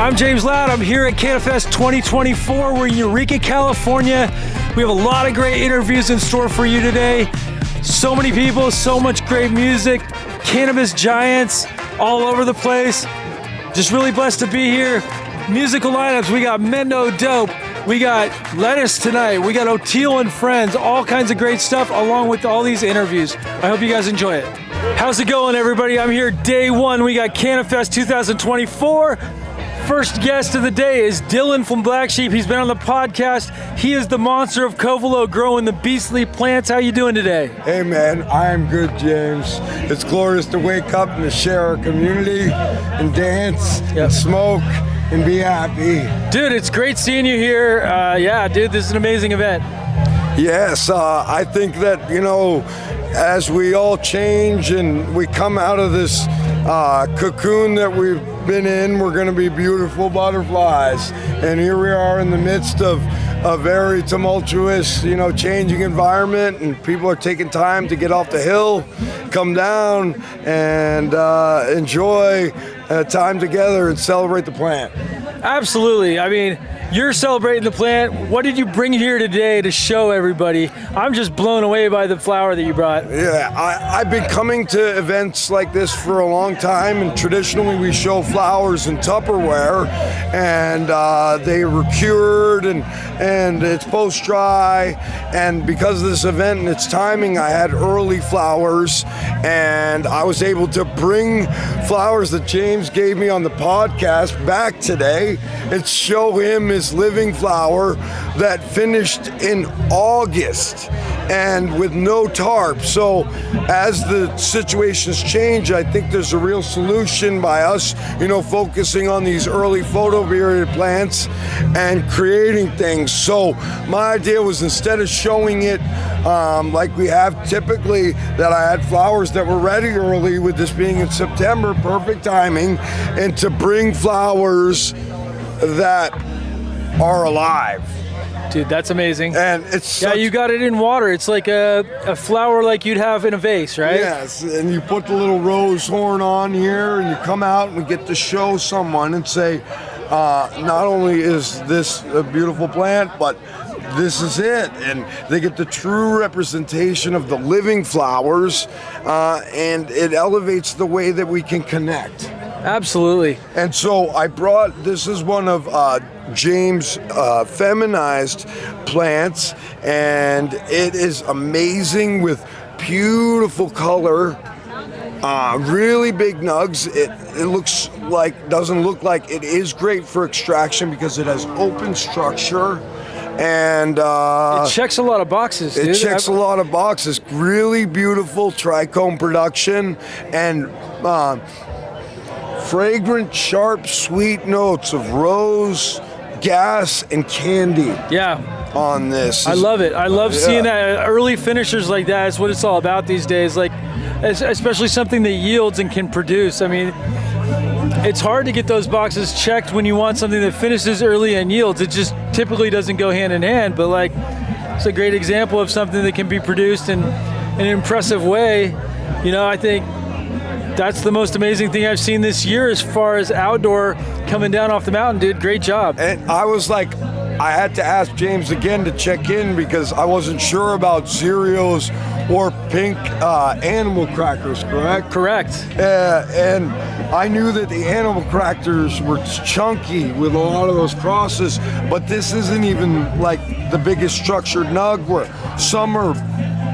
I'm James Loud. I'm here at Cannifest 2024. We're in Eureka, California. We have a lot of great interviews in store for you today. So many people, so much great music, cannabis giants all over the place. Just really blessed to be here. Musical lineups, we got Mendo Dope, we got Lettuce tonight, we got O'Teal and Friends, all kinds of great stuff along with all these interviews. I hope you guys enjoy it. How's it going, everybody? I'm here day one. We got Cannifest 2024. First guest of the day is Dylan from Black Sheep. He's been on the podcast. He is the monster of Covelo growing the beastly plants. How you doing today? Hey man, I am good, James. It's glorious to wake up and to share our community and dance and smoke and be happy. Dude, it's great seeing you here. Yeah, dude, this is an amazing event. Yes, I think that, you know, as we all change and we come out of this cocoon that we've been in, we're going to be beautiful butterflies. And here we are in the midst of a very tumultuous, you know, changing environment, and people are taking time to get off the hill, come down, and enjoy time together and celebrate the plant. Absolutely. I mean, you're celebrating the plant. What did you bring here today to show everybody? I'm just blown away by the flower that you brought. Yeah, I've been coming to events like this for a long time, and traditionally we show flowers in Tupperware, and they were cured, and it's post-dry, and because of this event and its timing, I had early flowers, and I was able to bring flowers that James gave me on the podcast back today and show him his living flower that finished in August and with no tarp. So as the situations change, I think there's a real solution by us, you know, focusing on these early photoperiod plants and creating things. So my idea was, instead of showing it like we have typically, that I had flowers that were ready early, with this being in September, perfect timing, and to bring flowers that are alive. Dude, that's amazing. And it's you got it in water. It's like a flower like you'd have in a vase, right? Yes, and you put the little rose horn on here, and you come out and we get to show someone and say, not only is this a beautiful plant, but this is it. And they get the true representation of the living flowers, and it elevates the way that we can connect. Absolutely. And so I brought, this is one of James' feminized plants, and it is amazing with beautiful color, really big nugs. It looks like, doesn't look like, it is great for extraction because it has open structure. And it checks a lot of boxes, dude. It checks a lot of boxes. Really beautiful trichome production, and fragrant, sharp, sweet notes of rose, gas, and candy. Yeah. On this. I love it. I love seeing that. Early finishers like that is what it's all about these days. Like, especially something that yields and can produce. I mean, it's hard to get those boxes checked when you want something that finishes early and yields. It just typically doesn't go hand in hand, but like, it's a great example of something that can be produced in an impressive way. You know, I think that's the most amazing thing I've seen this year as far as outdoor coming down off the mountain, dude. Great job. And I was like, I had to ask James again to check in because I wasn't sure about Zeros or pink animal crackers, correct? Correct. And I knew that the animal crackers were chunky with a lot of those crosses, but this isn't even like the biggest structured nug, where some are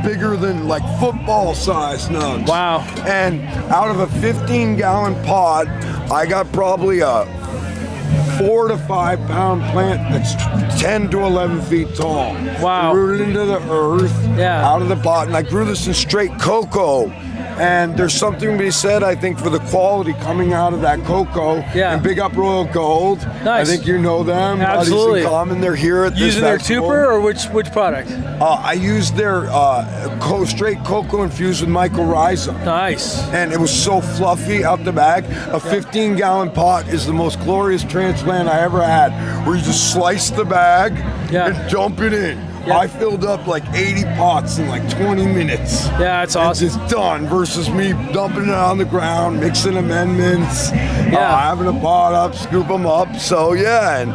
bigger than like football size nugs. Wow. And out of a 15-gallon pot, I got probably a 4 to 5 pound plant that's 10 to 11 feet tall. Wow. Rooted into the earth, out of the pot. And I grew this in straight cocoa. And there's something to be said, I think, for the quality coming out of that cocoa. Yeah. And Big Up Royal Gold. Nice. I think you know them. Absolutely. Common. They're here at this festival. Using their tuber, or which product? I used their straight cocoa infused with mycorrhiza. Nice. And it was so fluffy out the bag. A 15-gallon pot is the most glorious transplant I ever had, where you just slice the bag and dump it in. Yeah. I filled up like 80 pots in like 20 minutes. Yeah, that's awesome. It's just done versus me dumping it on the ground, mixing amendments, having a pot up, scoop them up. So yeah, and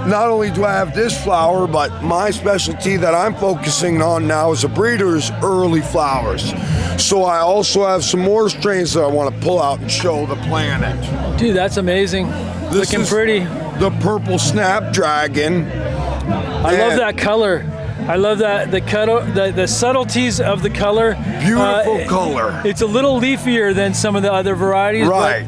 not only do I have this flower, but my specialty that I'm focusing on now as a breeder is early flowers. So I also have some more strains that I want to pull out and show the planet. Dude, that's amazing. This Looking is pretty. The purple snapdragon. I love that color. I love that the subtleties of the color. Beautiful color. It's a little leafier than some of the other varieties. Right.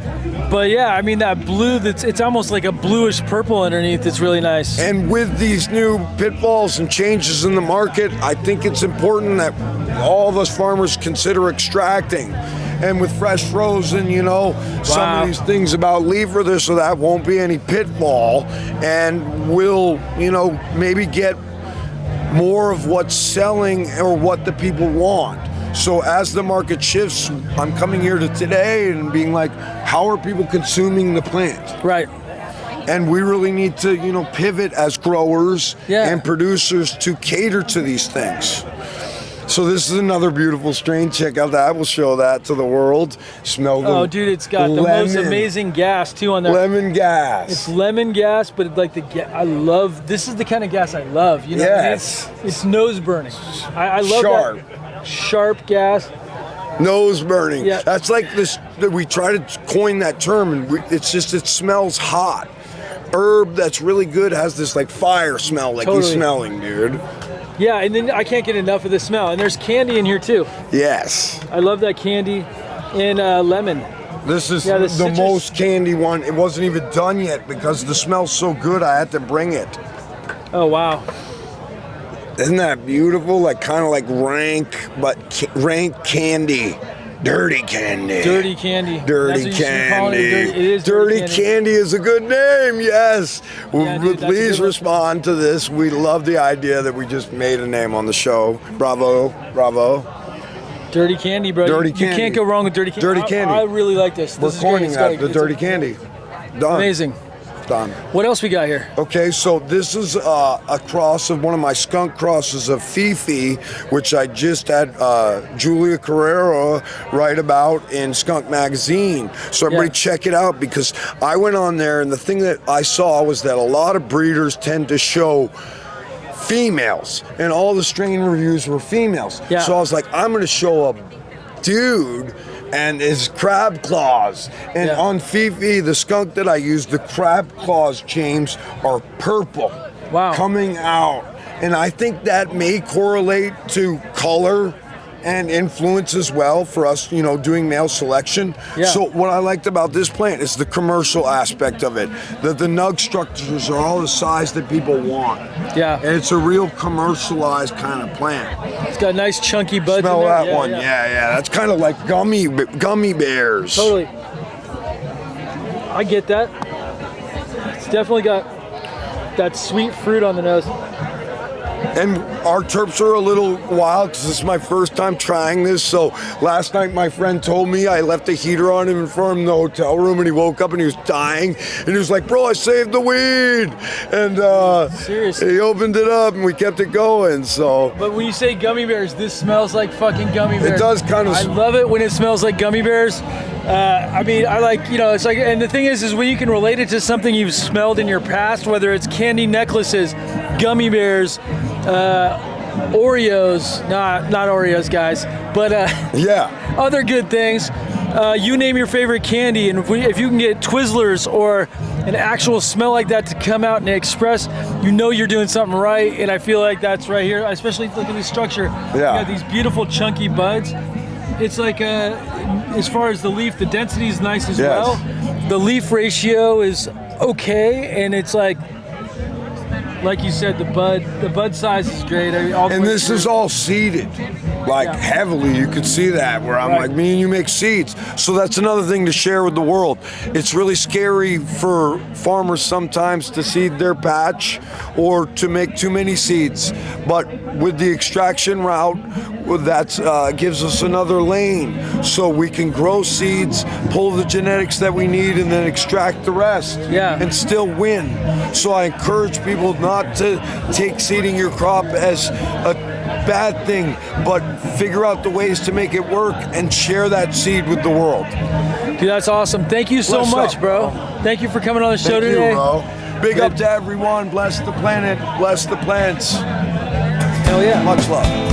But yeah, I mean that blue, it's almost like a bluish purple underneath. It's really nice. And with these new pitfalls and changes in the market, I think it's important that all of us farmers consider extracting. And with fresh frozen, some of these things about lever this or that won't be any pitfall, and we'll, maybe get more of what's selling or what the people want. So as the market shifts, I'm coming here to today and being like, how are people consuming the plant? Right. And we really need to, pivot as growers and producers to cater to these things. So this is another beautiful strain. Check out that. We'll show that to the world. Smell the dude, it's got the most amazing gas too on there. Lemon gas. It's lemon gas, but it's like this is the kind of gas I love. You know what I mean? It's nose burning. I love that. Sharp gas. Nose burning. Yeah. That's like this, we try to coin that term, and it smells hot. Herb that's really good has this like fire smell, like you're smelling, dude. Yeah, and then I can't get enough of the smell. And there's candy in here too. Yes. I love that candy and lemon. This is the most candy one. It wasn't even done yet because the smell's so good I had to bring it. Oh, wow. Isn't that beautiful? Like kind of like rank, but rank candy. Dirty candy. Dirty candy. Dirty candy. It is dirty candy is a good name, yes. Yeah, dude, please respond to this. We love the idea that we just made a name on the show. Bravo, bravo. Dirty candy, bro. Dirty candy. You can't go wrong with dirty candy. Dirty candy. I really like this. We're coining that, the dirty candy. Done. Amazing. Done. What else we got here? Okay, so this is a cross of one of my skunk crosses of Fifi, which I just had Julia Carrera write about in Skunk Magazine. So everybody check it out, because I went on there and the thing that I saw was that a lot of breeders tend to show females, and all the strain reviews were females. Yeah. So I was like, I'm going to show a dude and his crab claws. And on Fifi, the skunk that I used, the crab claws, James, are purple. Wow. Coming out. And I think that may correlate to color and influence as well for us, doing male selection. Yeah. So what I liked about this plant is the commercial aspect of it. That the nug structures are all the size that people want. Yeah. And it's a real commercialized kind of plant. It's got nice chunky buds Smell in there. that one. Yeah. That's kind of like gummy bears. Totally. I get that. It's definitely got that sweet fruit on the nose. And our terps are a little wild because this is my first time trying this. So last night my friend told me I left the heater on him for him in the hotel room, and he woke up and he was dying. And he was like, bro, I saved the weed. And seriously, he opened it up and we kept it going. So. But when you say gummy bears, this smells like fucking gummy bears. It does kind of. I love it when it smells like gummy bears. I mean, I like, it's like, and the thing is when you can relate it to something you've smelled in your past, whether it's candy necklaces, gummy bears, Oreos, not Oreos, guys, but other good things. You name your favorite candy, and if you can get Twizzlers or an actual smell like that to come out and express, you're doing something right. And I feel like that's right here, especially look at the structure. Yeah. You got these beautiful chunky buds. It's like, as far as the leaf, the density is nice as well. The leaf ratio is okay, and it's like you said, the bud size is great. And this is all seeded. like heavily. You could see that where I'm like, me and you make seeds. So that's another thing to share with the world. It's really scary for farmers sometimes to seed their patch or to make too many seeds. But with the extraction route, that gives us another lane so we can grow seeds, pull the genetics that we need, and then extract the rest and still win. So I encourage people not to take seeding your crop as a bad thing, but figure out the ways to make it work and share that seed with the world. Dude, that's awesome. Thank you so much, bro. Thank you for coming on the show today. Thank you, bro. Big up to everyone. Bless the planet. Bless the plants. Hell yeah. Much love.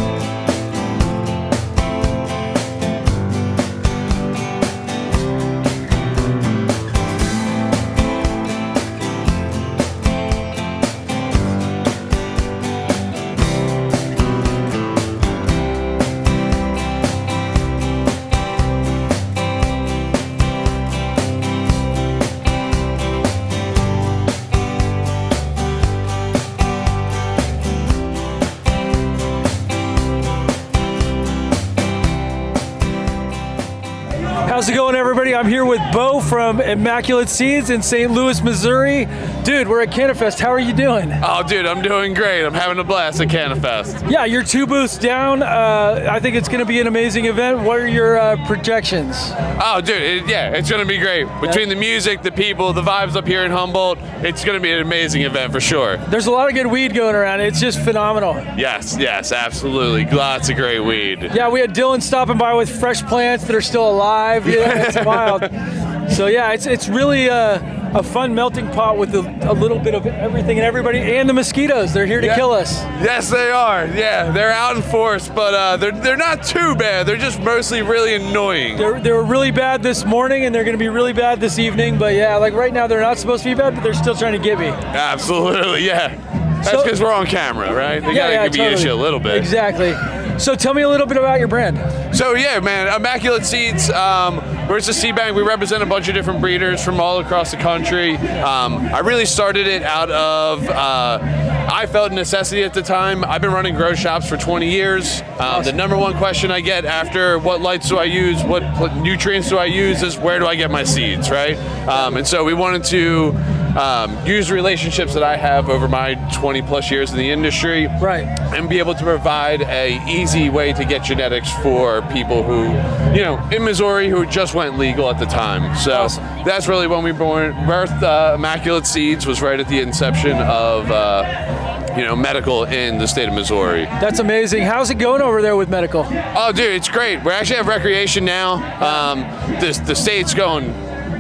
How's it going, everybody? I'm here with Bo from Immaculate Seeds in St. Louis, Missouri. Dude, we're at Cannifest. How are you doing? Oh, dude, I'm doing great. I'm having a blast at Cannifest. Yeah, you're 2 booths down. I think it's going to be an amazing event. What are your projections? Oh, dude, it's going to be great. Between the music, the people, the vibes up here in Humboldt, it's going to be an amazing event for sure. There's a lot of good weed going around. It's just phenomenal. Yes, absolutely. Lots of great weed. Yeah, we had Dylan stopping by with fresh plants that are still alive. Yeah, it's wild. So yeah, it's really a fun melting pot with a little bit of everything and everybody, and the mosquitoes. They're here to kill us. Yes, they are. Yeah, they're out in force, but they're not too bad. They're just mostly really annoying. They were really bad this morning, and they're going to be really bad this evening. But yeah, like right now they're not supposed to be bad, but they're still trying to get me. Absolutely, yeah. That's because we're on camera, right? They gotta give you issue a little bit. Exactly. So tell me a little bit about your brand. So yeah, man, Immaculate Seeds. We're just a seed bank. We represent a bunch of different breeders from all across the country. I really started it out of, I felt a necessity at the time. I've been running grow shops for 20 years. The number one question I get after what lights do I use, what nutrients do I use, is where do I get my seeds, right? And so we wanted to use relationships that I have over my 20 plus years in the industry, and be able to provide a easy way to get genetics for people who, in Missouri, who just went legal at the time. So that's really when we birthed Immaculate Seeds, was right at the inception of medical in the state of Missouri. That's amazing. How's it going over there with medical? Oh, dude, it's great. We actually have recreation now. The state's going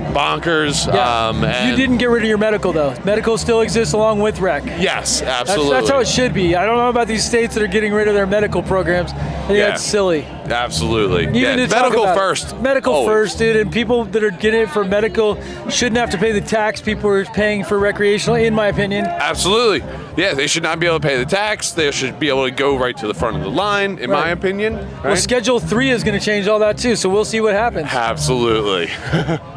bonkers. And you didn't get rid of your medical, though. Medical still exists along with rec. Yes, absolutely. That's how it should be. I don't know about these states that are getting rid of their medical programs. I think that's silly. Absolutely. Medical first. Medical first, dude. And people that are getting it for medical shouldn't have to pay the tax people are paying for recreational, in my opinion. Absolutely. Yeah, they should not be able to pay the tax. They should be able to go right to the front of the line, in my opinion. Right? Well, Schedule 3 is going to change all that too, so we'll see what happens. Absolutely.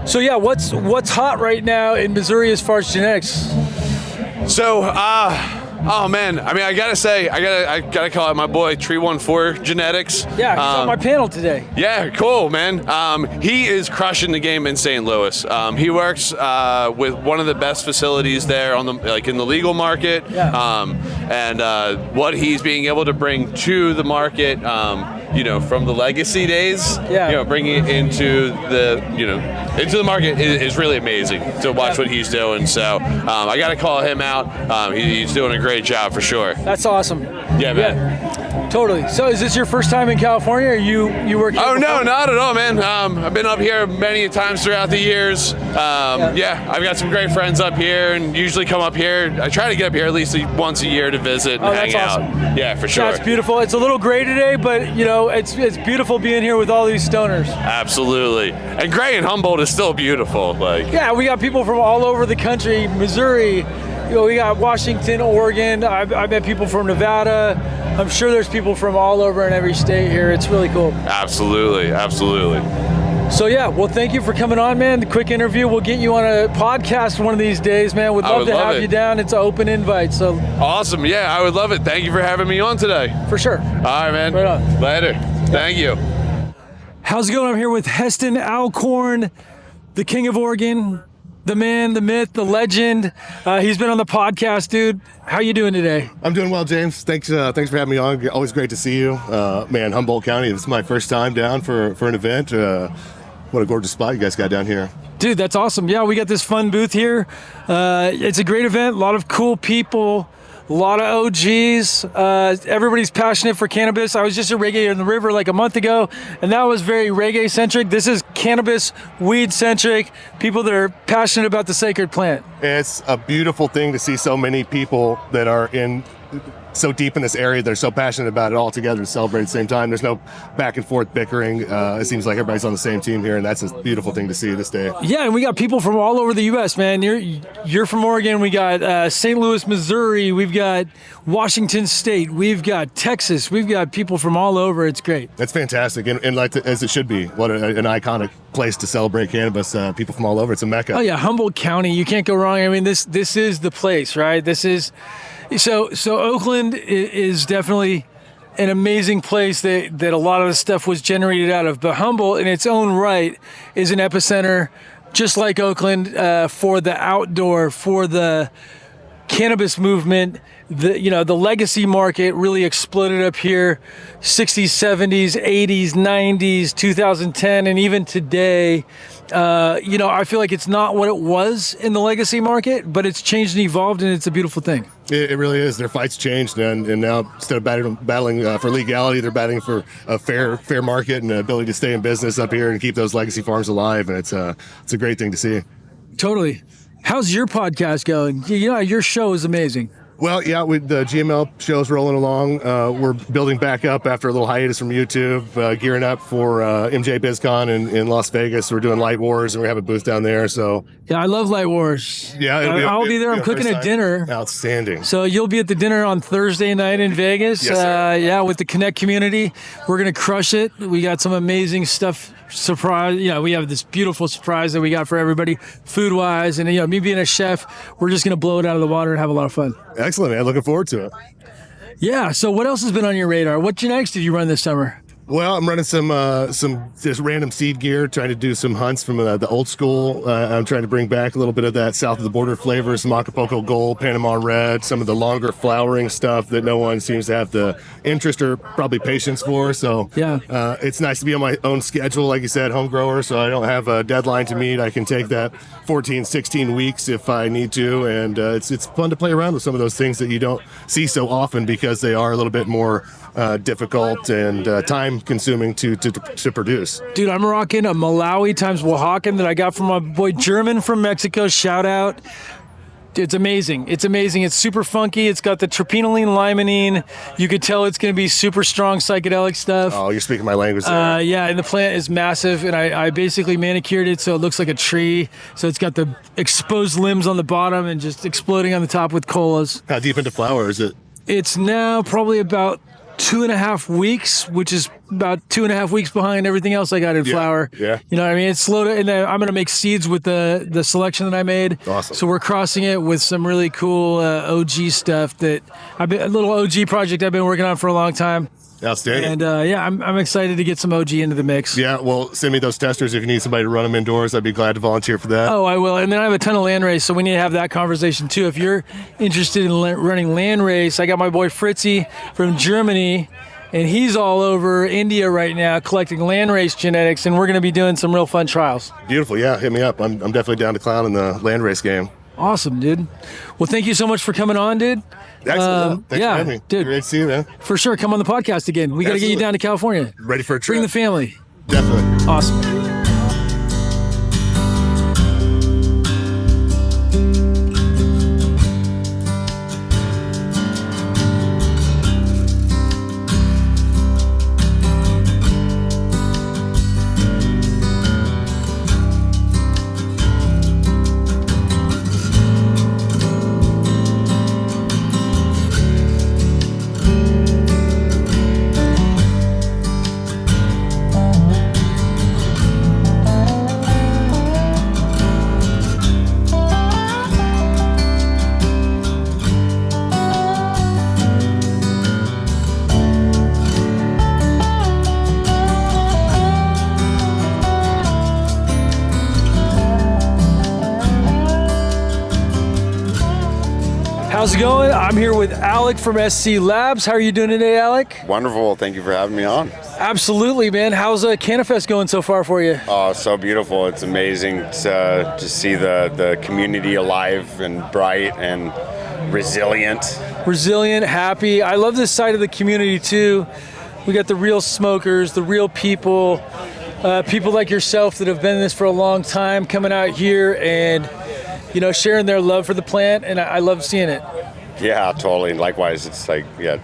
So yeah, what's hot right now in Missouri as far as genetics? So, oh man, I mean, I gotta say, I gotta call out my boy Tree 14 Genetics. Yeah, he's on my panel today. Yeah, cool, man. He is crushing the game in St. Louis. He works with one of the best facilities there in the legal market. And what he's being able to bring to the market, from the legacy days, bringing it into the market is really amazing to watch what he's doing. So I got to call him out. He's doing a great job for sure. That's awesome. Yeah, man. Totally. So is this your first time in California, or you work here? Oh, no, not at all, man. I've been up here many times throughout the years. I've got some great friends up here, and usually come up here. I try to get up here at least once a year to visit and hang out. Awesome. Yeah, for sure. That's beautiful. It's a little gray today, but it's beautiful being here with all these stoners. Absolutely. And gray in Humboldt is still beautiful. Yeah, we got people from all over the country. Missouri, we got Washington, Oregon. I've met people from Nevada. I'm sure there's people from all over in every state here. It's really cool. Absolutely. So yeah, well, thank you for coming on, man. The quick interview. We'll get you on a podcast one of these days, man. We'd love to have you down. It's an open invite. So awesome. Yeah, I would love it. Thank you for having me on today. For sure. All right, man. Right on. Later. Thank you. How's it going? I'm here with Heston Alcorn, the King of Oregon, the man, the myth, the legend. He's been on the podcast, dude. How you doing today? I'm doing well, James. Thanks for having me on. Always great to see you. Man, Humboldt County, this is my first time down for an event. What a gorgeous spot you guys got down here. Dude, that's awesome. Yeah, we got this fun booth here. It's a great event, a lot of cool people, a lot of OGs. Everybody's passionate for cannabis. I was just at Reggae in the River like a month ago, and that was very reggae-centric. This is cannabis, weed-centric, people that are passionate about the sacred plant. It's a beautiful thing to see so many people that are so deep in this area. They're so passionate about it all together to celebrate at the same time. There's no back and forth bickering. It seems like everybody's on the same team here, and that's a beautiful thing to see this day. Yeah, and we got people from all over the U.S., man. You're from Oregon. We got St. Louis, Missouri. We've got Washington State. We've got Texas. We've got people from all over. It's great. That's fantastic, and like as it should be. What an iconic place to celebrate cannabis. People from all over. It's a mecca. Oh yeah, Humboldt County. You can't go wrong. I mean, this is the place, right? This is. So Oakland is definitely an amazing place that a lot of the stuff was generated out of. But Humboldt, in its own right, is an epicenter, just like Oakland, for the outdoor, for the cannabis movement. The legacy market really exploded up here, 60s, 70s, 80s, 90s, 2010, and even today. I feel like it's not what it was in the legacy market, but it's changed and evolved, and it's a beautiful thing. It really is. Their fight's changed, and now instead of battling for legality, they're battling for a fair market and the ability to stay in business up here and keep those legacy farms alive. And it's a great thing to see. Totally. How's your podcast going? Your show is amazing. Well, yeah, the GML show's rolling along. We're building back up after a little hiatus from YouTube, gearing up for MJ BizCon in Las Vegas. We're doing Light Wars, and we have a booth down there. So yeah, I love Light Wars. Yeah, I'll be there. I'm cooking a dinner. Outstanding. So you'll be at the dinner on Thursday night in Vegas. Yes, sir. Yeah, with the Connect community. We're going to crush it. We got some amazing stuff. Surprise. We have this beautiful surprise that we got for everybody food wise, and me being a chef, we're just going to blow it out of the water and have a lot of fun. Excellent, man. Looking forward to it. Yeah. So what else has been on your radar? What next did you run this summer? Well, I'm running some just random seed gear, trying to do some hunts from the old school. I'm trying to bring back a little bit of that south of the border flavor, some Acapulco Gold, Panama Red, some of the longer flowering stuff that no one seems to have the interest or probably patience for. So yeah, it's nice to be on my own schedule, like you said, home grower, so I don't have a deadline to meet. I can take that 14, 16 weeks if I need to, and it's fun to play around with some of those things that you don't see so often because they are a little bit more difficult and time-consuming to produce. Dude, I'm rocking a Malawi times Oaxacan that I got from my boy German from Mexico. Shout out. It's amazing. It's amazing. It's super funky. It's got the terpenoline, limonene. You could tell it's going to be super strong psychedelic stuff. Oh, you're speaking my language there. Yeah, and the plant is massive, and I basically manicured it so it looks like a tree. So it's got the exposed limbs on the bottom and just exploding on the top with colas. How deep into flower is it? It's now probably about 2.5 weeks, which is about 2.5 weeks behind everything else I got in flower. Yeah. You know what I mean? It's slow and then I'm going to make seeds with the selection that I made. Awesome. So we're crossing it with some really cool OG stuff that a little OG project I've been working on for a long time. Outstanding. And I'm excited to get some OG into the mix. Yeah, well, send me those testers if you need somebody to run them indoors. I'd be glad to volunteer for that. Oh, I will. And then I have a ton of land race, so we need to have that conversation too. If you're interested in running land race, I got my boy Fritzy from Germany, and he's all over India right now collecting land race genetics, and we're going to be doing some real fun trials. Beautiful. Yeah, hit me up. I'm definitely down to clown in the land race game. Awesome, dude. Well, thank you so much for coming on, dude. Excellent. Thanks for having me. Dude. Great to see you, man. For sure. Come on the podcast again. We got to get you down to California. Ready for a trip. Bring the family. Definitely. Awesome. How's it going? I'm here with Alec from SC Labs. How are you doing today, Alec? Wonderful. Thank you for having me on. Absolutely, man. How's Cannifest going so far for you? Oh, so beautiful. It's amazing to see the community alive and bright and resilient. Resilient, happy. I love this side of the community too. We got the real smokers, the real people, people like yourself that have been in this for a long time coming out here and, you know, sharing their love for the plant, and I love seeing it. Yeah, totally. Likewise, it's like, I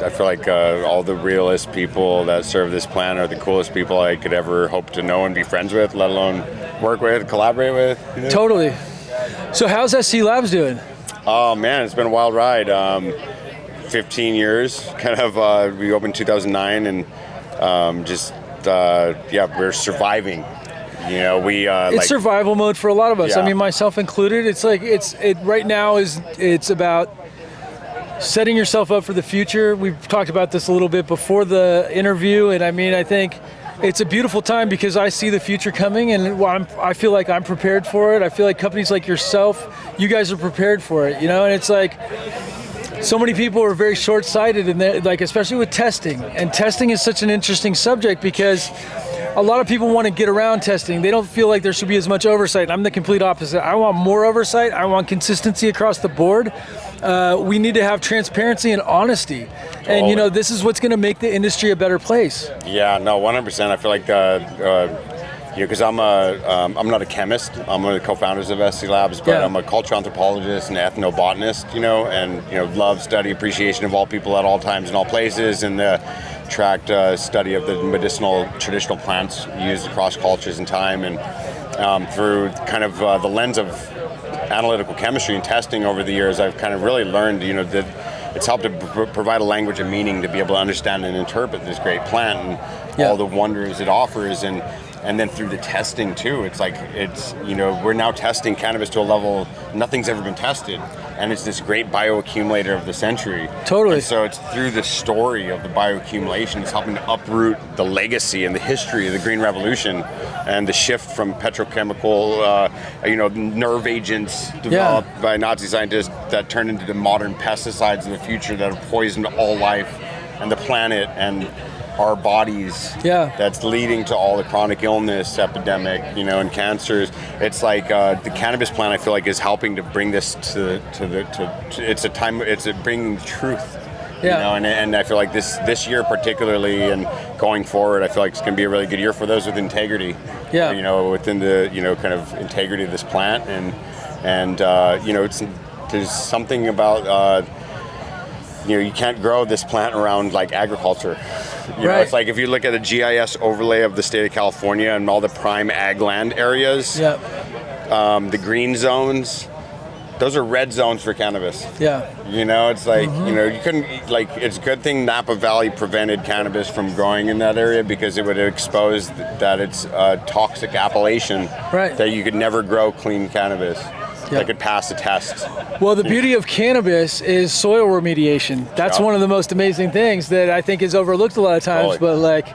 feel like all the realest people that serve this plant are the coolest people I could ever hope to know and be friends with, let alone work with, collaborate with. You know? Totally. So how's SC Labs doing? Oh man, it's been a wild ride. 15 years, kind of. We opened 2009, and we're surviving. You know, we it's survival mode for a lot of us. Yeah. I mean, myself included. It's like it right now it's about setting yourself up for the future. We've talked about this a little bit before the interview, and I mean, I think it's a beautiful time because I see the future coming, and I feel like I'm prepared for it. I feel like companies like yourself, you guys are prepared for it, you know, and it's like so many people are very short-sighted, and like, especially with testing. And testing is such an interesting subject because a lot of people want to get around testing. They don't feel like there should be as much oversight. I'm the complete opposite. I want more oversight. I want consistency across the board. We need to have transparency and honesty. And, you know, this is what's going to make the industry a better place. Yeah, no, 100%. I feel like, because I'm not a chemist. I'm one of the co-founders of SC Labs, but Yeah. I'm a cultural anthropologist and ethnobotanist, you know, and, you know, love, study, appreciation of all people at all times and all places, and the tracked study of the medicinal traditional plants used across cultures and time, and through kind of the lens of analytical chemistry and testing over the years, I've kind of really learned, you know, that it's helped to provide a language of meaning to be able to understand and interpret this great plant and all the wonders it offers, and then through the testing too, it's you know, we're now testing cannabis to a level nothing's ever been tested, and it's this great bioaccumulator of the century. Totally. And so it's through the story of the bioaccumulation, it's helping to uproot the legacy and the history of the Green Revolution and the shift from petrochemical, you know, nerve agents developed by Nazi scientists that turned into the modern pesticides of the future that have poisoned all life and the planet and our bodies. That's leading to all the chronic illness epidemic, you know, and cancers. It's like the cannabis plant, I feel like, is helping to bring this to it's bringing truth. You know, and I feel like this year particularly, and going forward, I feel like it's going to be a really good year for those with integrity. You know, within the, you know, kind of integrity of this plant, and you know, there's something about you know, you can't grow this plant around like agriculture. You know, it's like if you look at a GIS overlay of the state of California and all the prime ag land areas, the green zones, those are red zones for cannabis. You know, it's like, you know, you couldn't, like, it's a good thing Napa Valley prevented cannabis from growing in that area because it would expose that it's a toxic appellation that you could never grow clean cannabis. That could pass a test. Well, the beauty of cannabis is soil remediation. That's one of the most amazing things that I think is overlooked a lot of times. But like,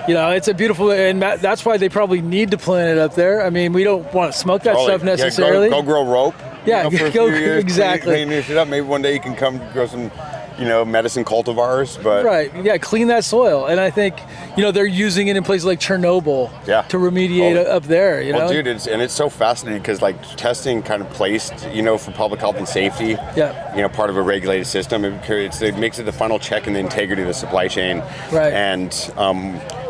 you know, it's a beautiful, and that's why they probably need to plant it up there. I mean, we don't want to smoke that stuff necessarily. Go grow rope. Yeah, you know, go exactly. Clean your shit up. Maybe one day you can come grow some, you know, medicine cultivars, but clean that soil. And I think, you know, they're using it in places like Chernobyl to remediate up there, you know? Well, dude, it's so fascinating because, like, testing kind of placed, you know, for public health and safety, you know, part of a regulated system, it makes it the final check in the integrity of the supply chain. And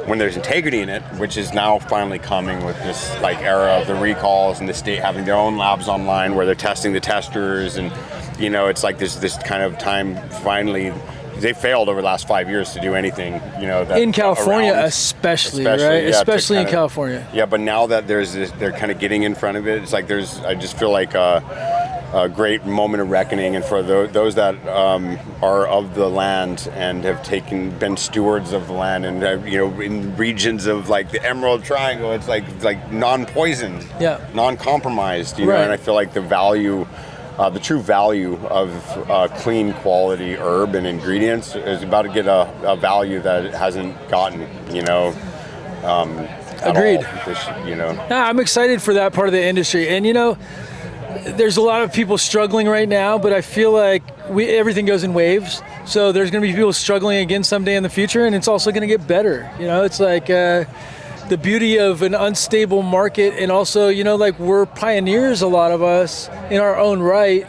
when there's integrity in it, which is now finally coming with this, like, era of the recalls and the state having their own labs online where they're testing the testers, and you know, it's like this kind of time finally. They failed over the last 5 years to do anything, you know. That in California, especially right? Especially in California. Yeah, but now that there's this, they're kind of getting in front of it. It's like I just feel like a great moment of reckoning, and for those that are of the land and have been stewards of the land, and you know, in regions of like the Emerald Triangle, it's like non-poisoned, non-compromised, you know. And I feel like the value. The true value of clean quality herb and ingredients is about to get a value that it hasn't gotten, you know. Agreed. You know. I'm excited for that part of the industry, and you know, there's a lot of people struggling right now, but I feel like everything goes in waves. So there's going to be people struggling again someday in the future, and it's also going to get better. It's like the beauty of an unstable market, and also, like we're pioneers, a lot of us, in our own right,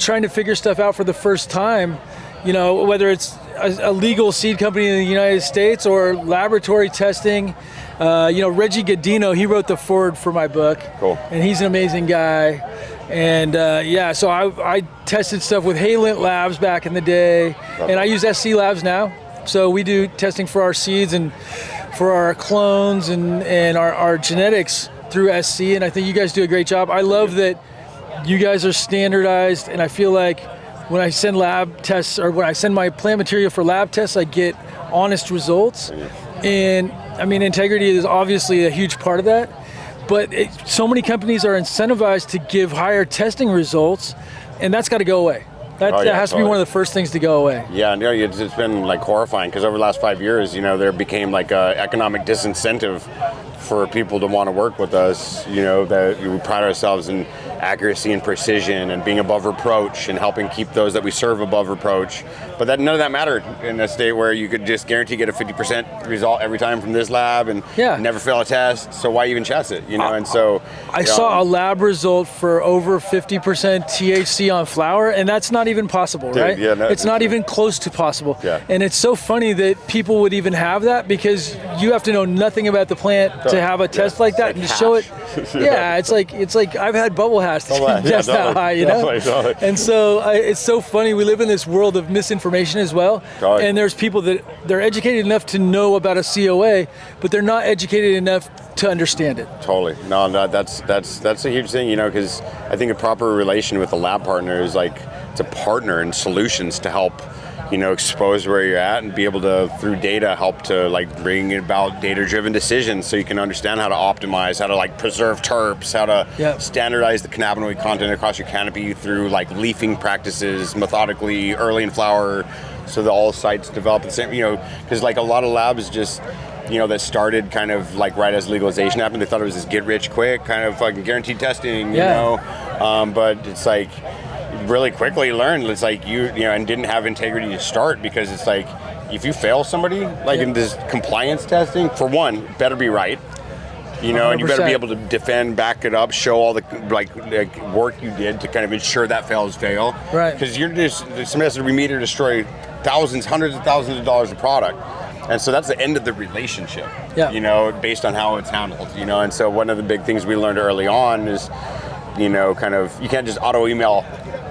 trying to figure stuff out for the first time. Whether it's a legal seed company in the United States or laboratory testing. Reggie Godino, he wrote the foreword for my book. Cool. And he's an amazing guy. And so I tested stuff with Halent Labs back in the day, and I use SC Labs now. So we do testing for our seeds and for our clones and our genetics through SC, and I think you guys do a great job. I love that you guys are standardized, and I feel like when I send lab tests, or when I send my plant material for lab tests, I get honest results. And I mean, integrity is obviously a huge part of that, but so many companies are incentivized to give higher testing results, and that's got to go away. That has to be one of the first things to go away. Yeah, it's been like horrifying, because over the last 5 years, there became like a economic disincentive for people to want to work with us. That we pride ourselves in accuracy and precision and being above reproach and helping keep those that we serve above reproach. But none of that mattered in a state where you could just guarantee get a 50% result every time from this lab and never fail a test. So why even test it? And so I saw a lab result for over 50% THC on flower, and that's not even possible, right? Yeah, no, it's not even close to possible. Yeah. And it's so funny that people would even have that, because you have to know nothing about the plant to have a test like that and to show it. Yeah, it's like I've had bubble hash to test that high, Totally. And so it's so funny. We live in this world of misinformation as well. Totally. And there's people that they're educated enough to know about a COA, but they're not educated enough to understand it. Totally. No, that's a huge thing, because I think a proper relation with a lab partner is like, it's a partner in solutions to help, expose where you're at and be able to, through data, help to like bring about data-driven decisions, so you can understand how to optimize, how to like preserve terps, how to standardize the cannabinoid content across your canopy through like leafing practices methodically early in flower, so that all sites develop the same, because like a lot of labs just, that started kind of like right as legalization happened. They thought it was this get rich quick kind of fucking guaranteed testing, but it's like really quickly learned it's like and didn't have integrity to start, because it's like if you fail somebody like in this compliance testing, for one, better be right. And you better be able to defend, back it up, show all the work you did to kind of ensure that fail. Right. Because somebody has to remediate or destroy thousands, hundreds of thousands of dollars of product. And so that's the end of the relationship, based on how it's handled, And so one of the big things we learned early on is, you can't just auto email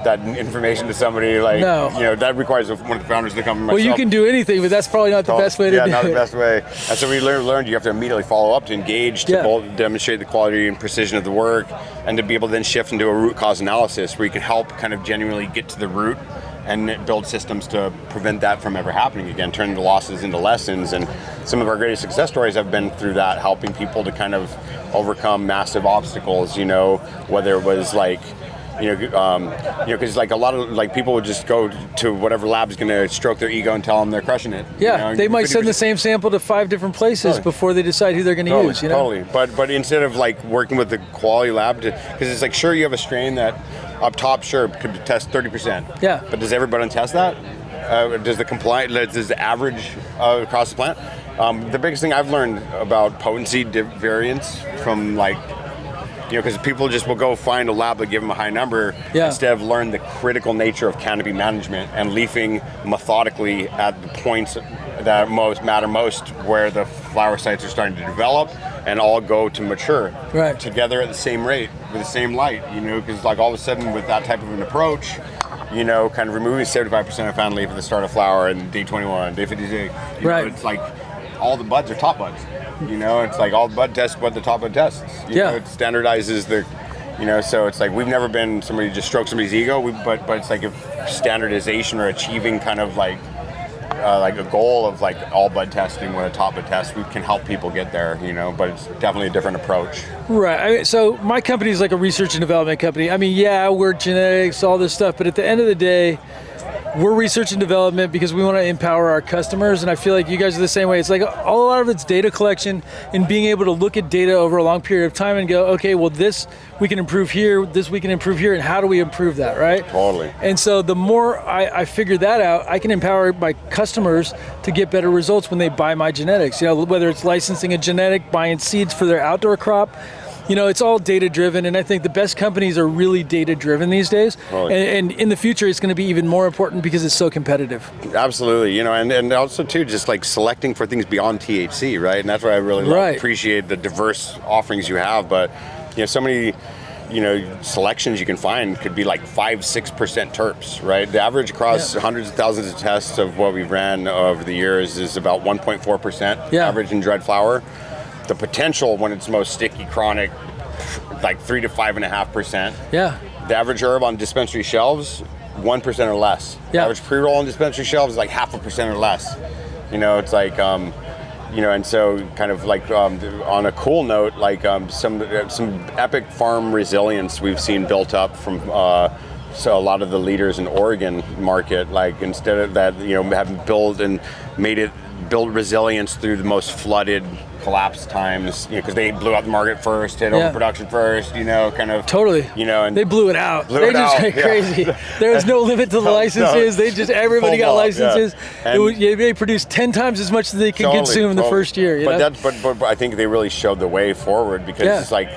that information to somebody, that requires one of the founders to come myself. Well, you can do anything, but that's probably not the best way to do it. Yeah, not the best way. And so we learned you have to immediately follow up to engage, to demonstrate the quality and precision of the work, and to be able to then shift into a root cause analysis where you can help kind of genuinely get to the root and build systems to prevent that from ever happening again, turning the losses into lessons. And some of our greatest success stories have been through that, helping people to kind of overcome massive obstacles, whether it was like, because like a lot of like people would just go to whatever lab is going to stroke their ego and tell them they're crushing it. Yeah, they might send the same sample to 5 different places before they decide who they're going to use. Totally. But instead of like working with the quality lab, because it's like, sure, you have a strain that up top, sure, could test 30%. Yeah. But does everybody test that? Does the average across the plant? The biggest thing I've learned about potency variance from like, because people just will go find a lab that give them a high number instead of learn the critical nature of canopy management and leafing methodically at the points that matter most, where the flower sites are starting to develop and all go to mature together at the same rate with the same light. Because like all of a sudden with that type of an approach, kind of removing 75% of found leaf at the start of flower and day 21, day 56, it's like all the buds are top buds. It's like all the bud tests what the top bud tests. It standardizes the, so it's like we've never been somebody who just strokes somebody's ego, but it's like if standardization or achieving kind of like a goal of like all bud testing with a top bud test, we can help people get there, but it's definitely a different approach. Right. So my company is like a research and development company. I mean, we're genetics, all this stuff, but at the end of the day, we're research and development because we want to empower our customers, and I feel like you guys are the same way. It's like a lot of it's data collection and being able to look at data over a long period of time and go, okay, well, this we can improve here, this we can improve here, and how do we improve that, right? Totally. And so the more I figure that out, I can empower my customers to get better results when they buy my genetics. You know, whether it's licensing a genetic, buying seeds for their outdoor crop, you know, it's all data driven, and I think the best companies are really data driven these days. And in the future, it's going to be even more important because it's so competitive. Absolutely, you know, and also too, just like selecting for things beyond THC, right? And that's why I really appreciate the diverse offerings you have. But you know, so many, you know, selections you can find could be like 5-6% terps, right? The average across hundreds of thousands of tests of what we've ran over the years is about 1.4% average in dried flower. The potential when it's most sticky, chronic, like 3 to 5.5%. Yeah. The average herb on dispensary shelves, 1% or less. Yeah. Average pre-roll on dispensary shelves is like 0.5% or less. You know, it's like, you know, and so kind of like on a cool note, like some epic farm resilience we've seen built up from so a lot of the leaders in Oregon market, like instead of that, you know, have built resilience through the most flooded collapse times, you know, because they blew out the market first, hit overproduction first, you know, kind of. Totally. You know, and they blew it out. They just went crazy. There was no limit to the licenses. They just, everybody got licenses. They produced 10 times as much as they could consume in the first year. You know? But I think they really showed the way forward because it's like,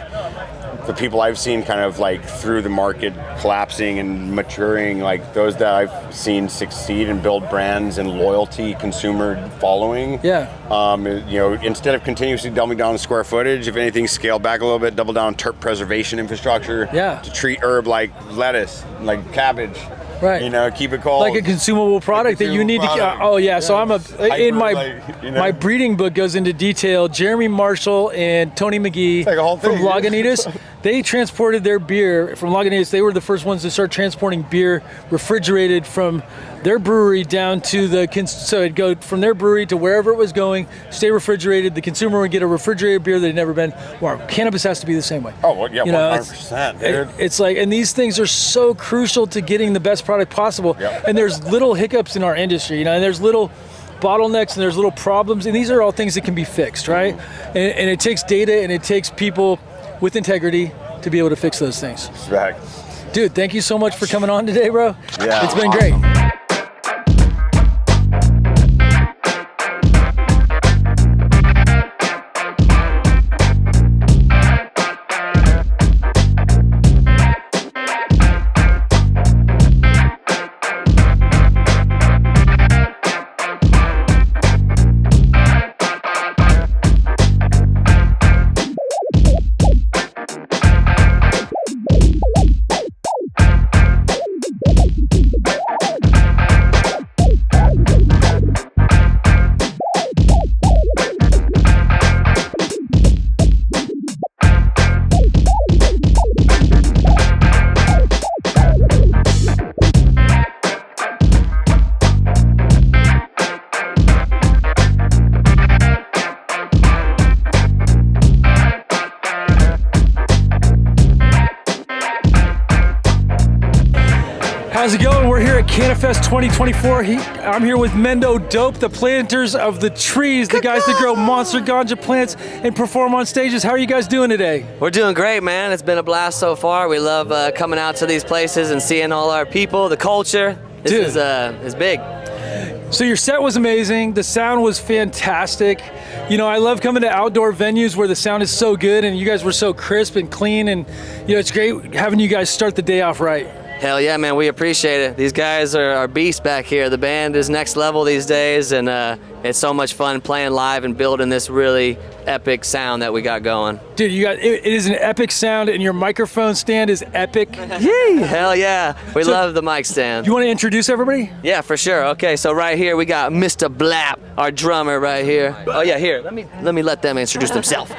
the people I've seen kind of like through the market collapsing and maturing, like those that I've seen succeed and build brands and loyalty, consumer following. You know, instead of continuously doubling down on square footage, if anything, scale back a little bit, double down on terp preservation infrastructure to treat herb like lettuce, like cabbage. Right. You know, keep it cold. Like a consumable product that you need to. So I'm in my breeding book goes into detail. Jeremy Marshall and Tony McGee from Lagunitas, they transported their beer from Lagunitas. They were the first ones to start transporting beer refrigerated from their brewery down to so it'd go from their brewery to wherever it was going, stay refrigerated. The consumer would get a refrigerated beer that had never been. Well, cannabis has to be the same way. Oh, well, yeah, 100%. Dude. It's like, and these things are so crucial to getting the best product possible. And there's little hiccups in our industry, you know, and there's little bottlenecks and there's little problems, and these are all things that can be fixed, right? And it takes data and it takes people with integrity to be able to fix those things. Respect. Dude, thank you so much for coming on today, bro. Yeah, it's been great. How's it going? We're here at Cannifest 2024. I'm here with Mendo Dope, the planters of the trees, the guys that grow monster ganja plants and perform on stages. How are you guys doing today? We're doing great, man. It's been a blast so far. We love coming out to these places and seeing all our people, the culture. This is big. So your set was amazing. The sound was fantastic. You know, I love coming to outdoor venues where the sound is so good and you guys were so crisp and clean, and you know, it's great having you guys start the day off right. Hell yeah, man, we appreciate it. These guys are beasts back here. The band is next level these days, and it's so much fun playing live and building this really epic sound that we got going. Dude, it is an epic sound, and your microphone stand is epic. Yay! Hell yeah, we love the mic stand. You want to introduce everybody? Yeah, for sure. Okay, so right here we got Mr. Blap, our drummer right here. Oh yeah, here, let me let them introduce themselves.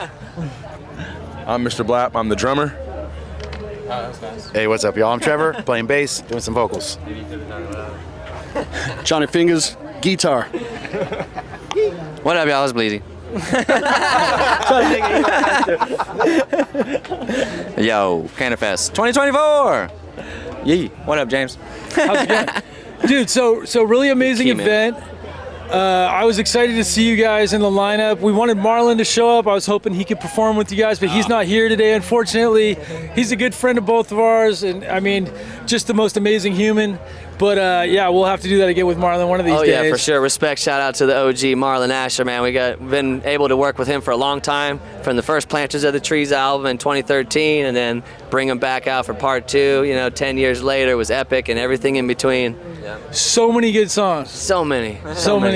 I'm Mr. Blap, I'm the drummer. Hey, what's up, y'all? I'm Trevor, playing bass, doing some vocals. Johnny Fingers, guitar. What up, y'all? It's Bleezy. Yo, Cannifest 2024. Yee. What up, James? How's it going? Dude, so really amazing Key, man. event. I was excited to see you guys in the lineup. We wanted Marlon to show up. I was hoping he could perform with you guys, but he's not here today, unfortunately. He's a good friend of both of ours, and I mean, just the most amazing human. But yeah, we'll have to do that again with Marlon one of these days. Oh yeah, for sure. Respect, shout out to the OG Marlon Asher, man. Been able to work with him for a long time, from the first Planters of the Trees album in 2013, and then bring him back out for part 2. You know, 10 years later was epic, and everything in between. Yeah. So many good songs. So many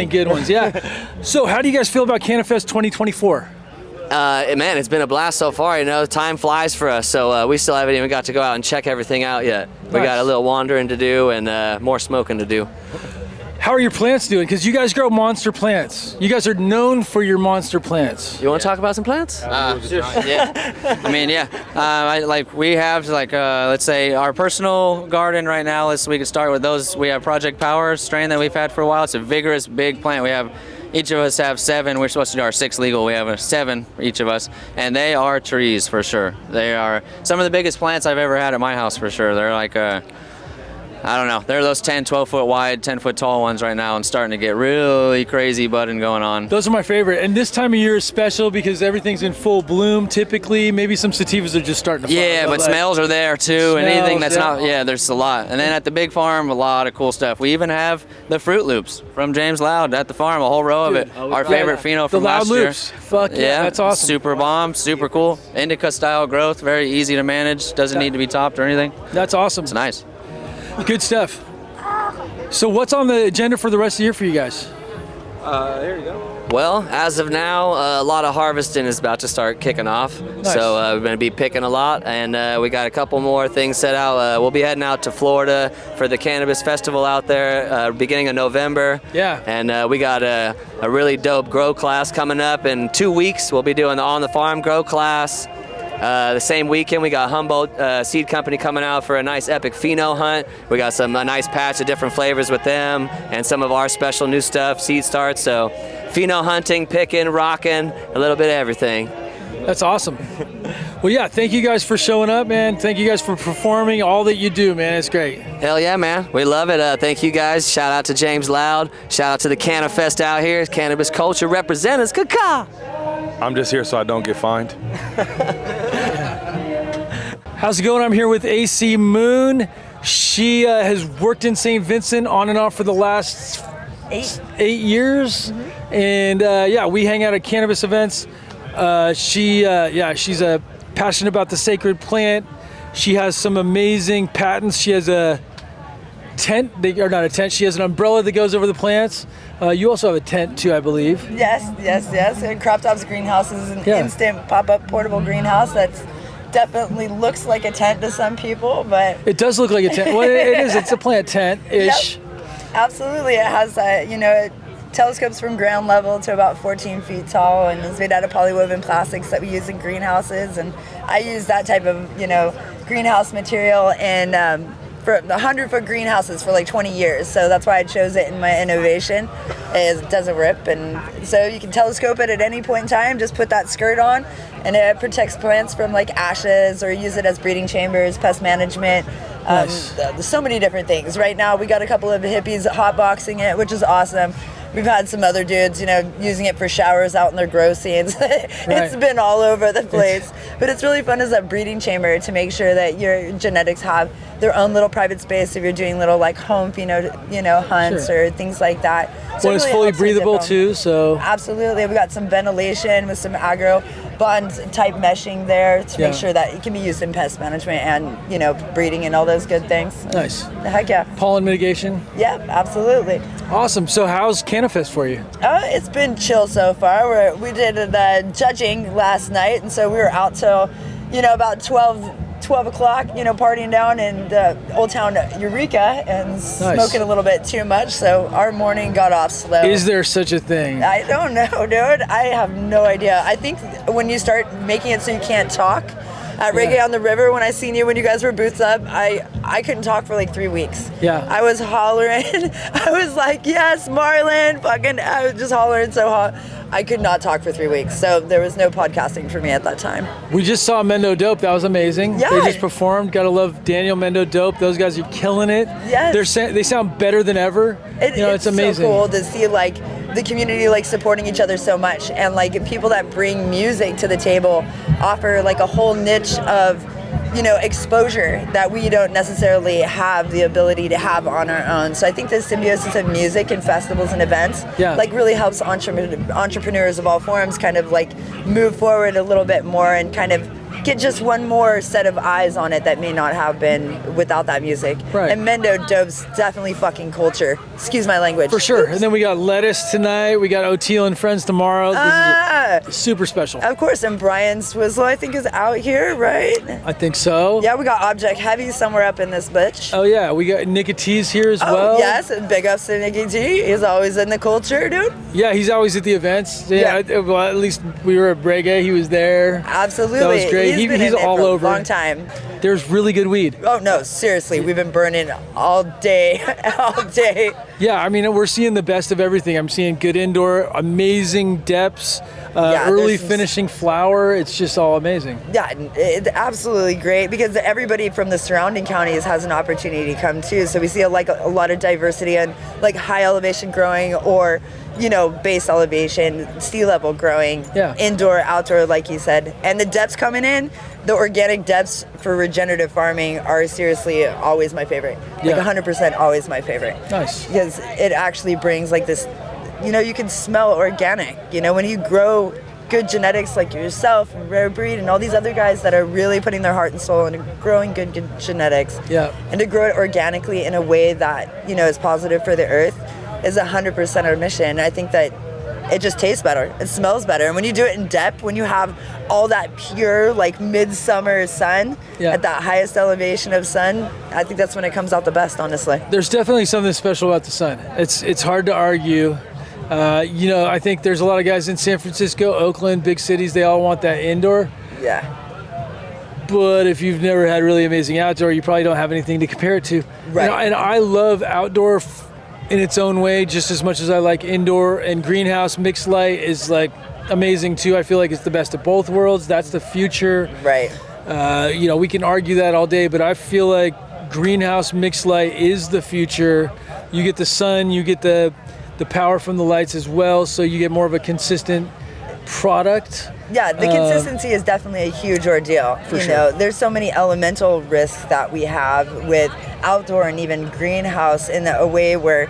good ones. Yeah. So how do you guys feel about Cannifest 2024? Man, it's been a blast so far. You know, time flies for us, so we still haven't even got to go out and check everything out yet. We got a little wandering to do and more smoking to do. How are your plants doing? Because you guys grow monster plants. You guys are known for your monster plants. You want to talk about some plants? Yeah. I mean, yeah. We have let's say our personal garden right now. We can start with those. We have Project Power strain that we've had for a while. It's a vigorous, big plant. Each of us have 7. We're supposed to do our 6 legal. We have 7 for each of us, and they are trees for sure. They are some of the biggest plants I've ever had at my house for sure. They're like I don't know. They're those 10, 12 foot wide, 10 foot tall ones right now, and starting to get really crazy budding going on. Those are my favorite. And this time of year is special because everything's in full bloom typically. Maybe some sativas are just starting to flower. Yeah, but smells are there too, and anything that's not, there's a lot. And then at the big farm, a lot of cool stuff. We even have the Fruit Loops from James Loud at the farm, a whole row of it. Our favorite pheno from last year. Fuck yeah, that's awesome. Super bomb, super cool. Indica style growth, very easy to manage, doesn't need to be topped or anything. That's awesome. It's nice. Good stuff. So what's on the agenda for the rest of the year for you guys? There you go. Well, as of now, a lot of harvesting is about to start kicking off. Nice. So we're going to be picking a lot, and we got a couple more things set out. We'll be heading out to Florida for the Cannabis Festival out there beginning of November. Yeah. And we got a really dope grow class coming up in 2 weeks. We'll be doing the On the Farm grow class. The same weekend, we got Humboldt Seed Company coming out for a nice epic pheno hunt. We got a nice patch of different flavors with them and some of our special new stuff, seed starts. So pheno hunting, picking, rocking, a little bit of everything. That's awesome. Well, yeah, thank you guys for showing up, man. Thank you guys for performing all that you do, man. It's great. Hell yeah, man. We love it. Thank you guys. Shout out to James Loud. Shout out to the Cannifest out here. Cannabis culture representatives. Caw-caw. I'm just here so I don't get fined. How's it going? I'm here with AC Moon. She has worked in St. Vincent on and off for the last 8 years. Mm-hmm. And yeah, we hang out at cannabis events. She's passionate about the sacred plant. She has some amazing patents. She has a tent, or not a tent, she has an umbrella that goes over the plants. You also have a tent too, I believe. Yes. And Crop Top's Greenhouse is an instant pop-up portable greenhouse that's definitely looks like a tent to some people, but it does look like a tent. Well, it is. It's a plant tent-ish. Yep. Absolutely. It has, it telescopes from ground level to about 14 feet tall, and it's made out of polywoven plastics that we use in greenhouses. And I use that type of, greenhouse material in for the 100-foot greenhouses for like 20 years. So that's why I chose it in my innovation. It doesn't rip, and so you can telescope it at any point in time. Just put that skirt on, and it protects plants from like ashes, or use it as breeding chambers, pest management. Nice. There's so many different things. Right now we got a couple of hippies hotboxing it, which is awesome. We've had some other dudes, using it for showers out in their grow scenes. It's been all over the place. But it's really fun as a breeding chamber to make sure that your genetics have their own little private space if you're doing little like home hunts or things like that. So well, it's really fully breathable too, so. Absolutely. We got some ventilation with some agro bond type meshing there to make sure that it can be used in pest management and, breeding and all those good things. Nice. Heck yeah. Pollen mitigation? Yeah, absolutely. Awesome. So how's Cannifest for you? It's been chill so far. We did the judging last night, and so we were out till, about 12 o'clock, partying down in Old Town Eureka and smoking a little bit too much, so our morning got off slow. Is there such a thing? I don't know, dude. I have no idea. I think when you start making it so you can't talk, At Reggae on the River, when I seen you when you guys were booths up, I couldn't talk for like 3 weeks. Yeah. I was hollering. I was like, yes, Marlon, fucking, I was just hollering so hot. I could not talk for 3 weeks, so there was no podcasting for me at that time. We just saw Mendo Dope. That was amazing. Yeah. They just performed. Gotta love Daniel, Mendo Dope. Those guys are killing it. Yes. They sound better than ever. It's amazing. So cool to see like the community like supporting each other so much, and like people that bring music to the table offer like a whole niche of exposure that we don't necessarily have the ability to have on our own. So I think the symbiosis of music and festivals and events like really helps entrepreneurs of all forms kind of like move forward a little bit more and kind of get just one more set of eyes on it that may not have been without that music. Right. And Mendo Dope's definitely fucking culture. Excuse my language. For sure. Oops. And then we got Lettuce tonight. We got O'Teal and Friends tomorrow. This is super special. Of course. And Brian Swizzle, I think, is out here, right? I think so. Yeah, we got Object Heavy somewhere up in this bitch. Oh, yeah. We got Nicky T's here as well. Yes. And big ups to Nicky T. He's always in the culture, dude. Yeah, he's always at the events. Yeah. Well, at least we were at Reggae. He was there. Absolutely. That was great. He's all over. Long time. There's really good weed. Oh no, seriously, we've been burning all day, all day. Yeah, I mean, we're seeing the best of everything. I'm seeing good indoor, amazing depths, early finishing flower. It's just all amazing. Yeah, it's absolutely great because everybody from the surrounding counties has an opportunity to come too. So we see a lot of diversity and like high elevation growing or base elevation, sea level growing, indoor, outdoor, like you said. And the depths coming in, the organic depths for regenerative farming are seriously always my favorite. Like 100% always my favorite. Nice. Because it actually brings like this, you can smell organic. When you grow good genetics like yourself and Rare Breed and all these other guys that are really putting their heart and soul into growing good genetics. Yeah. And to grow it organically in a way that, is positive for the earth is 100% our mission. I think that it just tastes better. It smells better. And when you do it in depth, when you have all that pure, like midsummer sun at that highest elevation of sun, I think that's when it comes out the best, honestly. There's definitely something special about the sun. It's hard to argue. I think there's a lot of guys in San Francisco, Oakland, big cities, they all want that indoor. Yeah. But if you've never had really amazing outdoor, you probably don't have anything to compare it to. Right. And I love outdoor in its own way just as much as I like indoor, and greenhouse mixed light is like amazing too. I feel like it's the best of both worlds. That's the future. Right. We can argue that all day, but I feel like greenhouse mixed light is the future. You get the sun, you get the power from the lights as well, so you get more of a consistent product. Yeah, the consistency is definitely a huge ordeal. For sure. There's so many elemental risks that we have with outdoor and even greenhouse in a way where,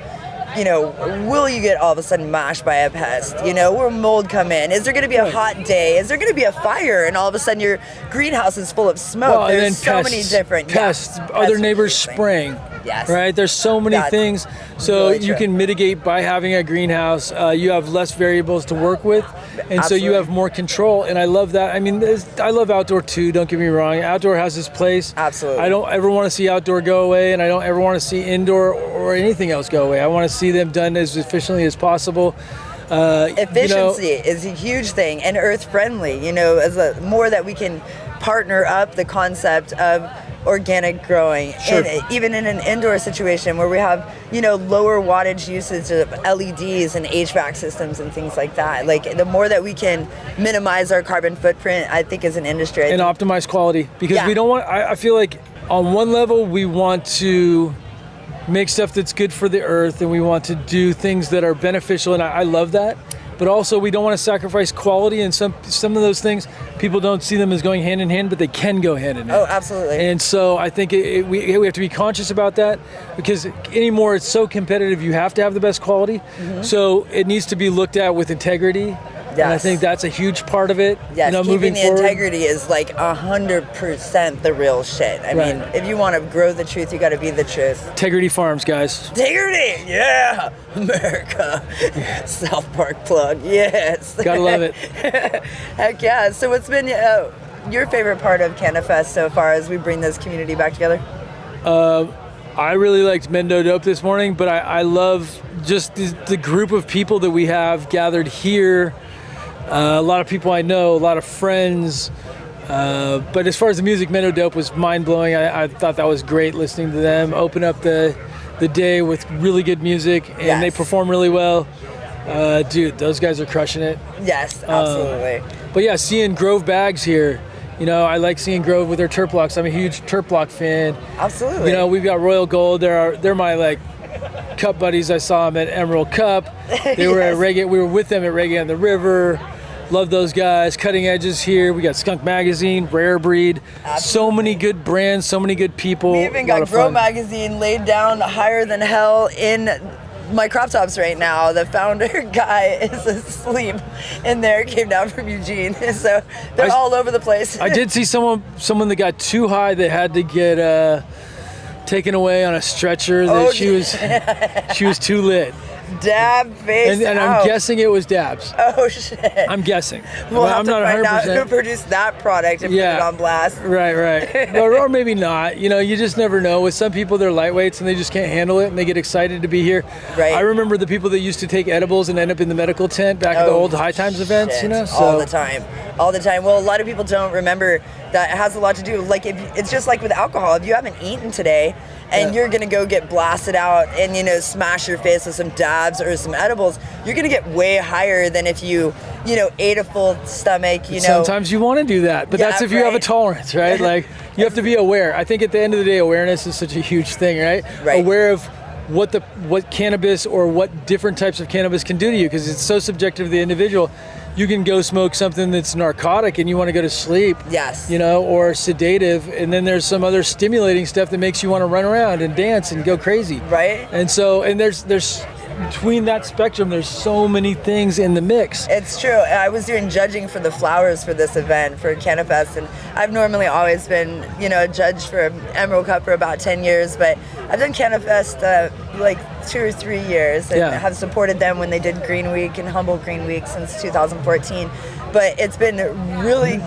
will you get all of a sudden mashed by a pest? Will mold come in? Is there going to be a hot day? Is there going to be a fire? And all of a sudden your greenhouse is full of smoke. Well, There's so many different pests. Other neighbors spraying. Yes. Right? There's so many things. So you can mitigate by having a greenhouse. You have less variables to work with. And so you have more control. And I love that. I mean, I love outdoor too. Don't get me wrong. Outdoor has its place. Absolutely. I don't ever want to see outdoor go away. And I don't ever want to see indoor or anything else go away. I want to see them done as efficiently as possible. Efficiency is a huge thing, and earth friendly. As more that we can partner up the concept of organic growing, sure. And even in an indoor situation where we have lower wattage usage of LEDs and HVAC systems and things like that. Like the more that we can minimize our carbon footprint, I think as an industry, and optimize quality, because we don't want. I feel like on one level we want to make stuff that's good for the earth, and we want to do things that are beneficial, and I love that. But also we don't want to sacrifice quality, and some of those things, people don't see them as going hand in hand, but they can go hand in hand. Oh, absolutely. And so I think we have to be conscious about that, because anymore it's so competitive, you have to have the best quality. Mm-hmm. So it needs to be looked at with integrity. Yes. And I think that's a huge part of it. Yes, moving keeping the forward. integrity is like 100% the real shit. I mean, if you want to grow the truth, you got to be the truth. Integrity Farms, guys. Integrity, yeah, America. South Park plug, yes. Gotta love it. Heck yeah. So what's been your favorite part of Cannifest so far as we bring this community back together? I really liked Mendo Dope this morning, but I love just the group of people that we have gathered here. A lot of people I know, a lot of friends. But as far as the music, Mendo Dope was mind-blowing. I thought that was great listening to them open up the day with really good music, and they perform really well. Dude, those guys are crushing it. Yes, absolutely. But yeah, seeing Grove bags here, you know, I like seeing Grove with their Terp Blocks. I'm a huge Terp Block fan. Absolutely. You know, we've got Royal Gold. They're my like Cup buddies. I saw them at Emerald Cup. They were at Reggae. We were with them at Reggae on the River. Love those guys. Cutting Edges here. We got Skunk Magazine, Rare Breed. Absolutely. So many good brands, so many good people. We even got Grow Magazine laid down higher than hell in my crop tops right now. The founder guy is asleep in there, came down from Eugene. So they're all over the place. I did see someone that got too high that had to get taken away on a stretcher. That she was too lit. Dab face and I'm guessing it was Dabs. Oh shit! I'm guessing. We'll have I'm to not find 100%. out who produced that product and put it on blast. Right. or maybe not. You know, you just never know. With some people, they're lightweights and they just can't handle it, and they get excited to be here. Right. I remember the people that used to take edibles and end up in the medical tent back at the old High Times events. Shit. You know, so. all the time. Well, a lot of people don't remember that it has a lot to do. Like, if it's just like with alcohol. If you haven't eaten today, and you're gonna go get blasted out and, you know, smash your face with some dabs or some edibles, you're gonna get way higher than if you ate a full stomach, you know. Sometimes you want to do that, but that's if you have a tolerance, right? Like, you have to be aware. I think at the end of the day, awareness is such a huge thing, right? Aware of what cannabis or what different types of cannabis can do to you, because it's so subjective to the individual. You can go smoke something that's narcotic and you want to go to sleep. Yes. You know, or sedative, and then there's some other stimulating stuff that makes you want to run around and dance and go crazy. Right. And so, and there's between that spectrum, there's so many things in the mix. It's true. I was doing judging for the flowers for this event for Cannifest, and I've normally always been, a judge for Emerald Cup for about 10 years, but I've done Cannifest like 2 or 3 years and have supported them when they did Green Week and Humboldt Green Week since 2014. But it's been really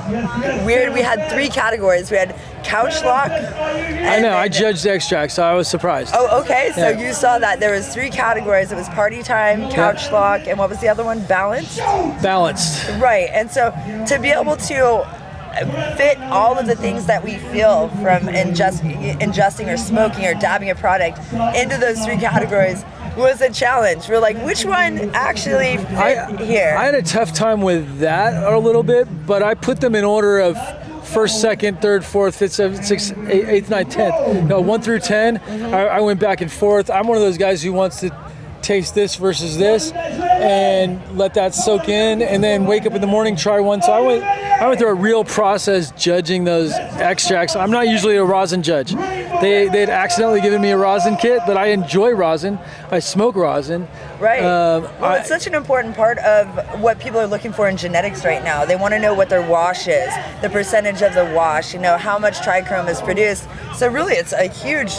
weird. We had 3 categories. We had couch lock. I know. I judged extracts, so I was surprised. Oh, okay. So you saw that there was 3 categories. It was party time, couch lock, and what was the other one? Balanced. Balanced. Right. And so to be able to fit all of the things that we feel from ingesting or smoking or dabbing a product into those 3 categories was a challenge. We're like, which one actually fit here? I had a tough time with that a little bit, but I put them in order of first, second, third, fourth, fifth, seventh, sixth, eighth, ninth, 10th. 1 through 10, I went back and forth. I'm one of those guys who wants to taste this versus this and let that soak in, and then wake up in the morning, try one. So I went through a real process judging those extracts. I'm not usually a rosin judge. They had accidentally given me a rosin kit, but I enjoy rosin. I smoke rosin. Right. Well, it's such an important part of what people are looking for in genetics right now. They want to know what their wash is, the percentage of the wash, how much trichrome is produced. So really, it's a huge,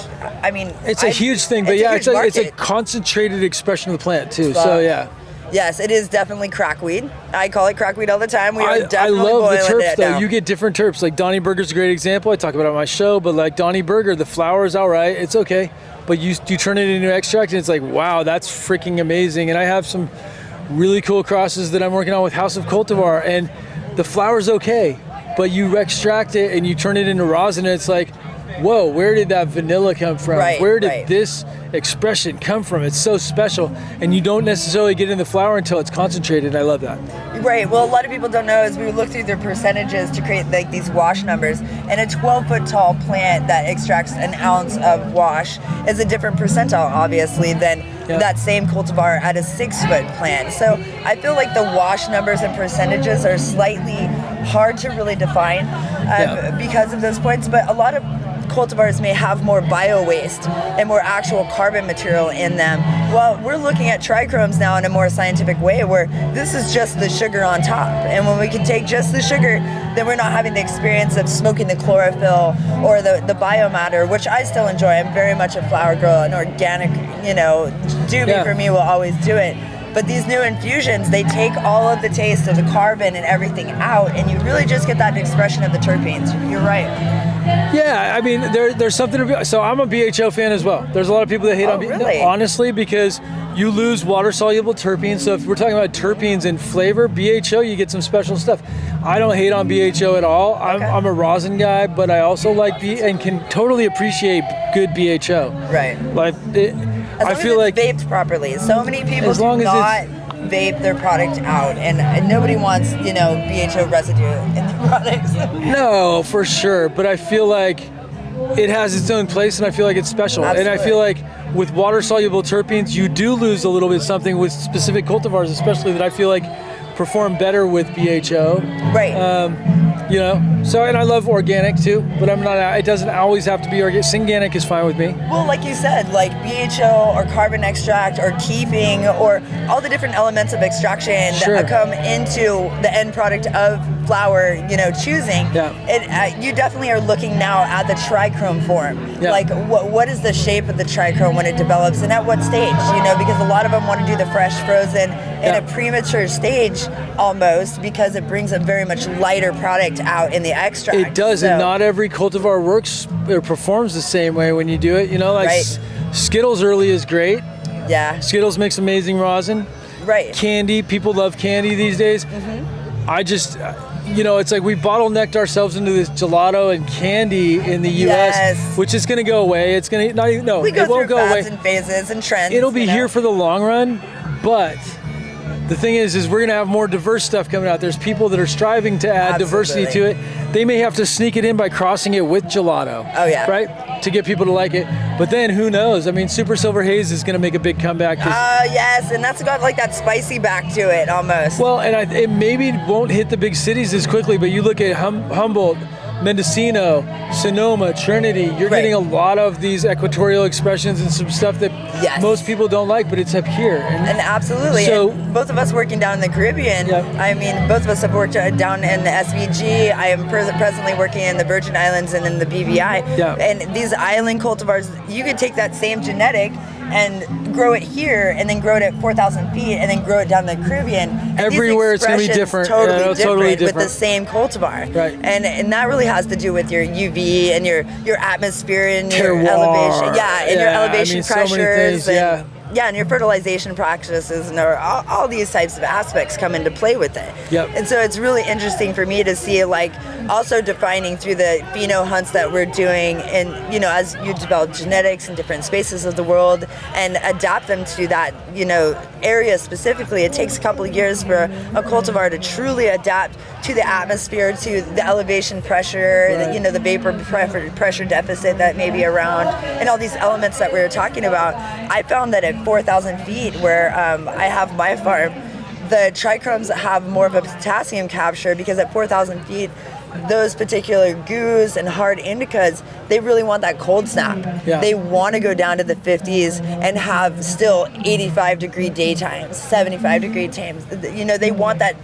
it's a huge thing, but it's a concentrated expression of the plant too. So yeah. Yes, it is definitely crackweed. I call it crackweed all the time. I love the terps though. You get different terps. Like Donnie Burger's a great example. I talk about it on my show, but like Donnie Burger, the flower is all right. It's okay. But you turn it into extract and it's like, wow, that's freaking amazing. And I have some really cool crosses that I'm working on with House of Cultivar, and the flower's okay, but you extract it and you turn it into rosin and it's like, whoa, where did that vanilla come from? Where did this expression come from? It's so special, and you don't necessarily get in the flower until it's concentrated. I love that. Right. Well, a lot of people don't know is we look through their percentages to create like these wash numbers, and a 12-foot tall plant that extracts an ounce of wash is a different percentile, obviously, than that same cultivar at a 6-foot plant. So I feel like the wash numbers and percentages are slightly hard to really define because of those points, but a lot of cultivars may have more bio-waste and more actual carbon material in them. Well, we're looking at trichromes now in a more scientific way, where this is just the sugar on top. And when we can take just the sugar, then we're not having the experience of smoking the chlorophyll or the biomatter, which I still enjoy. I'm very much a flower girl. An organic, doobie for me will always do it. But these new infusions, they take all of the taste of the carbon and everything out, and you really just get that expression of the terpenes. You're right. Yeah, I mean, there's something to be. So I'm a BHO fan as well. There's a lot of people that hate on BHO. Really? Honestly, because you lose water-soluble terpenes. So if we're talking about terpenes and flavor, BHO, you get some special stuff. I don't hate on BHO at all. I'm a rosin guy, but I also like and can totally appreciate good BHO. Right. Like, I feel like vaped properly. So many people do not vape their product out, and nobody wants, BHO residue in their products. No, for sure. But I feel like it has its own place, and I feel like it's special. Absolutely. And I feel like with water-soluble terpenes, you do lose a little bit something with specific cultivars, especially that I feel like perform better with BHO. Right. So, and I love organic too, but it doesn't always have to be organic. Synganic is fine with me. Well, like you said, like BHO or carbon extract or keeping or all the different elements of extraction that come into the end product of flower, choosing. Yeah. You definitely are looking now at the trichrome form. Yeah. Like what is the shape of the trichrome when it develops and at what stage, because a lot of them want to do the fresh frozen in a premature stage almost, because it brings a very much lighter product out in the extract. It does, and not every cultivar works or performs the same way when you do it. Skittles early is great. Yeah. Skittles makes amazing rosin. Right. Candy, people love candy these days. Mm-hmm. I just, it's like we bottlenecked ourselves into this gelato and candy in the U.S., which is going to go away. It's going to, we go through fads and phases and trends. It'll be here for the long run, but the thing is we're going to have more diverse stuff coming out. There's people that are striving to add diversity to it. They may have to sneak it in by crossing it with gelato. Oh, yeah. Right? To get people to like it. But then who knows? I mean, Super Silver Haze is going to make a big comeback. Yes, and that's got like that spicy back to it almost. Well, and it maybe won't hit the big cities as quickly, but you look at Humboldt, Mendocino, Sonoma, Trinity, you're getting a lot of these equatorial expressions and some stuff that most people don't like, but it's up here. And absolutely. So both of us working down in the Caribbean, I mean, both of us have worked down in the SVG. I am presently working in the Virgin Islands and in the BVI. Yeah. And these island cultivars, you could take that same genetic and grow it here, and then grow it at 4,000 feet, and then grow it down the Caribbean. And everywhere it's going to be different. Totally different with the same cultivar. Right. And that really has to do with your UV and your atmosphere and your terroir. Elevation. Yeah, and your elevation pressures. So many things, and your fertilization practices and all these types of aspects come into play with it. Yep. And so it's really interesting for me to see, also defining through the pheno hunts that we're doing, and as you develop genetics in different spaces of the world and adapt them to that area specifically, it takes a couple of years for a cultivar to truly adapt to the atmosphere, to the elevation pressure, the vapor pressure deficit that may be around, and all these elements that we were talking about. I found that at 4,000 feet, where I have my farm, the trichromes have more of a potassium capture, because at 4,000 feet, those particular goos and hard indicas, they really want that cold snap. Yeah. They want to go down to the 50s and have still 85-degree daytimes, 75-degree times. They want that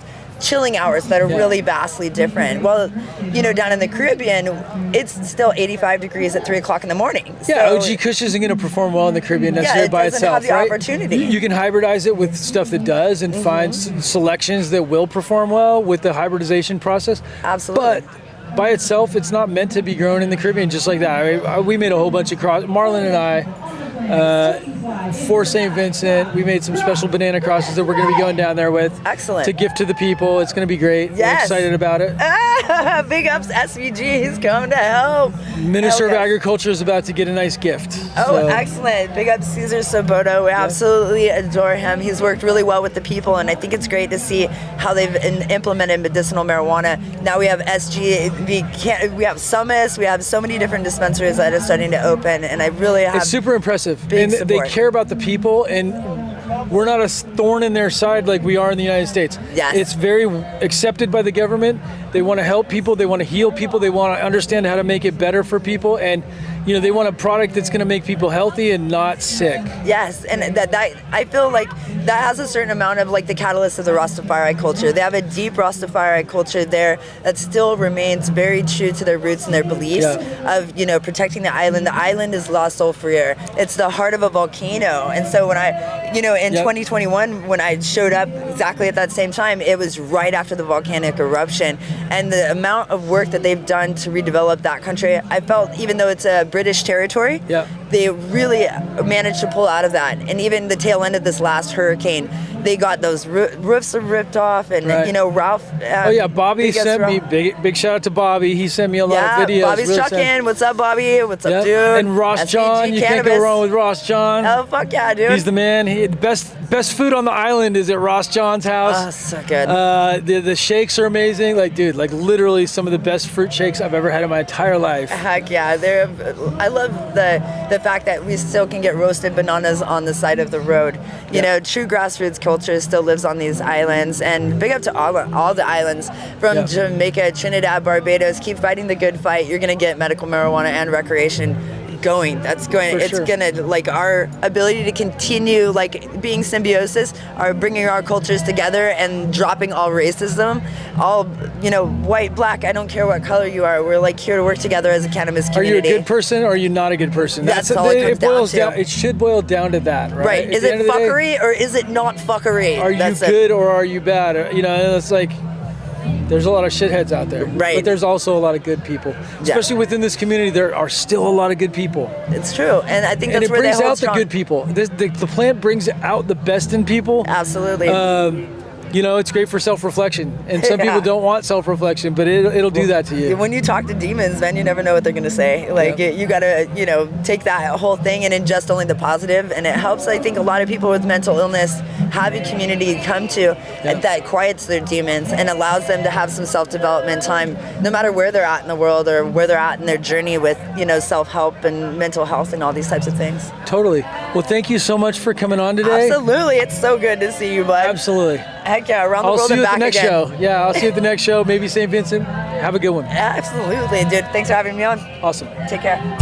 chilling hours that are really vastly different. Well, down in the Caribbean, it's still 85 degrees at 3 o'clock in the morning. Yeah, OG Kush isn't going to perform well in the Caribbean necessarily by itself, have the opportunity. You can hybridize it with stuff that does, and find selections that will perform well with the hybridization process. Absolutely. But by itself, it's not meant to be grown in the Caribbean just like that. I mean, we made a whole bunch of Marlon and I, for St. Vincent, we made some special banana crosses that we're going to be going down there with. Excellent. To gift to the people. It's going to be great. Yes. We're excited about it. Big ups, SVG. He's coming to help. Minister of Agriculture is about to get a nice gift. Oh, excellent. Big ups, Cesar Soboto. We absolutely adore him. He's worked really well with the people, and I think it's great to see how they've implemented medicinal marijuana. Now we have SG, we have Summits, we have so many different dispensaries that are starting to open, and I really have... It's super impressive. And they care about the people, and we're not a thorn in their side like we are in the United States. Yes. It's very accepted by the government. They want to help people. They want to heal people. They want to understand how to make it better for people. And, they want a product that's going to make people healthy and not sick. Yes, and that I feel like that has a certain amount of the catalyst of the Rastafari culture. They have a deep Rastafari culture there that still remains very true to their roots and their beliefs of, protecting the island. The island is La Soulfriere. It's the heart of a volcano. And so when I, in 2021, when I showed up exactly at that same time, it was right after the volcanic eruption. And the amount of work that they've done to redevelop that country, I felt, even though it's a British territory, they really managed to pull out of that. And even the tail end of this last hurricane, they got those roofs ripped off, and Ralph. Bobby sent me big shout out to Bobby. He sent me a lot of videos. Bobby's really chucking. What's up, Bobby? What's up, dude? And Ross SVG John, you can't go wrong with Ross John. Oh fuck yeah, dude! He's the man. The best food on the island is at Ross John's house. Oh, so good. The shakes are amazing. Like, dude, like literally some of the best fruit shakes I've ever had in my entire life. Heck yeah, I love the fact that we still can get roasted bananas on the side of the road. You know, true grassroots culture still lives on these islands, and big up to all the islands from Jamaica, Trinidad, Barbados. Keep fighting the good fight. You're gonna get medical marijuana and recreation going. It's gonna, like, our ability to continue like being symbiosis, are bringing our cultures together and dropping all racism, all, white, black, I don't care what color you are, we're like here to work together as a cannabis community. Are you a good person or are you not a good person? That's all it comes down to. It should boil down to that, right? Right. Is it fuckery or is it not fuckery? Are you good or are you bad? It's like, there's a lot of shitheads out there, right? But there's also a lot of good people, especially within this community. There are still a lot of good people. It's true, and I think that's where they hold brings out strong. the good people. The plant brings out the best in people. Absolutely. It's great for self-reflection, and some people don't want self-reflection, but it'll do that to you. When you talk to demons, man, you never know what they're gonna say. Like, you gotta, take that whole thing and ingest only the positive, and it helps. I think a lot of people with mental illness have a community to come to that quiets their demons and allows them to have some self-development time, no matter where they're at in the world or where they're at in their journey with, self-help and mental health and all these types of things. Totally. Well, thank you so much for coming on today. Absolutely. It's so good to see you, bud. Absolutely. Heck yeah, around the world and back again. I'll see you at the next show. Yeah, I'll see you at the next show. Maybe St. Vincent. Have a good one. Absolutely, dude. Thanks for having me on. Awesome. Take care.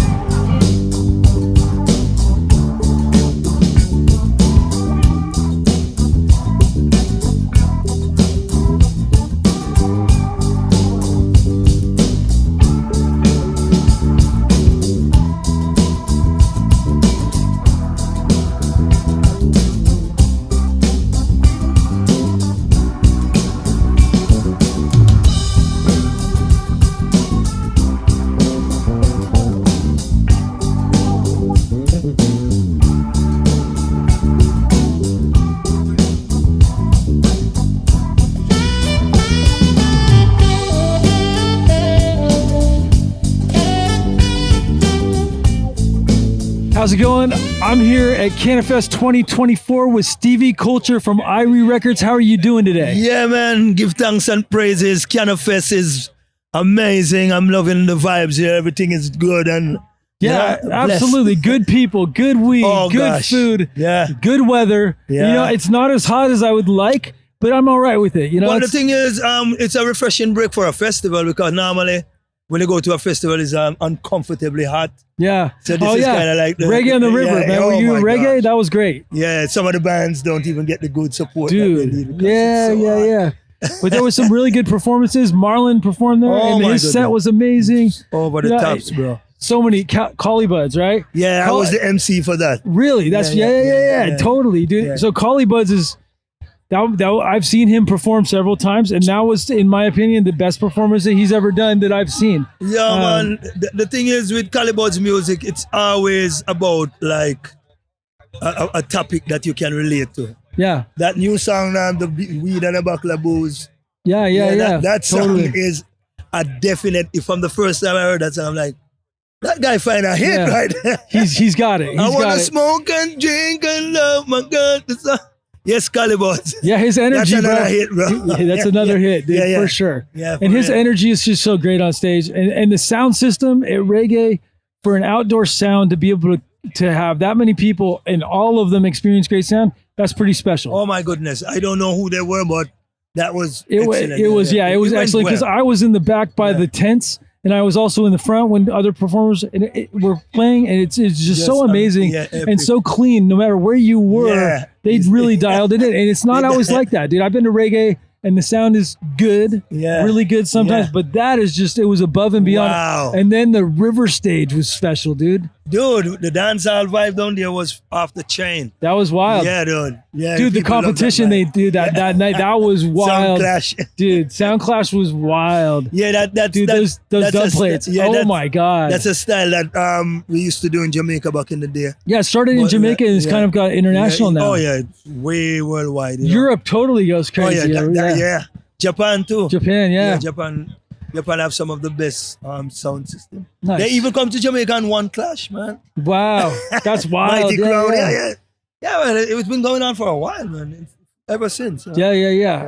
How's it going? I'm here at Cannifest 2024 with Stevie Culture from Irie Records. How are you doing today? Yeah, man. Give thanks and praises. Cannifest is amazing. I'm loving the vibes here. Everything is good and absolutely. Good people, good weed, good food, good weather. Yeah. It's not as hot as I would like, but I'm all right with it. Well, the thing is, it's a refreshing break for a festival, because normally when you go to a festival, it's uncomfortably hot. Yeah. So this is kind of like Reggae on the River, man. Were you in reggae? Gosh. That was great. Yeah, some of the bands don't even get the good support. Dude. That they need, Yeah. But there was some really good performances. Marlon performed there, and his set was amazing. Over the tops, bro. So many Collie Buds, right? Yeah, I was the MC for that. Really? That's totally, dude. Yeah. So Collie Buds is I've seen him perform several times, and that was, in my opinion, the best performance that he's ever done that I've seen. Yeah, man. The thing is with Calibut's music, it's always about like a topic that you can relate to. Yeah. That new song, the weed and a buckle of booze. Yeah. That song is a definite. From the first time I heard that song, I'm like, that guy find a hit right there. He's got it. I want to smoke and drink and love my God. Yes, Calibut. Yeah, his energy, that's another hit, bro. That's another hit, dude, for sure. Yeah, and his energy is just so great on stage. And the sound system at reggae, for an outdoor sound, to be able to have that many people and all of them experience great sound, that's pretty special. Oh my goodness. I don't know who they were, but that was excellent. It was excellent, because I was in the back by the tents, and I was also in the front when other performers were playing, and it's just so amazing and so clean. No matter where you were, they really dialed it in, and it's not always like that, dude. I've been to reggae, and the sound is good, really good sometimes, but that is just, it was above and beyond. Wow. And then the river stage was special, dude. Dude, the dancehall vibe down there was off the chain. That was wild. Yeah, dude. Yeah, Dude, the people love that competition they vibe. did that night, that was wild. Sound Clash. Dude, Sound Clash was wild. Yeah, that's Dude, those that's dub a- plates. yeah, Oh that's- my God. That's a style that we used to do in Jamaica back in the day. Yeah, it started in But, Jamaica and it's yeah. kind of got international Yeah, now. Oh yeah, it's way worldwide. You know? Europe totally goes Oh crazy. yeah. Japan too. Japan, yeah. Japan have some of the best sound system. Nice. They even come to Jamaica and one clash, man. Wow, that's wild. Mighty Yeah, crowd, yeah. yeah, man. It's been going on for a while, man. Ever since. Yeah.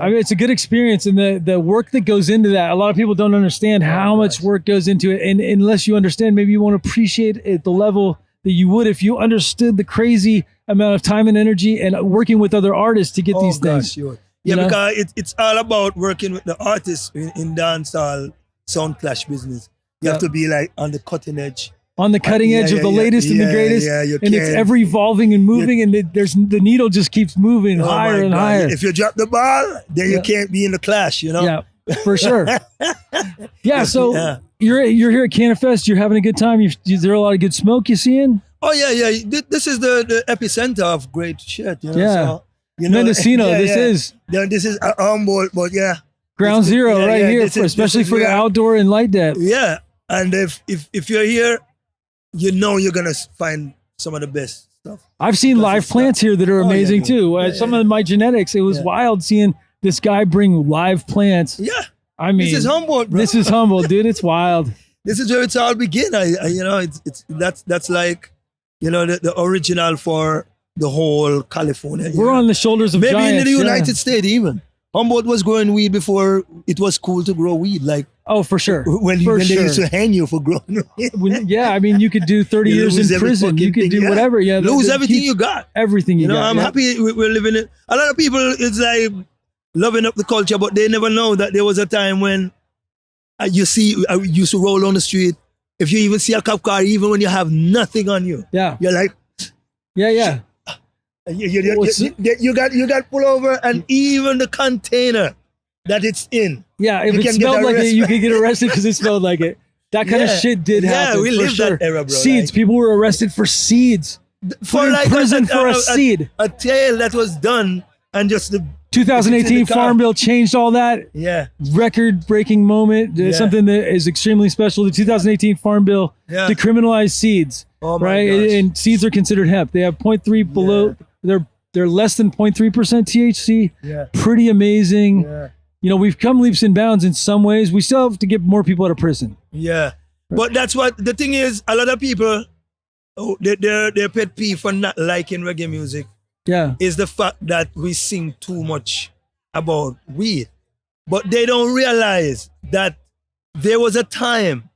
I mean, it's a good experience, and the work that goes into that. A lot of people don't understand how much work goes into it, and unless you understand, maybe you won't appreciate it at the level that you would if you understood the crazy amount of time and energy and working with other artists to get these things. Sure. You Yeah, know? because it's all about working with the artists in dancehall sound clash business. You have to be like on the cutting edge. On the cutting edge of the latest and the greatest, and it's ever evolving and moving, and the needle just keeps moving higher and higher. If you drop the ball, then you can't be in the clash, you know? Yeah, for sure. Yeah, so you're here at Cannifest, you're having a good time. Is there a lot of good smoke you seeing? Oh, yeah. This is the epicenter of great shit, you know? Yeah. So, you know, Mendocino, this is Humboldt, but yeah. ground zero right here, this is- especially this is for the where- outdoor and light depth. Yeah, and if you're here, you know you're gonna find some of the best stuff. I've seen live plants here that are amazing too. Yeah, Some of my genetics, it was wild seeing this guy bring live plants. Yeah, I mean, this is Humboldt, bro. This is Humboldt, dude. It's wild. This is where it's all begin. That's like, you know, the original for the whole California. We're on the shoulders of maybe giants. in the yeah. United States even. Humboldt was growing weed before it was cool to grow weed. Like, oh, for sure. When they used to hang you for growing weed. Yeah, I mean, you could do 30 You years lose in every prison. You fucking could thing, do whatever. Yeah, lose everything you got. Everything you know, got. I'm happy we're living it. A lot of people, it's like loving up the culture, but they never know that there was a time when I used to roll on the street. If you even see a cop car, even when you have nothing on you, you're like, yeah. You got pull over, and even the container that it's in. Yeah, if you it can smelled get like it, you arrested. could get arrested because it smelled like it. That kind of shit did happen. Yeah, we for lived sure. that era, bro. Seeds. People were arrested for seeds. For Put in like prison for a seed. A tale that was done, and just the 2018 Farm Bill changed all that. Yeah. Record-breaking moment. Something that is extremely special. The 2018 Farm Bill decriminalized seeds. Oh my right? gosh. And seeds are considered hemp. They have 0.3 below. They're less than 0.3% THC. Yeah. Pretty amazing. Yeah. You know, we've come leaps and bounds in some ways. We still have to get more people out of prison. Yeah. But that's what the thing is. A lot of people, their pet peeve for not liking reggae music is the fact that we sing too much about weed. But they don't realize that there was a time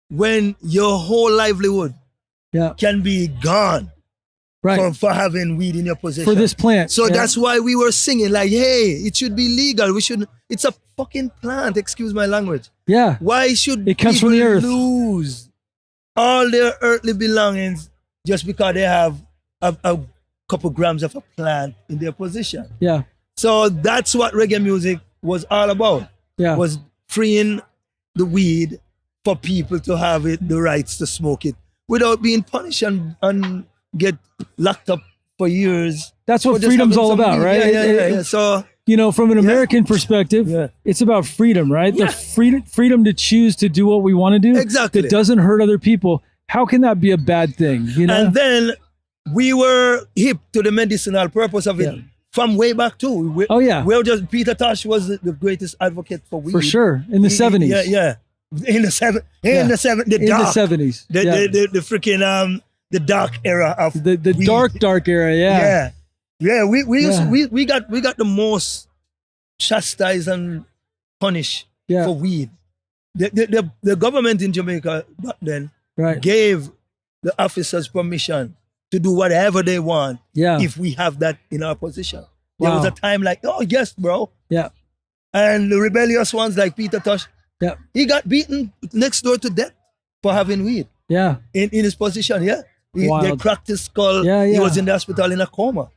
when your whole livelihood can be gone for having weed in your possession. For this plant. So that's why we were singing like, hey, it should be legal. We should. It's a fucking plant. Excuse my language. Yeah. Why should it comes people from the earth. lose all their earthly belongings just because they have a couple grams of a plant in their possession? Yeah. So that's what reggae music was all about. Yeah. Was freeing the weed for people to have the rights to smoke it without being punished and get locked up for years. That's what freedom's all about, right? Yeah. So, you know, from an American perspective, it's about freedom, right? The freedom to choose to do what we want to do. Exactly. That doesn't hurt other people. How can that be a bad thing? You know? And then we were hip to the medicinal purpose of it from way back too. We're just Peter Tosh was the greatest advocate for weed. For sure. In the 70s. Yeah. In the 70s. In the 70s. The freaking the dark era of the dark era, we got the most chastised and punished for weed. The government in Jamaica back then gave the officers permission to do whatever they want if we have that in our position. There was a time like, oh yes, bro. Yeah. And the rebellious ones like Peter Tosh, he got beaten next door to death for having weed. Yeah. In his position, they cracked his skull. He was in the hospital in a coma.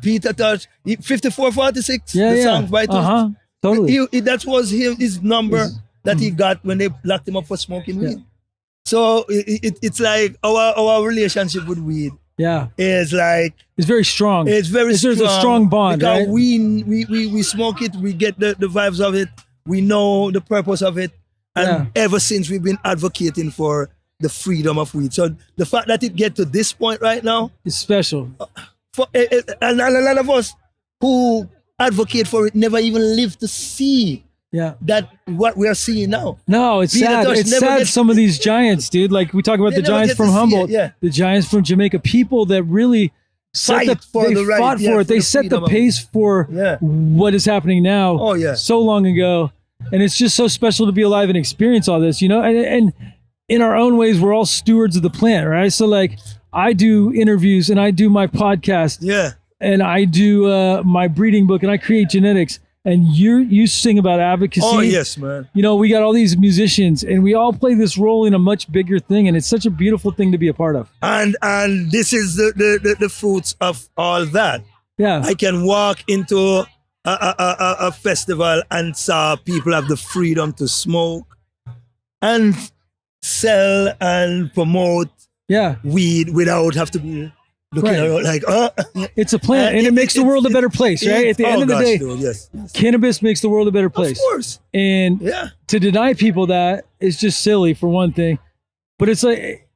Peter Tosh, 5446, the song by totally. That was his number that he got when they locked him up for smoking weed. So it's like our relationship with weed. Yeah, is like it's very strong. It's very strong. There's a strong bond, because right? we smoke it. We get the vibes of it. We know the purpose of it, and ever since we've been advocating for the freedom of weed. So the fact that it get to this point right now is special. And a lot of us who advocate for it never even live to see that what we are seeing now. No, it's sad. It's sad some of these giants, dude. Like we talk about the giants from Humboldt, the giants from Jamaica, people that really fought for it. They set the pace for what is happening now. Oh, yeah. So long ago. And it's just so special to be alive and experience all this, you know? And in our own ways, we're all stewards of the plant, right? So like I do interviews and I do my podcast. Yeah. And I do my breeding book and I create genetics. And you sing about advocacy. Oh, yes, man. You know, we got all these musicians and we all play this role in a much bigger thing. And it's such a beautiful thing to be a part of. And this is the fruits of all that. Yeah. I can walk into a festival and saw people have the freedom to smoke and sell and promote weed without have to be looking around like, it's a plant and it makes the world a better place, right? At the end of the day, yes. Cannabis makes the world a better place. Of course. And to deny people that is just silly for one thing. But it's like,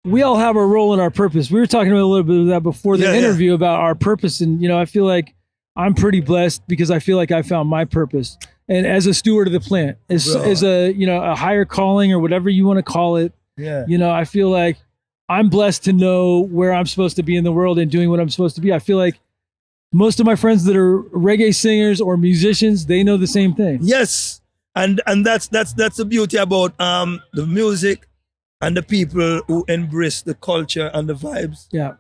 we all have a role in our purpose. We were talking about a little bit of that before the interview about our purpose. And, you know, I feel like I'm pretty blessed because I feel like I found my purpose. And as a steward of the plant, as a, you know, a higher calling or whatever you want to call it, you know, I feel like I'm blessed to know where I'm supposed to be in the world and doing what I'm supposed to be. I feel like most of my friends that are reggae singers or musicians, they know the same thing. Yes. And that's the beauty about the music and the people who embrace the culture and the vibes. Yeah.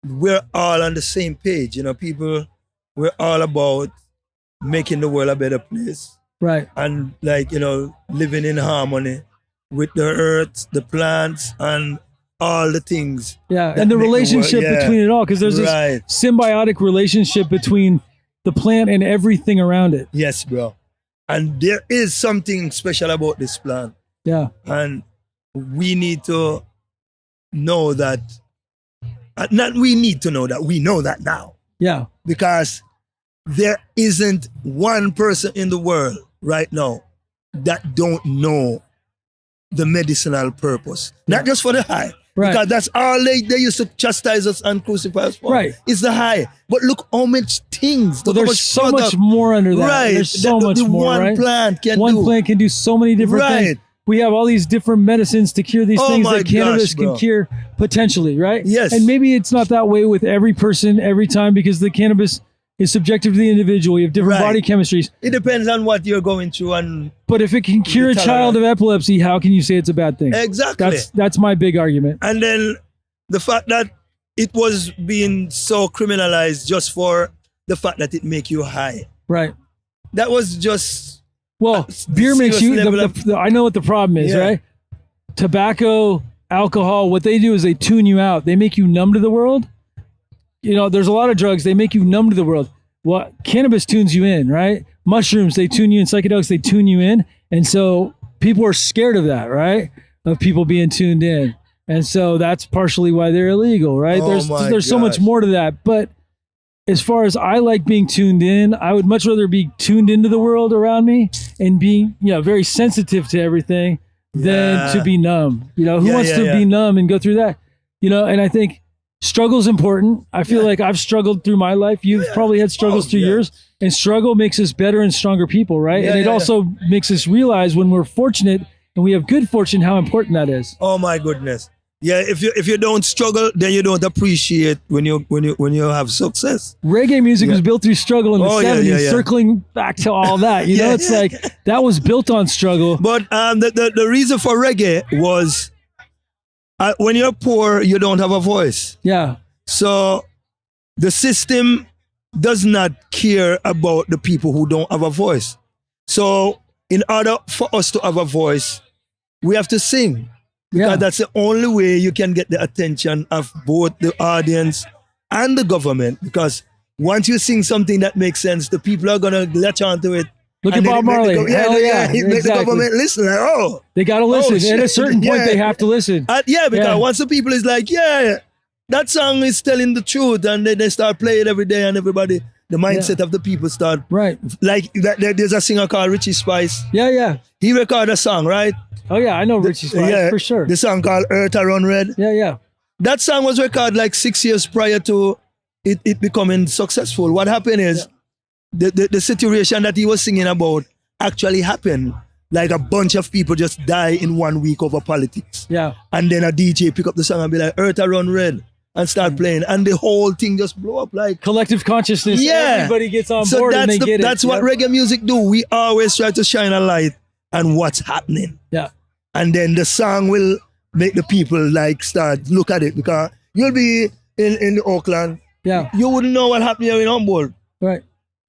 We're all on the same page, you know, we're all about making the world a better place. Right. And like, you know, living in harmony with the earth, the plants, and all the things. Yeah, and the relationship between it all, because there's this symbiotic relationship between the plant and everything around it. Yes, bro. And there is something special about this plant. Yeah. And we need to know that, not we need to know that, we know that now. Yeah. Because there isn't one person in the world right now that don't know the medicinal purpose. Not just for the high. Right. Because that's all they used to chastise us and crucify us for. Right. It's the high. But look how much things. Well, there's so much more under that. Right. There's so much more, one right? plant can one do. plant can do so many different things. We have all these different medicines to cure these things that cannabis can cure potentially, right? Yes. And maybe it's not that way with every person every time because the cannabis is subjective to the individual. You have different body chemistries. It depends on what you're going through. But if it can cure a child of epilepsy, how can you say it's a bad thing? Exactly. That's my big argument. And then the fact that it was being so criminalized just for the fact that it make you high. Right. That was just... Well, beer makes you... I know what the problem is, right? Tobacco, alcohol, what they do is they tune you out. They make you numb to the world. You know, there's a lot of drugs, they make you numb to the world. Well, cannabis tunes you in, right? Mushrooms, they tune you in. Psychedelics, they tune you in. And so people are scared of that, right? Of people being tuned in. And so that's partially why they're illegal, right? There's so much more to that. But as far as I like being tuned in, I would much rather be tuned into the world around me and being, you know, very sensitive to everything than to be numb. You know, who wants to be numb and go through that? You know, and I think struggle's important. I feel like I've struggled through my life. You've probably had struggles through yours. And struggle makes us better and stronger people, right? And it also makes us realize when we're fortunate and we have good fortune, how important that is. Oh my goodness. Yeah, if you don't struggle, then you don't appreciate when you have success. Reggae music was built through struggle in the 70s, circling back to all that. You know, it's like that was built on struggle. But the reason for reggae was when you're poor, you don't have a voice. Yeah. So the system does not care about the people who don't have a voice. So in order for us to have a voice, we have to sing. Because that's the only way you can get the attention of both the audience and the government. Because once you sing something that makes sense, the people are going to latch onto it Look at Bob Marley. Hell yeah. He make the government listen. Like, oh. They got to listen. Shit. At a certain point, they have to listen. Because once the people is like, that song is telling the truth, and then they start playing every day, and everybody, the mindset of the people start. Right. Like, there's a singer called Richie Spice. Yeah. He recorded a song, right? Oh, yeah, I know Richie Spice, for sure. The song called Earth I Run Red. Yeah. That song was recorded like 6 years prior to it becoming successful. What happened is the situation that he was singing about actually happened. Like a bunch of people just die in 1 week over politics. Yeah. And then a DJ pick up the song and be like, Earth I Run Red, and start playing. And the whole thing just blow up like... Collective consciousness. Yeah. Everybody gets on board and they get it. That's what reggae music do. We always try to shine a light on what's happening. Yeah. And then the song will make the people like start look at it, because you'll be in Oakland. Yeah. You wouldn't know what happened here in Humboldt. Right.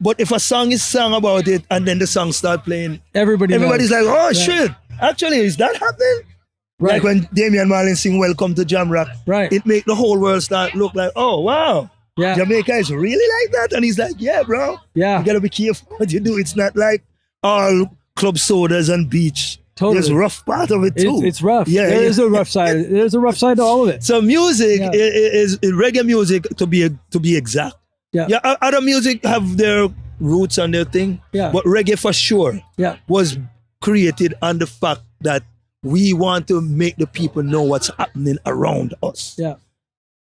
But if a song is sung about it and then the song start playing, everybody's knows. like, oh shit, actually, is that happening? Right. Like when Damian Marlin sing Welcome to Jamrock, right? It make the whole world start look like, oh wow, yeah, Jamaica is really like that. And he's like, yeah, bro. Yeah. You gotta be careful what you do. It's not like all club sodas and beach. Totally. There's a rough part of it too. It's rough. Yeah, there is a rough side. There's a rough side to all of it. So music is reggae music to be exact. Yeah. Other music have their roots and their thing. Yeah. But reggae for sure was created on the fact that we want to make the people know what's happening around us. Yeah.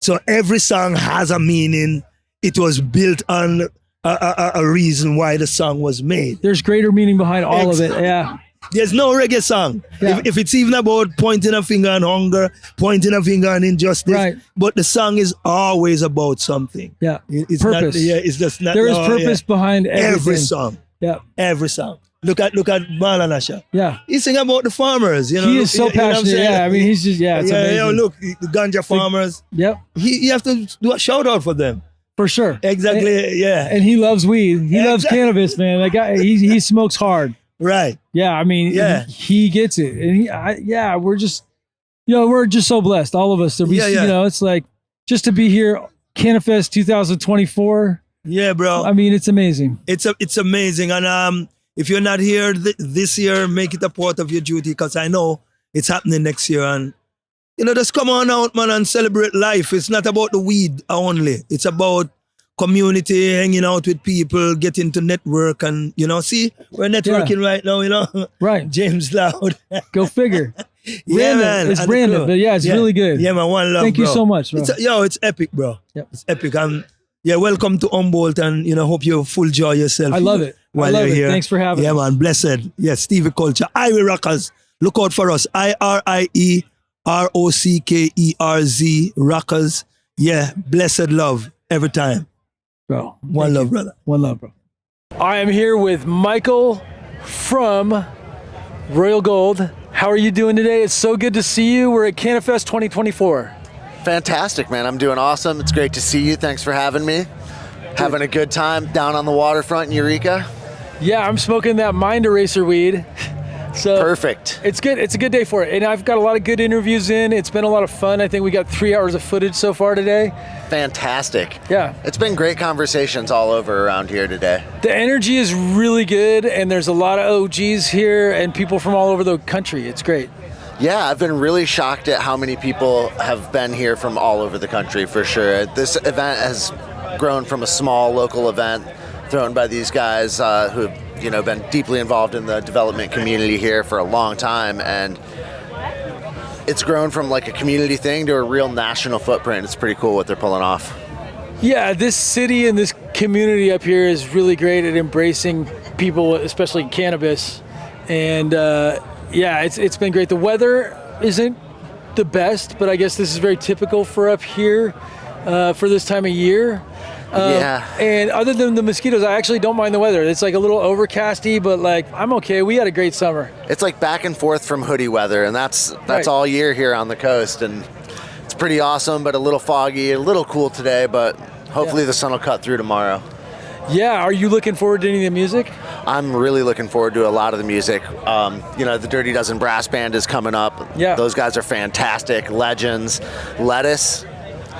So every song has a meaning. It was built on a reason why the song was made. There's greater meaning behind all of it. Yeah. There's no reggae song. Yeah. If it's even about pointing a finger on hunger, pointing a finger on injustice, right. But the song is always about something. Yeah. It's purpose. Not, it's just not. There is purpose behind everything. Every song. Yeah. Every song. Look at Malanasha. Yeah. He's singing about the farmers. You know. He is so passionate. I mean, he's just it's amazing. Look, the ganja farmers. Yep. You have to do a shout out for them. For sure. Exactly. And he loves weed. He loves cannabis, man. That guy, he smokes hard. Right. Yeah. I mean, he gets it, and we're just, we're just so blessed, all of us. That we, it's like just to be here, Cannifest 2024. Yeah, bro. I mean, it's amazing. It's amazing, and if you're not here this year, make it a part of your duty, because I know it's happening next year, and just come on out, man, and celebrate life. It's not about the weed only. It's about community, hanging out with people, getting to network, and see, we're networking right now, Right. James Loud. Go figure. Man. It's Brandon, but it's really good. Yeah, man, one love, Thank you so much, bro. It's epic, bro. Yep. It's epic. Welcome to Humboldt, and hope you full joy yourself. I love it. While you're here. Thanks for having me. Yeah, man, blessed. Yeah, Stevie Culture. Irie Rockers. Look out for us. IRIEROCKERZ Rockers. Yeah, blessed love every time. Bro. One love, brother. One love, bro. I am here with Michael from Royal Gold. How are you doing today? It's so good to see you. We're at Cannifest 2024. Fantastic, man. I'm doing awesome. It's great to see you. Thanks for having me. Having a good time down on the waterfront in Eureka. Yeah, I'm smoking that Mind Eraser weed. So perfect. It's good. It's a good day for it. And I've got a lot of good interviews in. It's been a lot of fun. I think we got 3 hours of footage so far today. Fantastic. Yeah. It's been great conversations all over around here today. The energy is really good, and there's a lot of OGs here and people from all over the country. It's great. Yeah, I've been really shocked at how many people have been here from all over the country, for sure. This event has grown from a small local event thrown by these guys who have been deeply involved in the development community here for a long time, and it's grown from like a community thing to a real national footprint. It's pretty cool what they're pulling off. Yeah, this city and this community up here is really great at embracing people, especially cannabis, and it's been great. The weather isn't the best, but I guess this is very typical for up here for this time of year. And other than the mosquitoes, I actually don't mind the weather. It's like a little overcasty, but like I'm okay. We had a great summer. It's like back and forth from hoodie weather, and that's right. all year here on the coast, and it's pretty awesome, but a little foggy, a little cool today, but hopefully the sun will cut through tomorrow. Yeah, are you looking forward to any of the music? I'm really looking forward to a lot of the music. The Dirty Dozen Brass Band is coming up. Yeah. Those guys are fantastic, legends. Lettuce.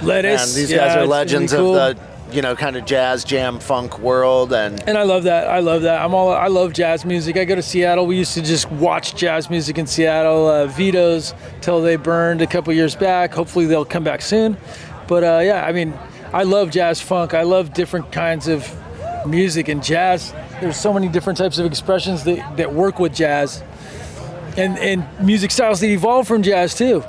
And these guys are legends really cool. of kind of jazz, jam, funk world. And I love that. I love jazz music. I go to Seattle. We used to just watch jazz music in Seattle. Vito's till they burned a couple years back. Hopefully they'll come back soon. But I love jazz funk. I love different kinds of music and jazz. There's so many different types of expressions that work with jazz, and music styles that evolve from jazz too.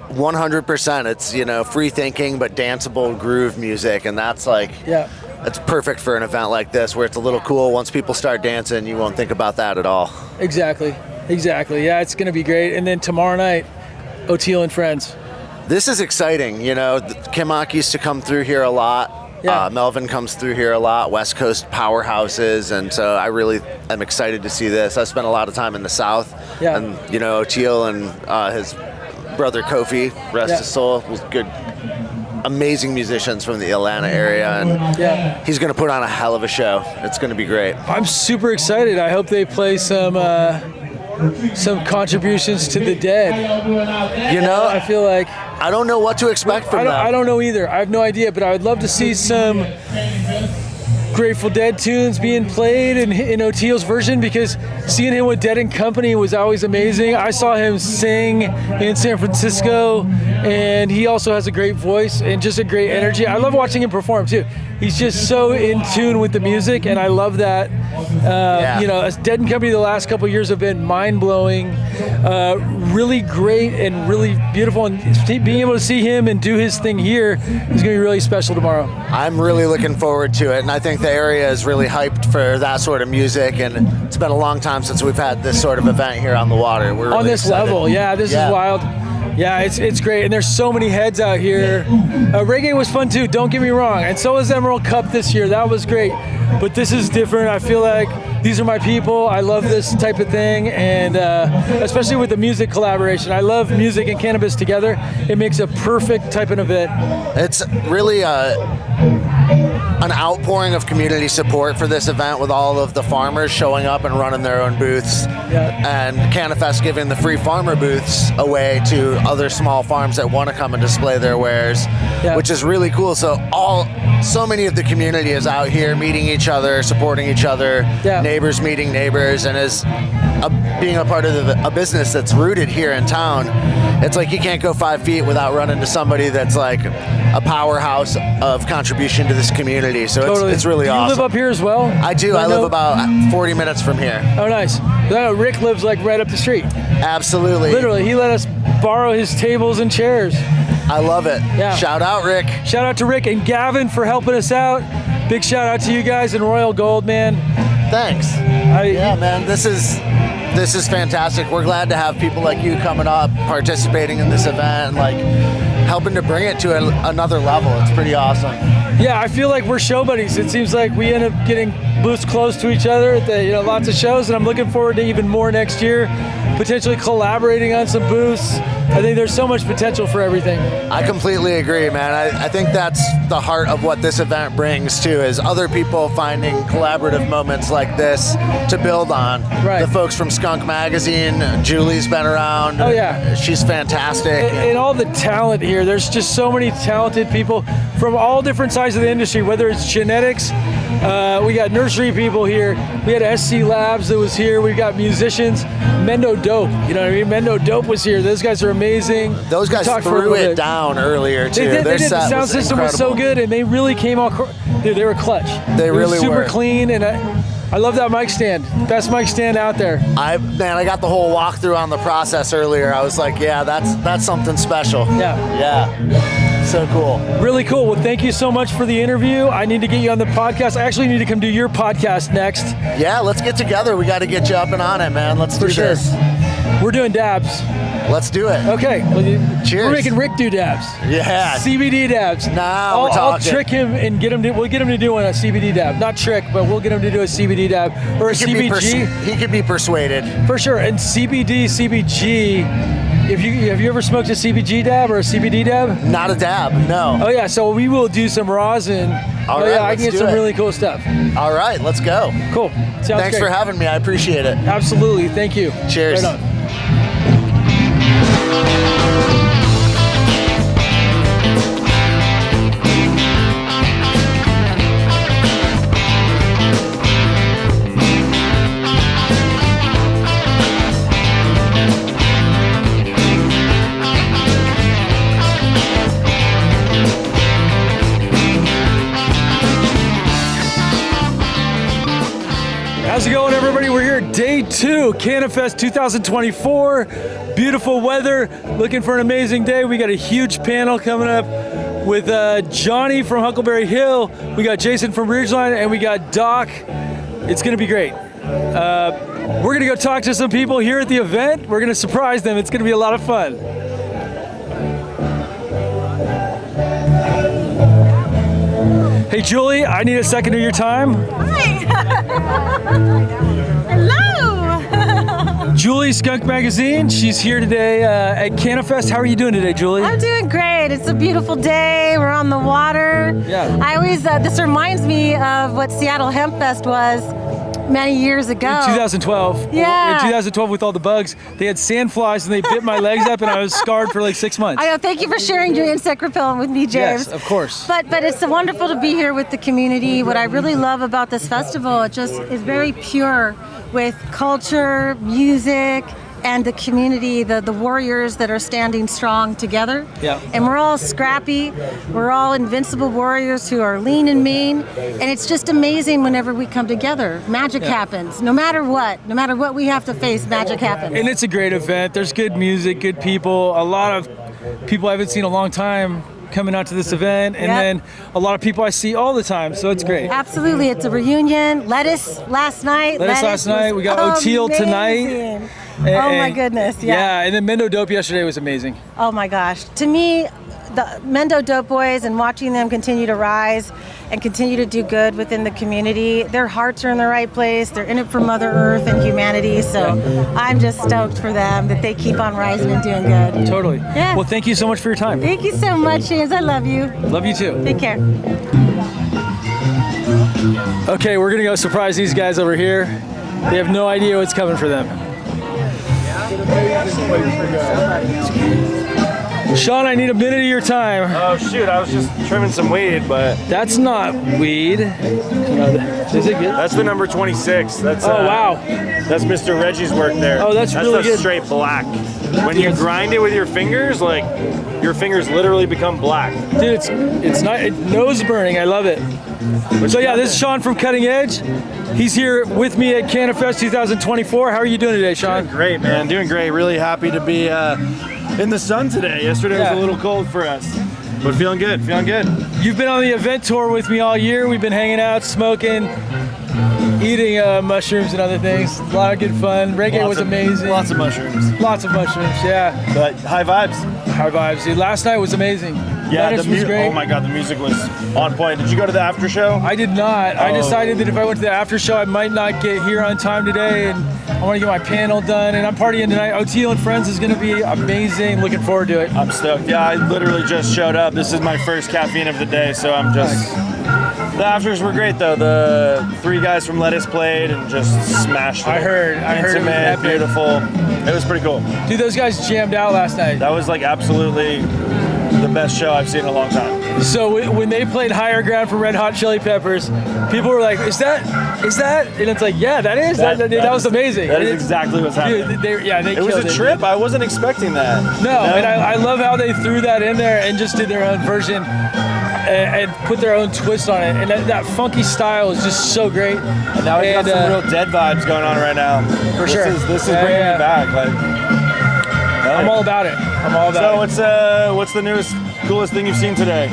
100%. It's free thinking but danceable groove music, and that's that's perfect for an event like this where it's a little cool. Once people start dancing, you won't think about that at all. Exactly. Yeah, it's gonna be great. And then tomorrow night, O'Teal and Friends. This is exciting. Kimmock used to come through here a lot. Yeah. Melvin comes through here a lot, West Coast powerhouses, and so I really am excited to see this. I spent a lot of time in the South, and O'Teal and his brother Kofi, rest his soul, was good, amazing musicians from the Atlanta area, and he's going to put on a hell of a show. It's going to be great. I'm super excited. I hope they play some contributions to the Dead. I feel like I don't know what to expect from them. I don't know either. I have no idea, but I would love to see some Grateful Dead tunes being played in O'Teal's version, because seeing him with Dead & Company was always amazing. I saw him sing in San Francisco, and he also has a great voice and just a great energy. I love watching him perform too. He's just so in tune with the music, and I love that. Dead & Company the last couple of years have been mind-blowing, really great and really beautiful, and being able to see him and do his thing here is going to be really special tomorrow. I'm really looking forward to it, and I think the area is really hyped for that sort of music, and it's been a long time since we've had this sort of event here on the water. We're really on this excited. level. This is wild. Yeah, it's great, and there's so many heads out here. Reggae was fun too, don't get me wrong, and so was Emerald Cup this year. That was great, but this is different. I feel like these are my people. I love this type of thing, and especially with the music collaboration. I love music and cannabis together. It makes a perfect type of event. It's really an outpouring of community support for this event, with all of the farmers showing up and running their own booths, and Cannifest giving the free farmer booths away to other small farms that want to come and display their wares, which is really cool. So many of the community is out here meeting each other, supporting each other, neighbors meeting neighbors, and is being a part of a business that's rooted here in town. It's like you can't go 5 feet without running to somebody that's like a powerhouse of contribution to this community. So it's really awesome. You live up here as well? I do. I live about 40 minutes from here. Oh, nice. I know Rick lives like right up the street. Absolutely. Literally, he let us borrow his tables and chairs. I love it. Yeah. Shout out, Rick. Shout out to Rick and Gavin for helping us out. Big shout out to you guys in Royal Gold, man. Thanks. Man, this is fantastic. We're glad to have people like you coming up, participating in this event, and like helping to bring it to another level. It's pretty awesome. Yeah, I feel like we're show buddies. It seems like we end up getting booths close to each other at lots of shows, and I'm looking forward to even more next year, potentially collaborating on some booths. I think there's so much potential for everything. I completely agree, man. I think that's the heart of what this event brings too, is other people finding collaborative moments like this to build on. Right. The folks from Skunk Magazine, Julie's been around. Oh yeah. She's fantastic. And all the talent here. There's just so many talented people from all different sides of the industry, whether it's genetics, we got nursery people here, we had SC Labs that was here, we've got musicians, Mendo Dope, you know what I mean? Mendo Dope was here. Those guys are amazing. Those guys threw it down earlier too. They did. The sound system was so good, and they really came out. Dude, they were clutch. They really were. Super clean, and I love that mic stand. Best mic stand out there. I got the whole walkthrough on the process earlier. I was like, yeah, that's something special. Yeah. So cool. Really cool. Well, thank you so much for the interview. I need to get you on the podcast. I actually need to come do your podcast next. Yeah, let's get together. We got to get you up and on it, man. Let's do this. We're doing dabs. Let's do it. Okay. Cheers. We're making Rick do dabs. Yeah. CBD dabs. Nah, we're talking. I'll trick him and we'll get him to do a CBD dab. Not trick, but we'll get him to do a CBD dab or a CBG. He could be persuaded. For sure. And CBG. Have you ever smoked a CBG dab or a CBD dab? Not a dab, no. Oh yeah, so we will do some rosin. All right, I can get some really cool stuff. All right, let's go. Cool. Thanks for having me. I appreciate it. Absolutely. Thank you. Cheers. Right on. to Cannifest 2024. Beautiful weather, looking for an amazing day. We got a huge panel coming up with Johnny from Huckleberry Hill. We got Jason from Ridgeline, and we got Doc. It's gonna be great. We're gonna go talk to some people here at the event. We're gonna surprise them. It's gonna be a lot of fun. Hey Julie, I need a second of your time. Hi. Hello. Julie, Skunk Magazine. She's here today at Cannifest. How are you doing today, Julie? I'm doing great. It's a beautiful day. We're on the water. Yeah. I always, this reminds me of what Seattle Hemp Fest was many years ago. In 2012. Yeah. In 2012 with all the bugs, they had sand flies and they bit my legs up and I was scarred for like 6 months. I know. Thank you for sharing your insect repellent with me, James. Yes, of course. But it's wonderful to be here with the community. What I really love about this festival, it just is very pure with culture, music, and the community, the warriors that are standing strong together. Yeah. And we're all scrappy. We're all invincible warriors who are lean and mean. And it's just amazing whenever we come together. Magic happens. No matter what we have to face, magic happens. And it's a great event. There's good music, good people, a lot of people I haven't seen in a long time coming out to this event, and then a lot of people I see all the time, so it's great. Absolutely. It's a reunion. Lettuce last night. Lettuce last night. We got O'Teal tonight. Oh my goodness, yeah. And then Mendo Dope yesterday was amazing. Oh my gosh. To me, the Mendo Dope boys and watching them continue to rise and continue to do good within the community, their hearts are in the right place. They're in it for Mother Earth and humanity. So I'm just stoked for them that they keep on rising and doing good. Totally. Yeah. Well, thank you so much for your time. Thank you so much, James. I love you. Love you too. Take care. Okay, we're gonna go surprise these guys over here. They have no idea what's coming for them. Sean, I need a minute of your time. Oh shoot, I was just trimming some weed, but... That's not weed. Is it good? That's the number 26. That's wow. That's Mr. Reggie's work there. Oh, that's really good. Straight black. When you grind it with your fingers, like, your fingers literally become black. Dude, it's not, nose burning, I love it. So yeah, this is Sean from Cutting Edge. He's here with me at Cannifest 2024. How are you doing today, Sean? Doing great, man. Doing great. Really happy to be in the sun today. Yesterday was a little cold for us, but feeling good. Feeling good. You've been on the event tour with me all year. We've been hanging out, smoking, eating mushrooms and other things. A lot of good fun. Reggae was amazing. Lots of mushrooms. Lots of mushrooms, yeah. But high vibes. High vibes, dude. Last night was amazing. Yeah, the music was great. Oh my god, the music was on point. Did you go to the after show? I did not. I decided that if I went to the after show, I might not get here on time today, and I want to get my panel done, and I'm partying tonight. O'Teal and Friends is going to be amazing. Looking forward to it. I'm stoked. Yeah, I literally just showed up. This is my first caffeine of the day, so I'm just... The afters were great, though. The 3 guys from Lettuce played and just smashed it. I heard it was Intimate, epic. beautiful. It was pretty cool. Dude, those guys jammed out last night. That was like absolutely the best show I've seen in a long time. So when they played Higher Ground for Red Hot Chili Peppers, people were like, is that? And it's like, yeah, that is. That was amazing. That is exactly what's happening. Dude, they it was a trip. I wasn't expecting that. No, and I love how they threw that in there and just did their own version and put their own twist on it. And that funky style is just so great. And now we got some real Dead vibes going on right now. For sure. This is bringing me back. Like, I'm all about it. I'm all about it. So what's the newest, coolest thing you've seen today?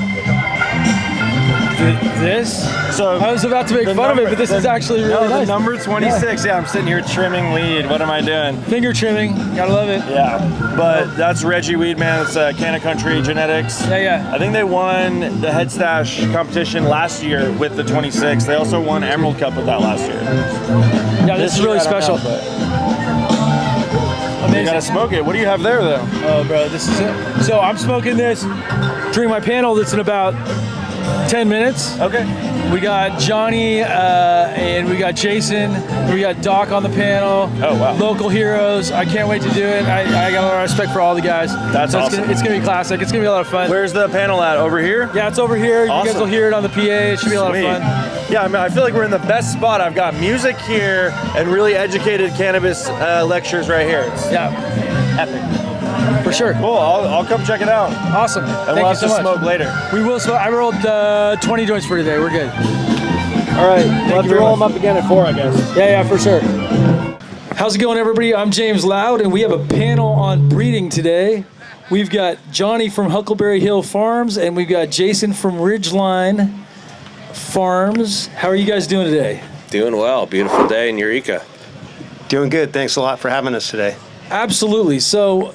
This? So I was about to make fun of it, but this is actually really nice. The number 26. Yeah, I'm sitting here trimming weed. What am I doing? Finger trimming. Gotta love it. Yeah, but that's Reggie Weed, man. It's Canna Country Genetics. Yeah. I think they won the Head Stash competition last year with the 26. They also won Emerald Cup with that last year. Yeah, this is really special. Amazing. You gotta smoke it. What do you have there, though? Oh, bro, this is it. So I'm smoking this during my panel that's in about 10 minutes. Okay. We got Johnny and we got Jason. We got Doc on the panel. Oh, wow. Local heroes. I can't wait to do it. I got a lot of respect for all the guys. That's awesome. It's gonna be classic. It's gonna be a lot of fun. Where's the panel at? Over here? Yeah, it's over here. Awesome. You guys will hear it on the PA. It should be a lot of fun. Yeah, I mean, I feel like we're in the best spot. I've got music here and really educated cannabis lectures right here. It's epic. For sure. Cool. I'll come check it out. Awesome. And we'll have to smoke later. We will smoke. I rolled 20 joints for today. We're good. All right. We'll have to roll them up again at 4, I guess. Yeah, for sure. How's it going, everybody? I'm James Loud, and we have a panel on breeding today. We've got Johnny from Huckleberry Hill Farms, and we've got Jason from Ridgeline Farms. How are you guys doing today? Doing well. Beautiful day in Eureka. Doing good. Thanks a lot for having us today. Absolutely. So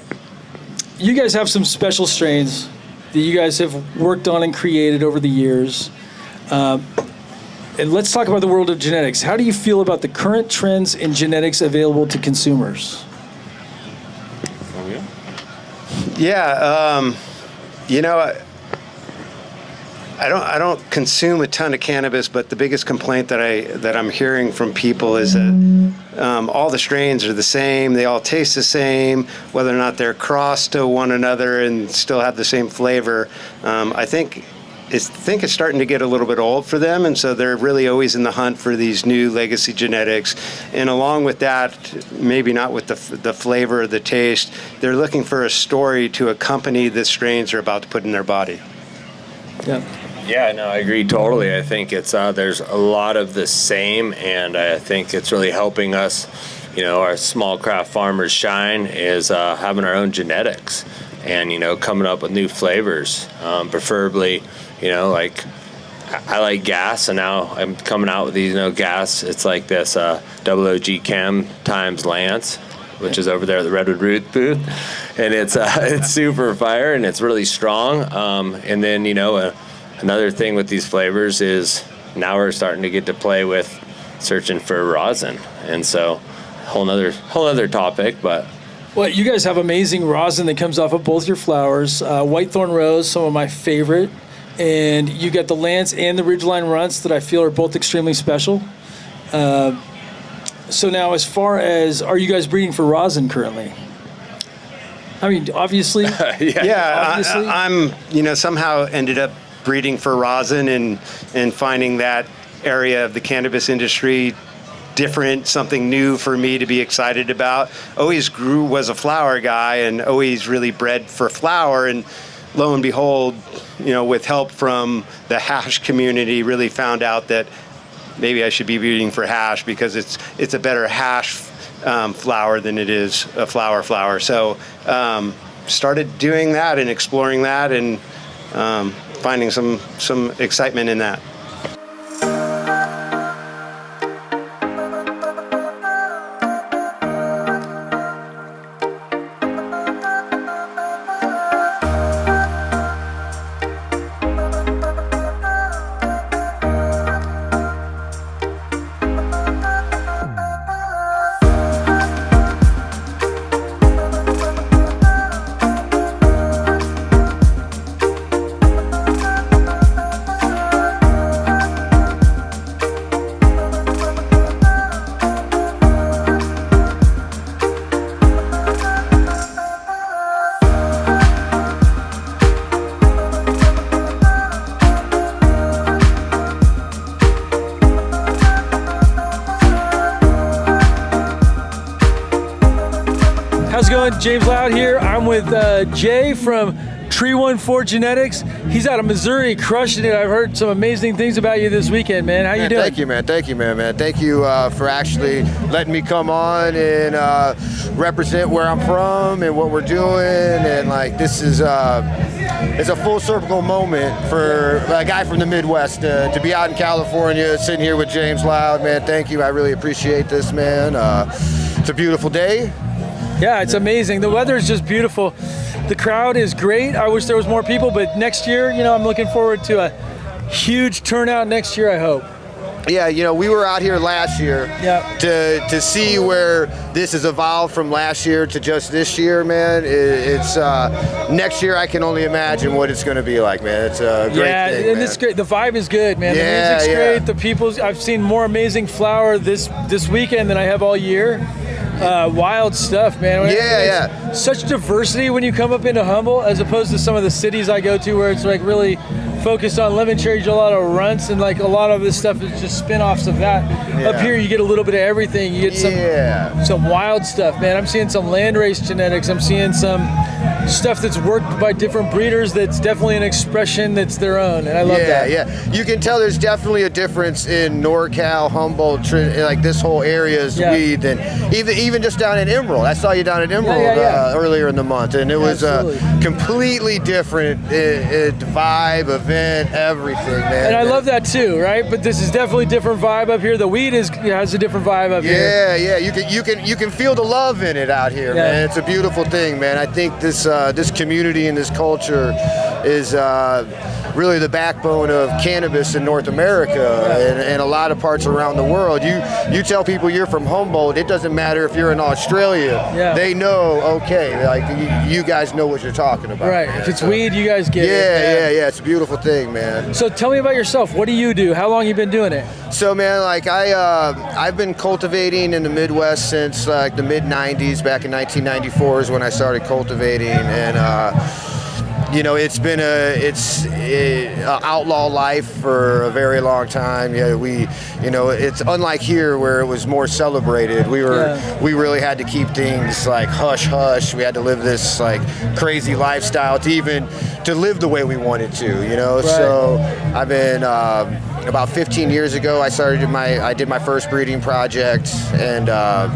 you guys have some special strains that you guys have worked on and created over the years. And let's talk about the world of genetics. How do you feel about the current trends in genetics available to consumers? Yeah, you know, I don't consume a ton of cannabis, but the biggest complaint that I'm hearing from people is that all the strains are the same. They all taste the same, whether or not they're crossed to one another and still have the same flavor. I think it's starting to get a little bit old for them, and so they're really always in the hunt for these new legacy genetics. And along with that, maybe not with the flavor or the taste, they're looking for a story to accompany the strains they're about to put in their body. Yeah. Yeah, no, I agree totally. I think it's there's a lot of the same, and I think it's really helping us, you know, our small craft farmers shine is having our own genetics and, you know, coming up with new flavors, preferably, you know, like I like gas, and now I'm coming out with these, you know, gas. It's like this OG Chem times Lance, which is over there at the Redwood Root booth, and it's super fire and it's really strong. And then, you know, another thing with these flavors is now we're starting to get to play with searching for rosin, and so whole nother topic, but. Well, you guys have amazing rosin that comes off of both your flowers. Whitethorn Rose, some of my favorite. And you got the Lance and the Ridgeline Runts that I feel are both extremely special. So now, as far as, are you guys breeding for rosin currently? I mean, obviously. Obviously. I'm, you know, somehow ended up breeding for rosin and finding that area of the cannabis industry different, something new for me to be excited about. Always was a flower guy and always really bred for flower, and lo and behold, you know, with help from the hash community, really found out that maybe I should be breeding for hash because it's a better hash flower than it is a flower. So started doing that and exploring that and finding some excitement in that. How's it going? James Loud here. I'm with Jay from Tree 14 Genetics. He's out of Missouri, crushing it. I've heard some amazing things about you this weekend, man. How you doing? Thank you, man. Thank you for actually letting me come on and represent where I'm from and what we're doing. And like, this is it's a full circle moment for a guy from the Midwest to be out in California, sitting here with James Loud, man. Thank you. I really appreciate this, man. It's a beautiful day. Yeah, it's amazing. The weather is just beautiful. The crowd is great. I wish there was more people, but next year, you know, I'm looking forward to a huge turnout next year, I hope. Yeah, you know, we were out here last year to see where this has evolved from last year to just this year, man. It's next year I can only imagine what it's going to be like, man. It's a great thing, and man. it's great. The vibe is good, man. Yeah, the music's great. The people's. I've seen more amazing flower this weekend than I have all year. Wild stuff, man. Such diversity when you come up into Humboldt, as opposed to some of the cities I go to where it's like really focused on lemon cherry gelato runts, and like a lot of this stuff is just spin-offs of that. Up here you get a little bit of everything. You get some wild stuff, man. I'm seeing some landrace genetics. I'm seeing some stuff that's worked by different breeders that's definitely an expression that's their own, and I love that. Yeah, you can tell there's definitely a difference in NorCal, Humboldt, like this whole area's weed than even even just down at Emerald. I saw you down at Emerald earlier in the month, and it was a completely different vibe, event, everything, man. And I love that too, right? But this is definitely a different vibe up here. The weed has a different vibe up here. Yeah, you can feel the love in it out here, man. It's a beautiful thing, man. I think this community and this culture is really the backbone of cannabis in North America and a lot of parts around the world. You tell people you're from Humboldt, it doesn't matter if you're in Australia. They know, okay, like you guys know what you're talking about. Right. Man. If it's weed, you guys get it. Yeah. It's a beautiful thing, man. So tell me about yourself. What do you do? How long you been doing it? So, man, like I've been cultivating in the Midwest since like the mid '90s. Back in 1994 is when I started cultivating, and it's been a outlaw life for a very long time. It's unlike here where it was more celebrated. We really had to keep things like hush hush. We had to live this like crazy lifestyle to live the way we wanted to. Right. So I've been about 15 years ago. I did my first breeding project, and I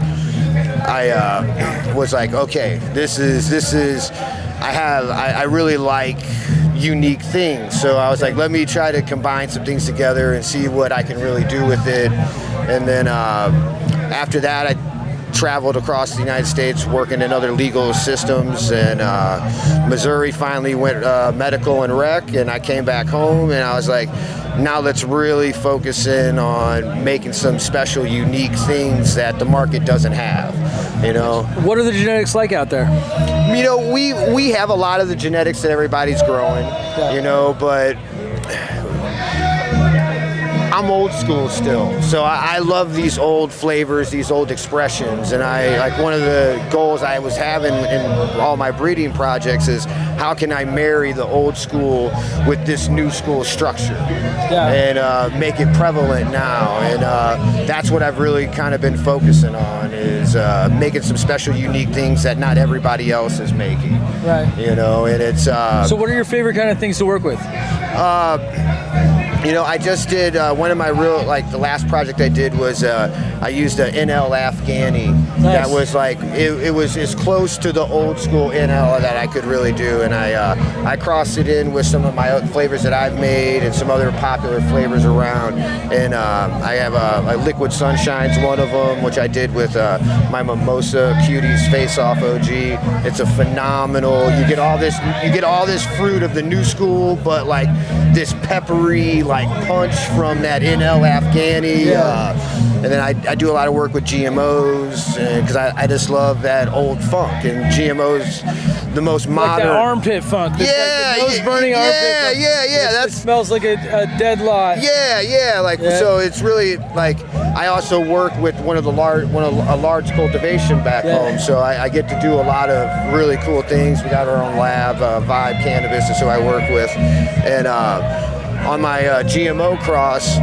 was like, okay, this is. I really like unique things, so I was like, let me try to combine some things together and see what I can really do with it. And then after that, I traveled across the United States working in other legal systems, and Missouri finally went medical and rec, and I came back home, and I was like, now let's really focus in on making some special, unique things that the market doesn't have. What are the genetics like out there? We have a lot of the genetics that everybody's growing, but I'm old school still. So I love these old flavors, these old expressions. And one of the goals I was having in all my breeding projects is how can I marry the old school with this new school structure and make it prevalent now. And that's what I've really kind of been focusing on is making some special, unique things that not everybody else is making. Right. And it's... So what are your favorite kind of things to work with? I just did one of my the last project I did was I used an NL Afghani. Nice. That was it was as close to the old school NL that I could really do, and I crossed it in with some of my other flavors that I've made and some other popular flavors around, and I have a Liquid Sunshine's one of them, which I did with my Mimosa Cuties Face Off OG. It's a phenomenal. You get all this fruit of the new school, but like this peppery punch from that NL Afghani. And then I do a lot of work with GMOs because I just love that old funk, and GMOs the most modern. Like that armpit funk. Nose burning armpit. Yeah. That smells like a dead lot. So it's really I also work with a large cultivation back home, so I get to do a lot of really cool things. We got our own lab, Vibe Cannabis is who I work with, and on my GMO cross,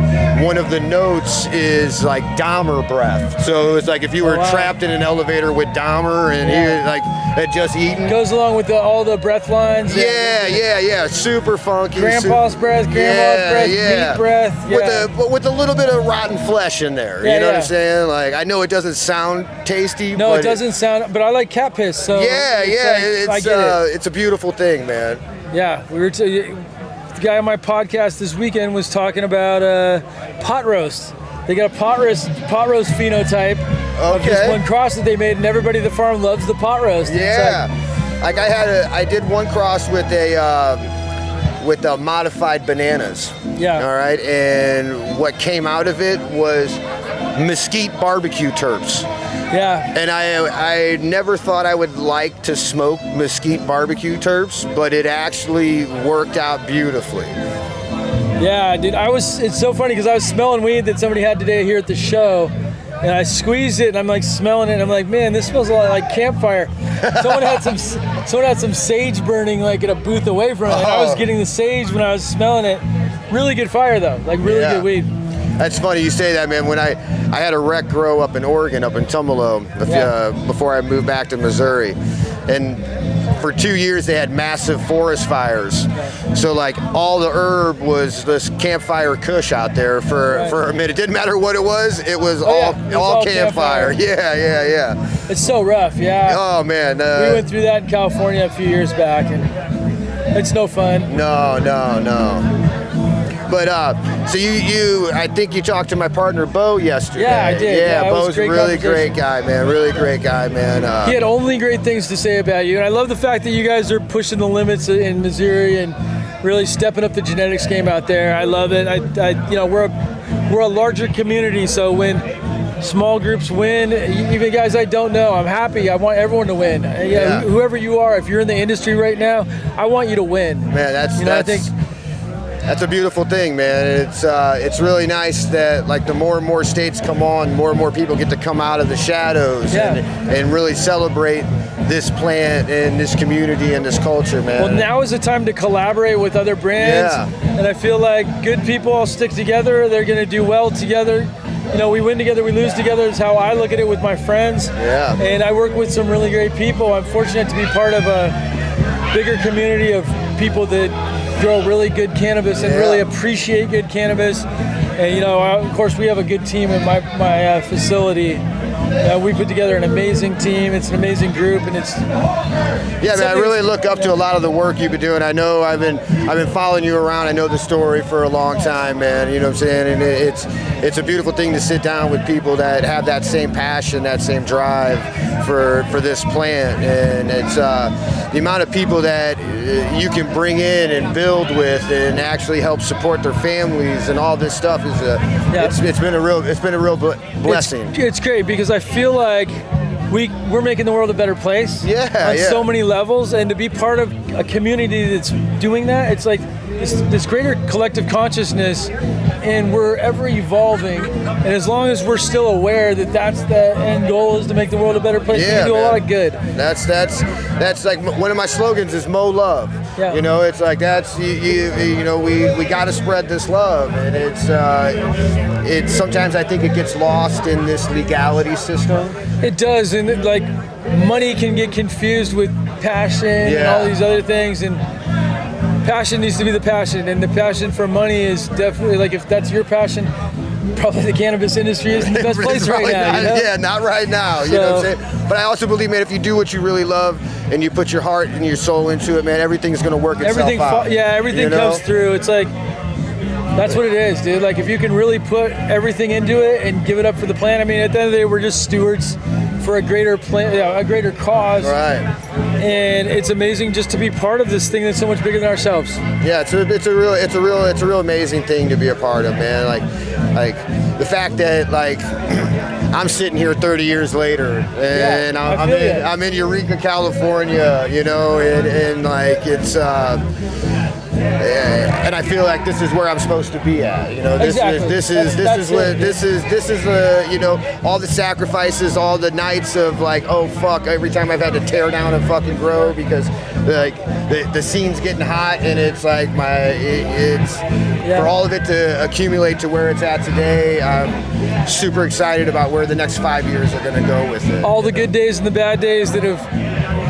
one of the notes is like Dahmer breath. So it's like if you were trapped in an elevator with Dahmer and he had just eaten. Goes along with all the breath lines. Yeah. Super funky. Grandpa's breath, meat breath. With a little bit of rotten flesh in there. You know what I'm saying? I know it doesn't sound tasty. No, it doesn't sound. But I like cat piss. So it's a beautiful thing, man. Yeah, the guy on my podcast this weekend was talking about pot roast. They got a pot roast phenotype of this one cross that they made, and everybody at the farm loves the pot roast. Yeah, I did one cross with the modified bananas. Yeah. All right, and what came out of it was mesquite barbecue terps. Yeah. And I never thought I would like to smoke mesquite barbecue terps, but it actually worked out beautifully. Yeah, dude, it's so funny because I was smelling weed that somebody had today here at the show, and I squeezed it and I'm smelling it and I'm like, man, this smells a lot like campfire. Someone had some sage burning at a booth away from it. And I was getting the sage when I was smelling it. Really good fire though, really good weed. That's funny you say that, man. When I had a rec grow up in Oregon, up in Tumalo, before I moved back to Missouri, and for 2 years they had massive forest fires. So like all the herb was this campfire kush out there for a minute. It didn't matter what it was all campfire. Yeah. It's so rough, yeah. Oh man. We went through that in California a few years back, and it's no fun. No. But so I think you talked to my partner Bo yesterday. Yeah, I did. Yeah, Bo's a really great conversation. guy, man. Really great guy, man. He had only great things to say about you, and I love the fact that you guys are pushing the limits in Missouri and really stepping up the genetics game out there. I love it. We're a larger community, so when small groups win, even guys I don't know, I'm happy. I want everyone to win. Whoever you are, if you're in the industry right now, I want you to win. Man, that's a beautiful thing, man. It's really nice that like the more and more states come on, more and more people get to come out of the shadows and really celebrate this plant and this community and this culture, man. Well, now is the time to collaborate with other brands, and I feel like good people all stick together. They're going to do well together. We win together, we lose together is how I look at it with my friends. Yeah. And I work with some really great people. I'm fortunate to be part of a bigger community of people that grow really good cannabis and really appreciate good cannabis. And of course, we have a good team at my facility. We put together an amazing team. It's an amazing group, and it's man. I really look up to a lot of the work you've been doing. I know I've been following you around. I know the story for a long time, man. You know what I'm saying? And it's a beautiful thing to sit down with people that have that same passion, that same drive for this plant. And it's the amount of people that you can bring in and build with and actually help support their families and all this stuff is it's been a real blessing. It's great because I feel like we're making the world a better place on so many levels, and to be part of a community that's doing that, it's like this greater collective consciousness, and we're ever evolving. And as long as we're still aware that that's the end goal is to make the world a better place, we can do a lot of good. That's like one of my slogans is Mo Love. Yeah. It's like that's we got to spread this love, and it's sometimes I think it gets lost in this legality system. It does, and money can get confused with passion and all these other things, and passion needs to be the passion, and the passion for money is definitely if that's your passion, probably the cannabis industry isn't the best place right now. Yeah, not right now. You know what I'm saying? But I also believe, man, if you do what you really love and you put your heart and your soul into it, man, everything's gonna work itself out. Everything comes through. It's like that's what it is, dude. If you can really put everything into it and give it up for the plant. I mean, at the end of the day, we're just stewards for a greater a greater cause. Right. And it's amazing just to be part of this thing that's so much bigger than ourselves. Yeah, it's a real amazing thing to be a part of, man. Like the fact that I'm sitting here 30 years later, and I'm in Eureka, California, and it's. And I feel like this is where I'm supposed to be at. This is all the sacrifices, all the nights of every time I've had to tear down a fucking grow because the scene's getting hot, and it's for all of it to accumulate to where it's at today. I'm super excited about where the next 5 years are going to go with it. All the good days and the bad days that have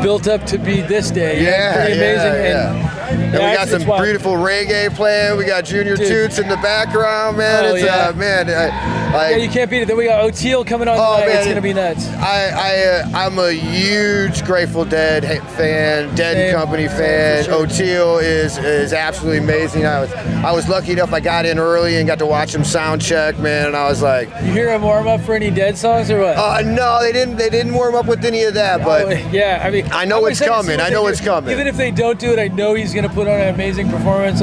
built up to be this day. Pretty amazing. And we got some beautiful reggae playing. We got Junior Toots in the background, man. You can't beat it. Then we got O'Teal coming on tonight. It's gonna be nuts. I'm a huge Grateful Dead fan, Dead Company fan. Sure. O'Teal is absolutely amazing. I was lucky enough I got in early and got to watch him sound check, man. And I was like, you hear him warm up for any Dead songs or what? No, they didn't warm up with any of that. But I know it's coming. Even if they don't do it, I know he's gonna put on an amazing performance.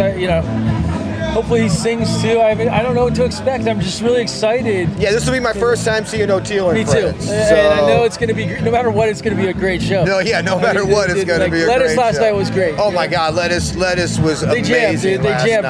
Hopefully he sings too. I don't know what to expect. I'm just really excited. Yeah, this will be my first time seeing O'Teal and friends. Me too. And I know it's going to be, no matter what, it's going to be a great show. No matter what, it's going to be a great show. Lettuce last night was great. Oh my God, Lettuce was amazing. They jammed.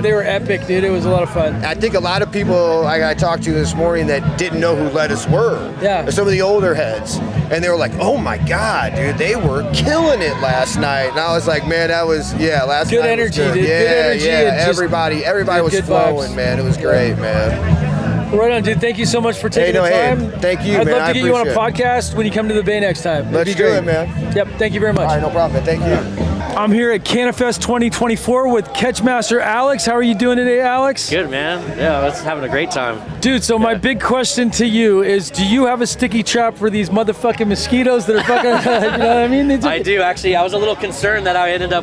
They were epic, dude. It was a lot of fun. I think a lot of people I talked to this morning that didn't know who Lettuce were. Yeah. Some of the older heads. And they were like, oh my God, dude, they were killing it last night. And I was like, man, that was, last good night energy, was good. Dude. Yeah, good energy. Everybody was flowing, man. It was great, man. Right on, dude. Thank you so much for taking the time. Thank you, I'd man. love to get you on a appreciate podcast when you come to the Bay next time. That'd Let's be do great. it, man. Yep. Thank you very much. All right, no problem, man. Thank you. I'm here at Cannifest 2024 with Catchmaster Alex. How are you doing today, Alex? Good, man. Yeah, I was having a great time. Dude, so my big question to you is, do you have a sticky trap for these motherfucking mosquitoes that are fucking, you know what I mean? I do, actually. I was a little concerned that I would end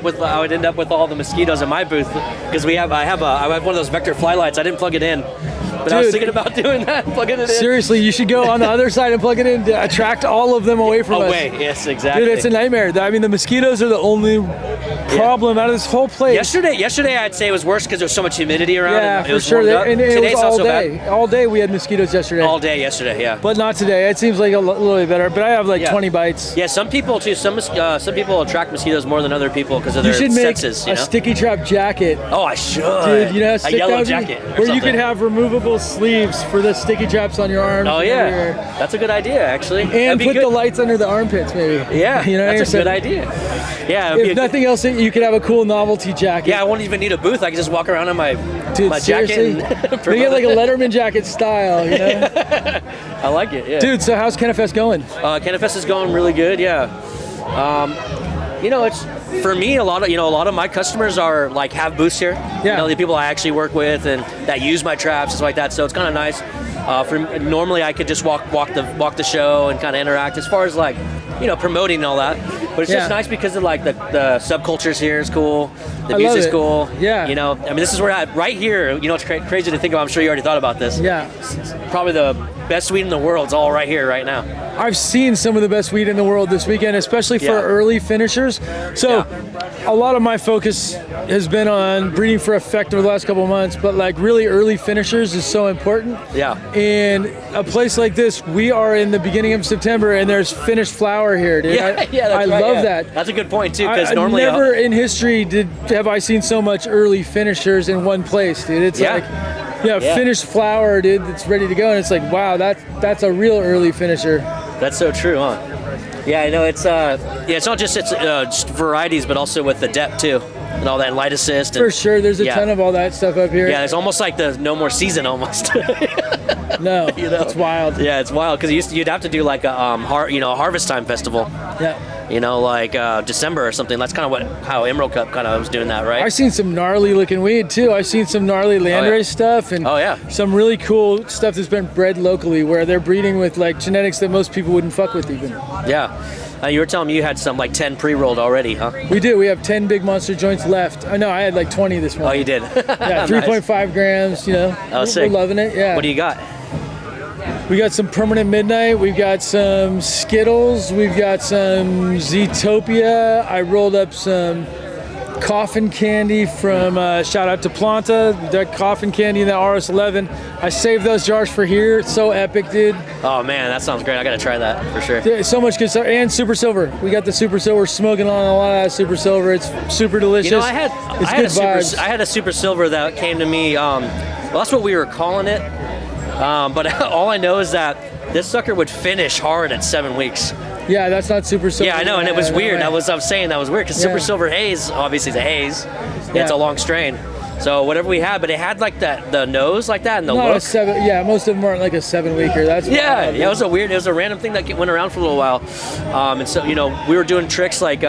up with all the mosquitoes in my booth, because I have one of those Vector fly lights. I didn't plug it in, but I was thinking about doing that, plugging it in. Seriously, you should go on the other side and plug it in to attract all of them away from us. Yes, exactly. Dude, it's a nightmare. I mean, the mosquitoes are the only problem out of this whole place. Yesterday I'd say it was worse because there was so much humidity around. Yeah, and it for was sure. warmed up. And it Today's was not all so day. bad. All day we had mosquitoes yesterday. All day yesterday, yeah. But not today. It seems like a little bit better. But I have like 20 bites. Yeah, some people too. Some people attract mosquitoes more than other people because of You their should make senses. a sticky trap jacket. Oh, I should. Dude, you know, a yellow jacket. Where you could have removable sleeves for the sticky traps on your arms. Oh and yeah, everywhere. that's a good idea actually. And put the lights under the armpits, maybe. Yeah, you know, that's a good idea. Yeah. If nothing else, you could have a cool novelty jacket. Yeah, I won't even need a booth. I can just walk around in my seriously? jacket. And They get like a Letterman jacket style, you know? I like it. Yeah. Dude, so how's Cannifest going? Cannifest is going really good. Yeah. You know, it's for me a lot of my customers are like have booths here. Yeah. You know, the people I actually work with and that use my traps and stuff like that. So it's kind of nice. Normally I could just walk the show and kind of interact as far as like, you know, promoting and all that. But it's just nice because of like the subcultures here is cool. The music's cool. Yeah. You know, I mean, this is where right here, you know, it's crazy to think about. I'm sure you already thought about this. Yeah. It's probably the best weed in the world is all right here right now. I've seen some of the best weed in the world this weekend, especially for early finishers. So a lot of my focus has been on breeding for effect over the last couple of months, but like really early finishers is so important. Yeah. And a place like this, we are in the beginning of September and there's finished flower here, dude. I love that. That's a good point too, because normally never in history have I seen so much early finishers in one place, dude. It's like finished flower, dude, that's ready to go, and it's like, wow, that's a real early finisher. That's so true, huh? Yeah, I know it's it's not just varieties, but also with the depth too, and all that light assist. And, for sure, there's a ton of all that stuff up here. Yeah, it's almost like the no more season almost. No, you know? It's wild. Yeah, it's wild because you'd have to do like a harvest time festival. Yeah. You know, like December or something. That's kind of how Emerald Cup kind of was doing that, right? I've seen some gnarly looking weed too. I've seen some gnarly landrace stuff and some really cool stuff that's been bred locally where they're breeding with like genetics that most people wouldn't fuck with even. Yeah. You were telling me you had some like 10 pre-rolled already, huh? We do. We have 10 big monster joints left. I know. I had like 20 this morning. Oh, you did? Yeah, 3.5 grams, you know. Oh, sick. We're loving it, yeah. What do you got? We got some Permanent Midnight. We've got some Skittles. We've got some Zootopia. I rolled up some coffin candy from, shout out to Planta. That coffin candy in that RS11. I saved those jars for here. It's so epic, dude. Oh, man, that sounds great. I got to try that for sure. Dude, so much good stuff. And Super Silver. We got the Super Silver, smoking on a lot of that Super Silver. It's super delicious. You know, I had a Super Silver that came to me. Well, that's what we were calling it. But all I know is that this sucker would finish hard at 7 weeks. Yeah, that's not Super Silver. Yeah, I know, and it was weird. I was saying that was weird because Super Silver Haze, obviously, is a haze. It's a long strain. So whatever we had, but it had like the nose like that and the Not look. a 7. Yeah, most of them aren't like a 7-weeker. That's yeah. It was a random thing that went around for a little while. And so we were doing tricks like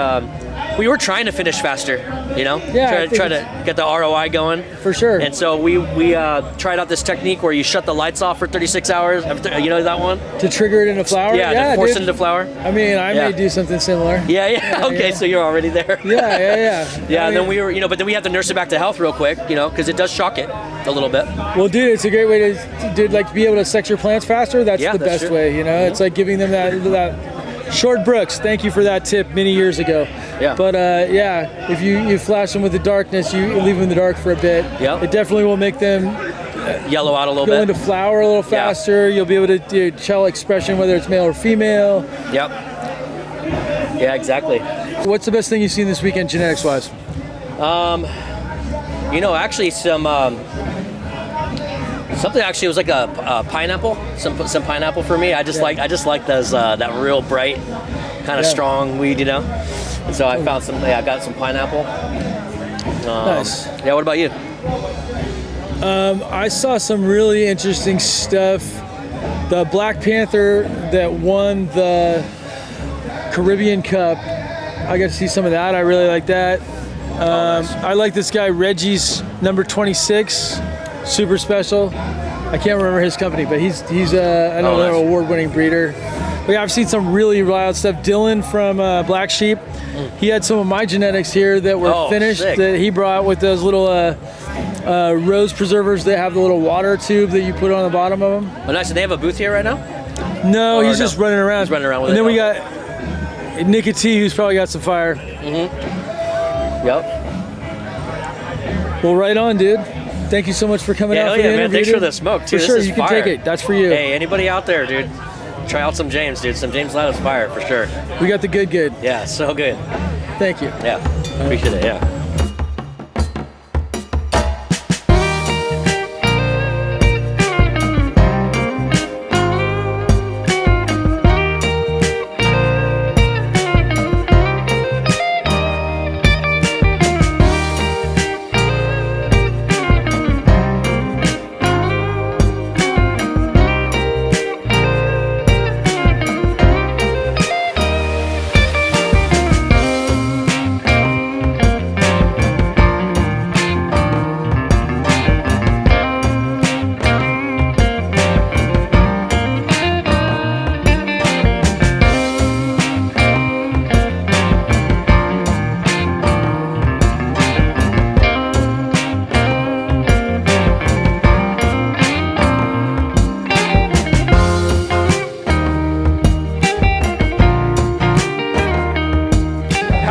we were trying to finish faster. Try to get the ROI going for sure. And so we tried out this technique where you shut the lights off for 36 hours. You know that one? To trigger it into flower. Yeah, to force it into flower. I mean, I may do something similar. Yeah. Okay, so you're already there. Yeah. Yeah, and then we were, but then we have to nurse it back to health real quick, because it does shock it a little bit. Well, dude, it's a great way to be able to sex your plants faster. That's the best way, It's like giving them that. Short Brooks, thank you for that tip many years ago. Yeah. But if you flash them with the darkness, you leave them in the dark for a bit. Yeah. It definitely will make them yellow out a little bit. Go into flower a little faster. You'll be able to do cell expression, whether it's male or female. Yep. Yeah, exactly. What's the best thing you've seen this weekend, genetics-wise? Actually, something actually was like a pineapple, some pineapple for me. I just like those that real bright, kind of strong weed, And so I found I got some pineapple. Nice. Yeah. What about you? I saw some really interesting stuff. The Black Panther that won the Caribbean Cup, I got to see some of that. I really like that. I like this guy, Reggie's number 26, super special. I can't remember his company, but he's another award-winning breeder. But yeah, I've seen some really wild stuff. Dylan from Black Sheep, he had some of my genetics here that were finished that he brought with those little rose preservers that have the little water tube that you put on the bottom of them. Oh, nice. Do they have a booth here right now? No, he's just running around. He's running around with and it. then we got Nicky T, who's probably got some fire. Yep. Well, right on, dude. Thank you so much for coming out for the interview. Man. Thanks for the smoke, too. For sure, this is you can fire. take it. That's for you. Hey, anybody out there, dude, try out some James, dude. Some James Loud is fire, for sure. We got the good. Yeah, so good. Thank you. Yeah, appreciate it, yeah.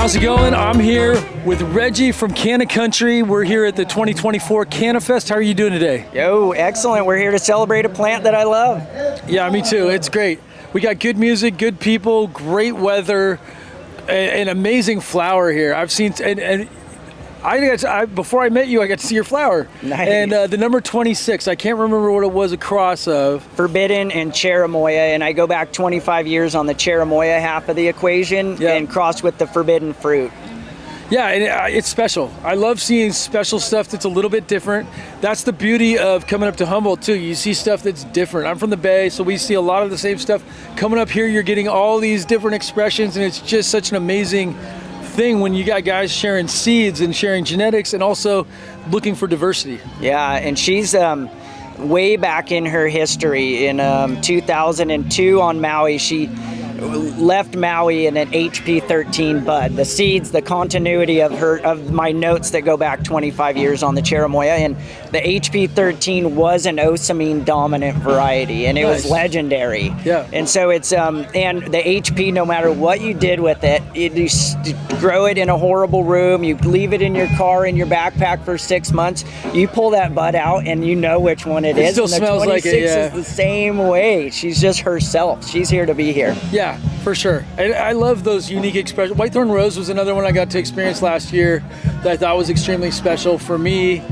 How's it going? I'm here with Reggie from Canna Country. We're here at the 2024 Cannifest. How are you doing today? Yo, excellent. We're here to celebrate a plant that I love. Yeah, me too. It's great. We got good music, good people, great weather, an amazing flower here. I've seen, and before I met you, I got to see your flower. Nice. And the number 26, I can't remember what it was across of. Forbidden and Cherimoya, and I go back 25 years on the Cherimoya half of the equation and crossed with the forbidden fruit. Yeah, and it's special. I love seeing special stuff that's a little bit different. That's the beauty of coming up to Humboldt too. You see stuff that's different. I'm from the Bay, so we see a lot of the same stuff. Coming up here, you're getting all these different expressions, and it's just such an amazing thing when you got guys sharing seeds and sharing genetics and also looking for diversity. Yeah, and she's way back in her history. In 2002 on Maui, she left Maui in an HP 13 bud. The seeds, the continuity of my notes that go back 25 years on the Cherimoya, and the HP 13 was an osamine dominant variety, and it was legendary. Yeah. And so it's and the HP, no matter what you did with it, you grow it in a horrible room, you leave it in your car in your backpack for 6 months, you pull that bud out and you know which one it is. Still and the smells 26 like it, yeah. is the same way. She's just herself. She's here to be here. Yeah, for sure. And I love those unique expressions. Whitethorn Rose was another one I got to experience last year that I thought was extremely special for me.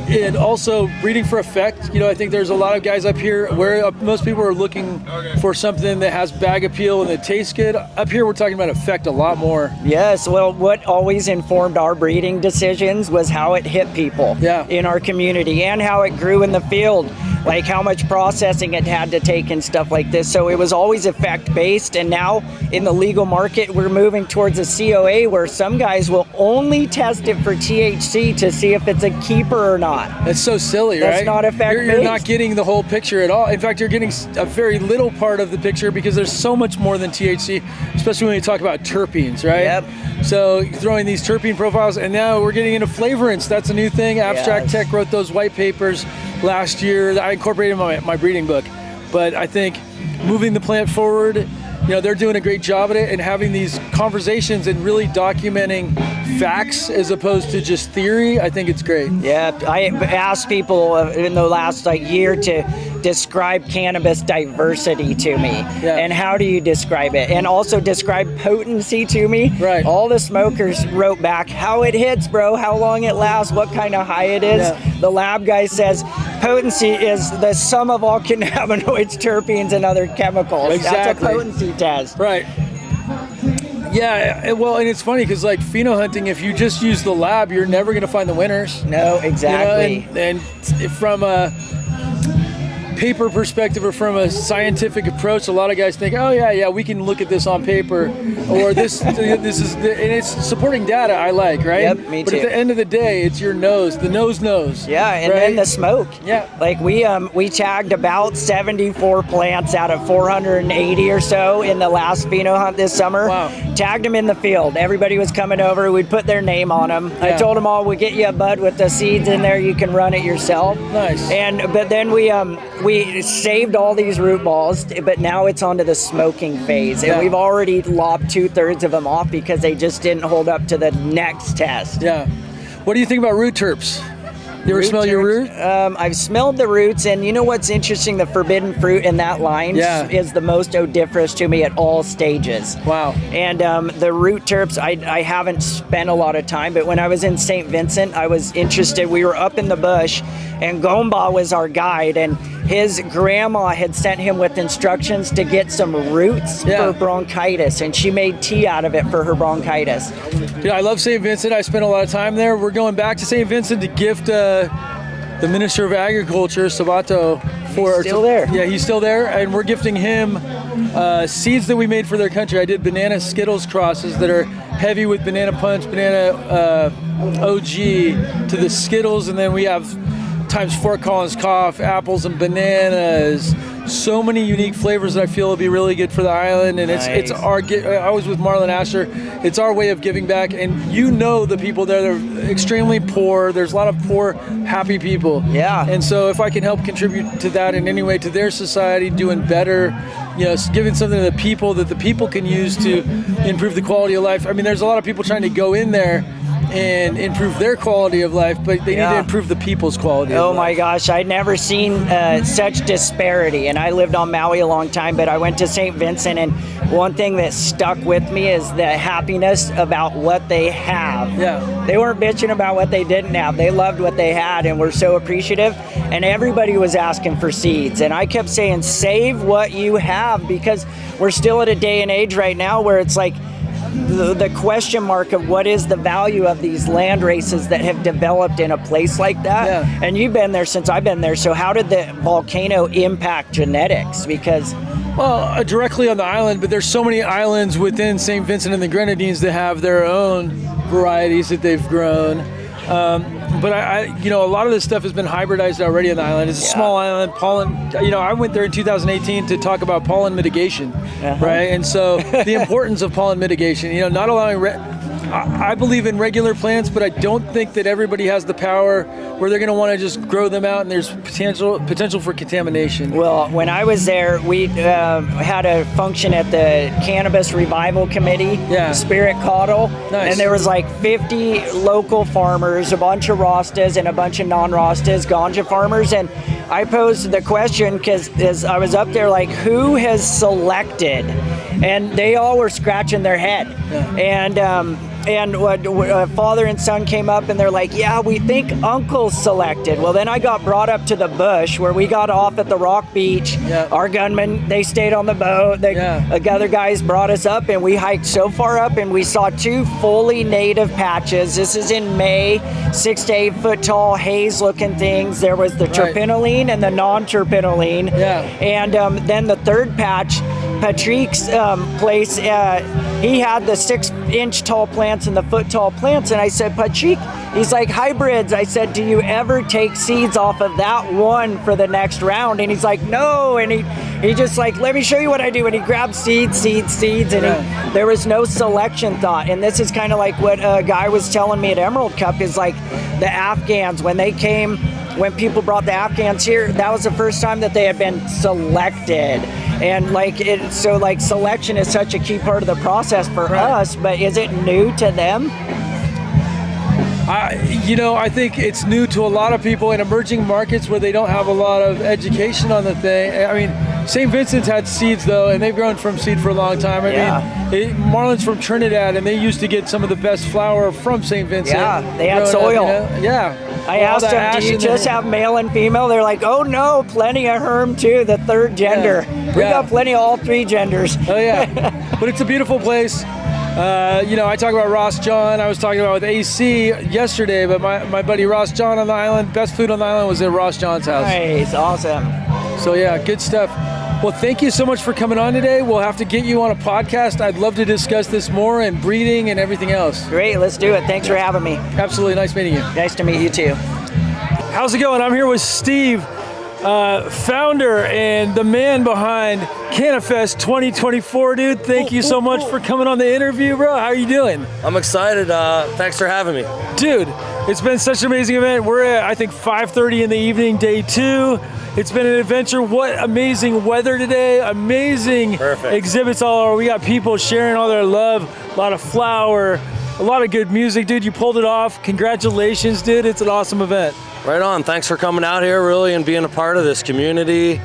And also breeding for effect. You know, I think there's a lot of guys up here where most people are looking for something that has bag appeal and that tastes good. Up here, we're talking about effect a lot more. Yes, well, what always informed our breeding decisions was how it hit people in our community and how it grew in the field, like how much processing it had to take and stuff like this. So it was always effect-based, and now in the legal market, we're moving towards a COA where some guys will only test it for THC to see if it's a keeper or not. That's so silly, right? That's not effect-based. You're not getting the whole picture at all. In fact, you're getting a very little part of the picture because there's so much more than THC, especially when you talk about terpenes, right? Yep. So throwing these terpene profiles, and now we're getting into flavorants. That's a new thing. Abstract Tech wrote those white papers last year. I incorporated my breeding book. But I think moving the plant forward, you know, they're doing a great job at it, and having these conversations and really documenting facts as opposed to just theory. I think it's great. Yeah, I asked people in the last year to describe cannabis diversity to me. And how do you describe it? And also describe potency to me. Right. All the smokers wrote back how it hits, bro, how long it lasts, what kind of high it is. Yeah. The lab guy says potency is the sum of all cannabinoids, terpenes, and other chemicals. Exactly. That's a potency test. Right. Yeah, well, and it's funny because like pheno hunting, if you just use the lab, you're never going to find the winners. No, exactly. You know, and from a paper perspective or from a scientific approach, a lot of guys think, oh yeah, we can look at this on paper, or this is, and it's supporting data I like, right? Yep, me but too. At the end of the day, it's your nose. The nose knows. Yeah, and right? then the smoke. Yeah. Like we tagged about 74 plants out of 480 or so in the last pheno hunt this summer. Wow. Tagged them in the field. Everybody was coming over. We'd put their name on them. Yeah. I told them all, we'll get you a bud with the seeds in there. You can run it yourself. Nice. But then we saved all these root balls, but now it's onto the smoking phase. And we've already lopped 2/3 of them off because they just didn't hold up to the next test. Yeah. What do you think about root terps? You ever smell your root? I've smelled the roots, and you know what's interesting? The forbidden fruit in that line is the most odoriferous to me at all stages. Wow. And the root terps, I haven't spent a lot of time, but when I was in St. Vincent, I was interested. We were up in the bush, and Gomba was our guide, and his grandma had sent him with instructions to get some roots for bronchitis, and she made tea out of it for her bronchitis. Yeah, I love St. Vincent. I spent a lot of time there. We're going back to St. Vincent to gift the Minister of Agriculture, Sabato. He's still there. Yeah, he's still there, and we're gifting him seeds that we made for their country. I did banana Skittles crosses that are heavy with banana punch, banana OG to the Skittles, and then we have times Fort Collins cough, apples and bananas. So many unique flavors that I feel will be really good for the island, and it's our. I was with Marlon Asher. It's our way of giving back, and you know the people there. They're extremely poor. There's a lot of poor, happy people. Yeah. And so if I can help contribute to that in any way to their society, doing better, giving something to the people that the people can use to improve the quality of life. I mean, there's a lot of people trying to go in there and improve their quality of life, but they need to improve the people's quality of life. Oh my gosh, I'd never seen such disparity, and I lived on Maui a long time, but I went to St. Vincent, and one thing that stuck with me is the happiness about what they have. Yeah. They weren't bitching about what they didn't have. They loved what they had and were so appreciative, and everybody was asking for seeds, and I kept saying, save what you have, because we're still at a day and age right now where it's like, the question mark of what is the value of these land races that have developed in a place like that. Yeah. And you've been there since I've been there, so how did the volcano impact genetics? Because directly on the island, but there's so many islands within St. Vincent and the Grenadines that have their own varieties that they've grown. But a lot of this stuff has been hybridized already on the island. It's a small island, pollen. I went there in 2018 to talk about pollen mitigation, right? And so the importance of pollen mitigation. Not allowing. I believe in regular plants, but I don't think that everybody has the power where they're going to want to just grow them out, and there's potential for contamination. Well, when I was there, we had a function at the Cannabis Revival Committee, Spirit Caudle, and there was like 50 local farmers, a bunch of Rastas and a bunch of non-Rastas, ganja farmers, and I posed the question because as I was up there, like, who has selected? And they all were scratching their head. And father and son came up and they're like, yeah, we think Uncle selected. Well, then I got brought up to the bush where we got off at the rock beach. Our gunmen, they stayed on the boat. The other guys brought us up, and we hiked so far up, and we saw 2 fully native patches. This is in May, 6 to 8 foot tall haze looking things. There was the terpenoline and the non-terpenoline. And then the third patch, Patrick's place, he had the 6-inch tall plants and the foot tall plants, and I said, Patrick, he's like, hybrids. I said, do you ever take seeds off of that one for the next round? And he's like, no. And he just like, let me show you what I do. And he grabbed seeds, and there was no selection thought. And this is kind of like what a guy was telling me at Emerald Cup is like the Afghans, when people brought the Afghans here, that was the first time that they had been selected. And selection is such a key part of the process for us, but is it new to them? I think it's new to a lot of people in emerging markets where they don't have a lot of education on the thing. I mean, St. Vincent's had seeds though, and they've grown from seed for a long time. I mean, Marlon's from Trinidad, and they used to get some of the best flour from St. Vincent. Yeah, they had soil. I asked them, do you just have male and female? They're like, oh no, plenty of herm too, the third gender. We got plenty of all 3 genders. Oh yeah, but it's a beautiful place. I talk about Ross John. I was talking about with AC yesterday, but my buddy Ross John on the island, best food on the island was at Ross John's house. Nice, awesome. So yeah, good stuff. Well, thank you so much for coming on today. We'll have to get you on a podcast. I'd love to discuss this more and breeding and everything else. Great, let's do it. Thanks for having me. Absolutely, nice meeting you. Nice to meet you too. How's it going? I'm here with Steve, founder and the man behind Cannifest 2024, dude. Thank you so much for coming on the interview, bro. How are you doing? I'm excited. Thanks for having me. Dude, it's been such an amazing event. We're at, I think, 5:30 in the evening, day 2. It's been an adventure. What amazing weather today. Amazing exhibits all over. We got people sharing all their love, a lot of flower, a lot of good music, dude. You pulled it off. Congratulations, dude. It's an awesome event. Right on. Thanks for coming out here, really, and being a part of this community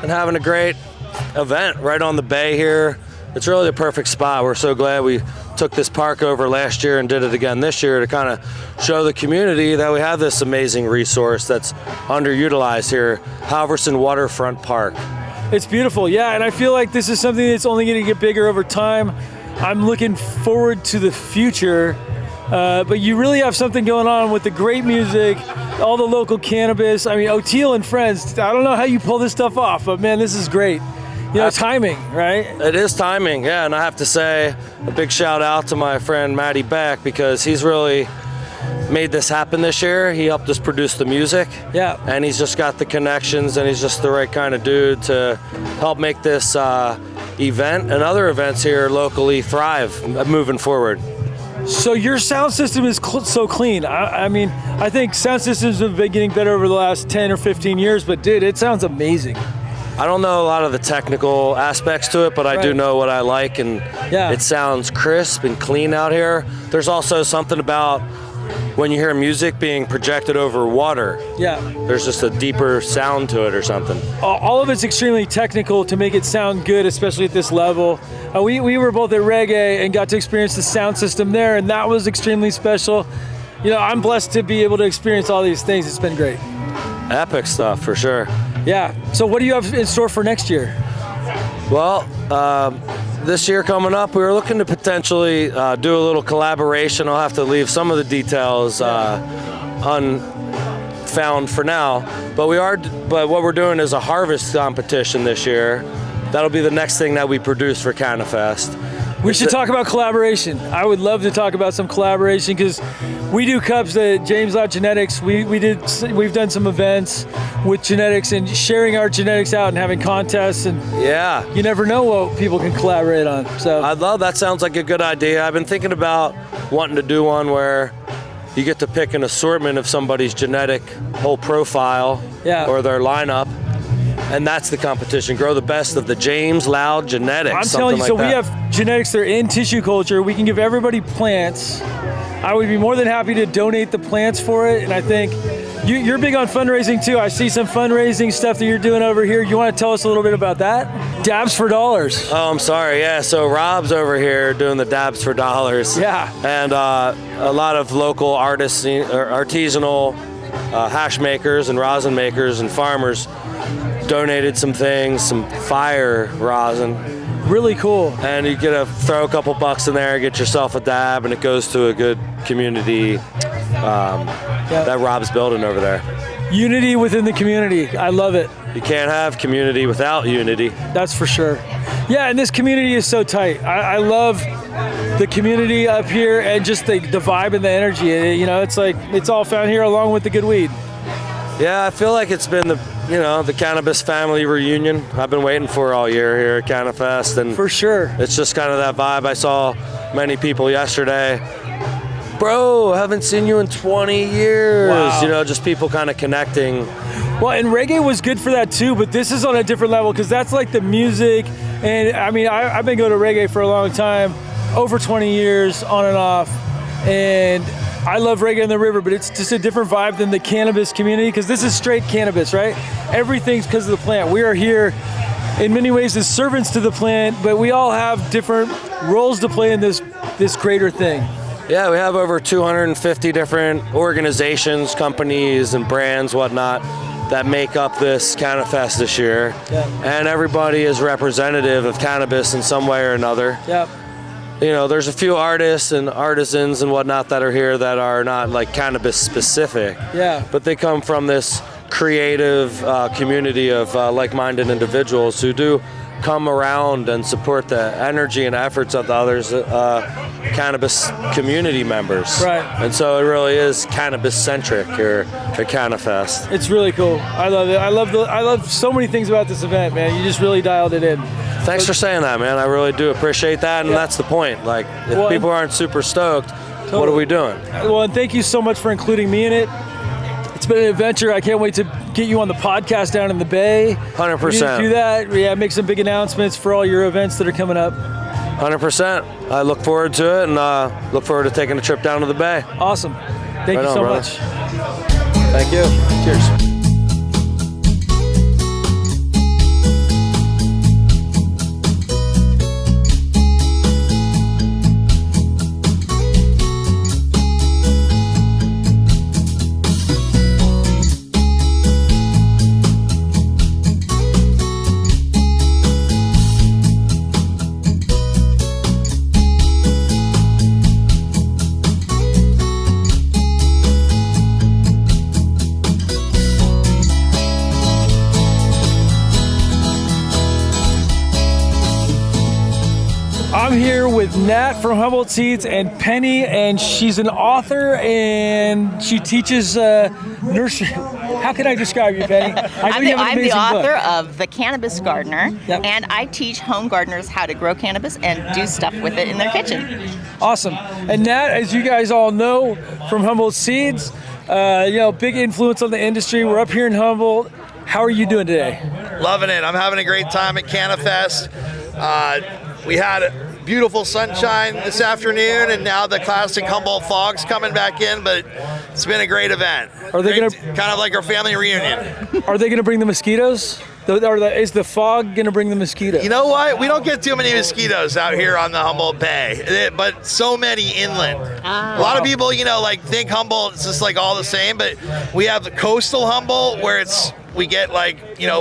and having a great event right on the bay here. It's really the perfect spot. We're so glad we took this park over last year and did it again this year to kind of show the community that we have this amazing resource that's underutilized here, Halvorsen Waterfront Park. It's beautiful, yeah, and I feel like this is something that's only going to get bigger over time. I'm looking forward to the future, but you really have something going on with the great music, all the local cannabis. I mean, Oteil and friends, I don't know how you pull this stuff off, but man, this is great. Timing, right? It is timing, yeah, and I have to say a big shout out to my friend Matty Beck because he's really made this happen this year. He helped us produce the music. Yeah. And he's just got the connections and he's just the right kind of dude to help make this event and other events here locally thrive moving forward. So your sound system is so clean. I mean, I think sound systems have been getting better over the last 10 or 15 years, but dude, it sounds amazing. I don't know a lot of the technical aspects to it, but I do know what I like, and it sounds crisp and clean out here. There's also something about when you hear music being projected over water. Yeah. There's just a deeper sound to it or something. All of it's extremely technical to make it sound good, especially at this level. We were both at Reggae and got to experience the sound system there, and that was extremely special. I'm blessed to be able to experience all these things. It's been great. Epic stuff, for sure. Yeah. So what do you have in store for next year? Well, this year coming up, we were looking to potentially do a little collaboration. I'll have to leave some of the details unfound for now. But what we're doing is a harvest competition this year. That'll be the next thing that we produce for Cannifest. We should talk about collaboration. I would love to talk about some collaboration because we do cups at James Lott Genetics. We've done some events with genetics and sharing our genetics out and having contests, and you never know what people can collaborate on. So I'd love that. Sounds like a good idea. I've been thinking about wanting to do one where you get to pick an assortment of somebody's genetic whole profile or their lineup. And that's the competition. Grow the best of the James Lott Genetics. I'm telling you, so we have genetics that are in tissue culture. We can give everybody plants. I would be more than happy to donate the plants for it. And I think you're big on fundraising too. I see some fundraising stuff that you're doing over here. You want to tell us a little bit about that? Dabs for Dollars. Oh, I'm sorry. Yeah, so Rob's over here doing the Dabs for Dollars. Yeah. And a lot of local artists, artisanal hash makers and rosin makers and farmers donated some things, some fire rosin. Really cool. And you get to throw a couple bucks in there, get yourself a dab, and it goes to a good community that Rob's building over there. Unity within the community. I love it. You can't have community without unity. That's for sure. Yeah, and this community is so tight. I love the community up here and just the vibe and the energy. It's like it's all found here along with the good weed. Yeah, I feel like it's been the cannabis family reunion I've been waiting for all year here at Cannifest, and for sure, it's just kind of that vibe. I saw many people yesterday. Bro, haven't seen you in 20 years. Wow. Just people kind of connecting. Well, and reggae was good for that too, but this is on a different level because that's like the music. And I mean, I've been going to reggae for a long time, over 20 years on and off, and I love reggae in the river, but it's just a different vibe than the cannabis community because this is straight cannabis, right? Everything's because of the plant. We are here in many ways as servants to the plant, but we all have different roles to play in this greater thing. Yeah, we have over 250 different organizations, companies, and brands, whatnot, that make up this Cannifest this year. Yeah. And everybody is representative of cannabis in some way or another. Yep. there's a few artists and artisans and whatnot that are here that are not like cannabis specific. Yeah. But they come from this creative community of like-minded individuals who do come around and support the energy and efforts of the others cannabis community members. Right. And so it really is cannabis-centric here at Cannifest. It's really cool. I love it. I love so many things about this event, man. You just really dialed it in. Thanks for saying that, man. I really do appreciate that, and that's the point. Like, if people aren't super stoked, what are we doing? Well, and thank you so much for including me in it. It's been an adventure. I can't wait to get you on the podcast down in the Bay. 100%. We need to do that. Yeah, make some big announcements for all your events that are coming up. 100%. I look forward to it, and look forward to taking a trip down to the Bay. Awesome. Thank you so much. Thank you. Cheers. I'm here with Nat from Humboldt Seeds and Penny, and she's an author and she teaches nursery. How can I describe you, Penny? I'm the author of The Cannabis Gardener, and I teach home gardeners how to grow cannabis and do stuff with it in their kitchen. Awesome. And Nat, as you guys all know from Humboldt Seeds, big influence on the industry. We're up here in Humboldt. How are you doing today? Loving it. I'm having a great time at Cannifest. We had beautiful sunshine this afternoon, and now the classic Humboldt fog's coming back in, but it's been a great event. Are they kind of like our family reunion. Are they going to bring the mosquitoes? Is the fog going to bring the mosquitoes? You know what? We don't get too many mosquitoes out here on the Humboldt Bay, but so many inland. A lot of people, think Humboldt is just like all the same, but we have the coastal Humboldt where we get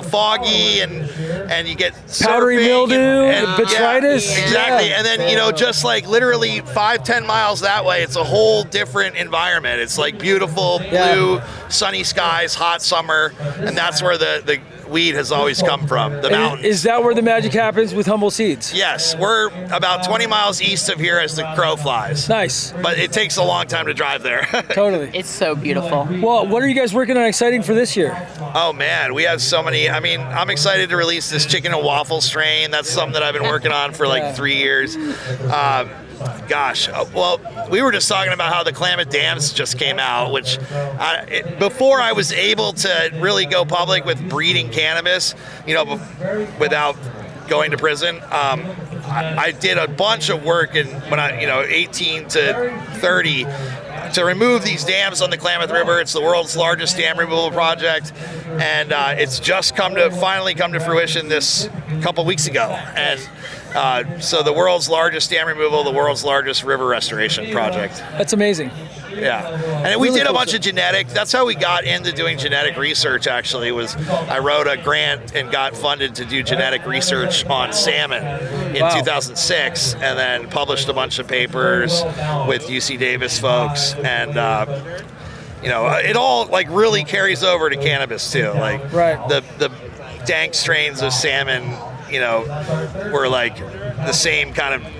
foggy and you get powdery mildew and botrytis. Yeah, exactly. Yeah. And then, just like literally 5-10 miles that way, it's a whole different environment. It's like beautiful blue, sunny skies, hot summer, and that's where the weed has always come from, the mountains. Is that where the magic happens with Humboldt Seeds? Yes, we're about 20 miles east of here as the crow flies. Nice. But it takes a long time to drive there. Totally. It's so beautiful. Well, what are you guys working on exciting for this year? Oh man, we have so many. I'm excited to release this chicken and waffle strain. That's something that I've been working on for 3 years. We were just talking about how the Klamath Dams just came out, which before I was able to really go public with breeding cannabis, without going to prison, I did a bunch of work when I 18 to 30 to remove these dams on the Klamath River. It's the world's largest dam removal project, and it's just finally come to fruition this couple weeks ago. And so the world's largest dam removal, the world's largest river restoration project. That's amazing. Yeah, and we did a bunch of genetic. That's how we got into doing genetic research. Actually, I wrote a grant and got funded to do genetic research on salmon in 2006, and then published a bunch of papers with UC Davis folks, and it all really carries over to cannabis too. The dank strains of salmon, were the same kind of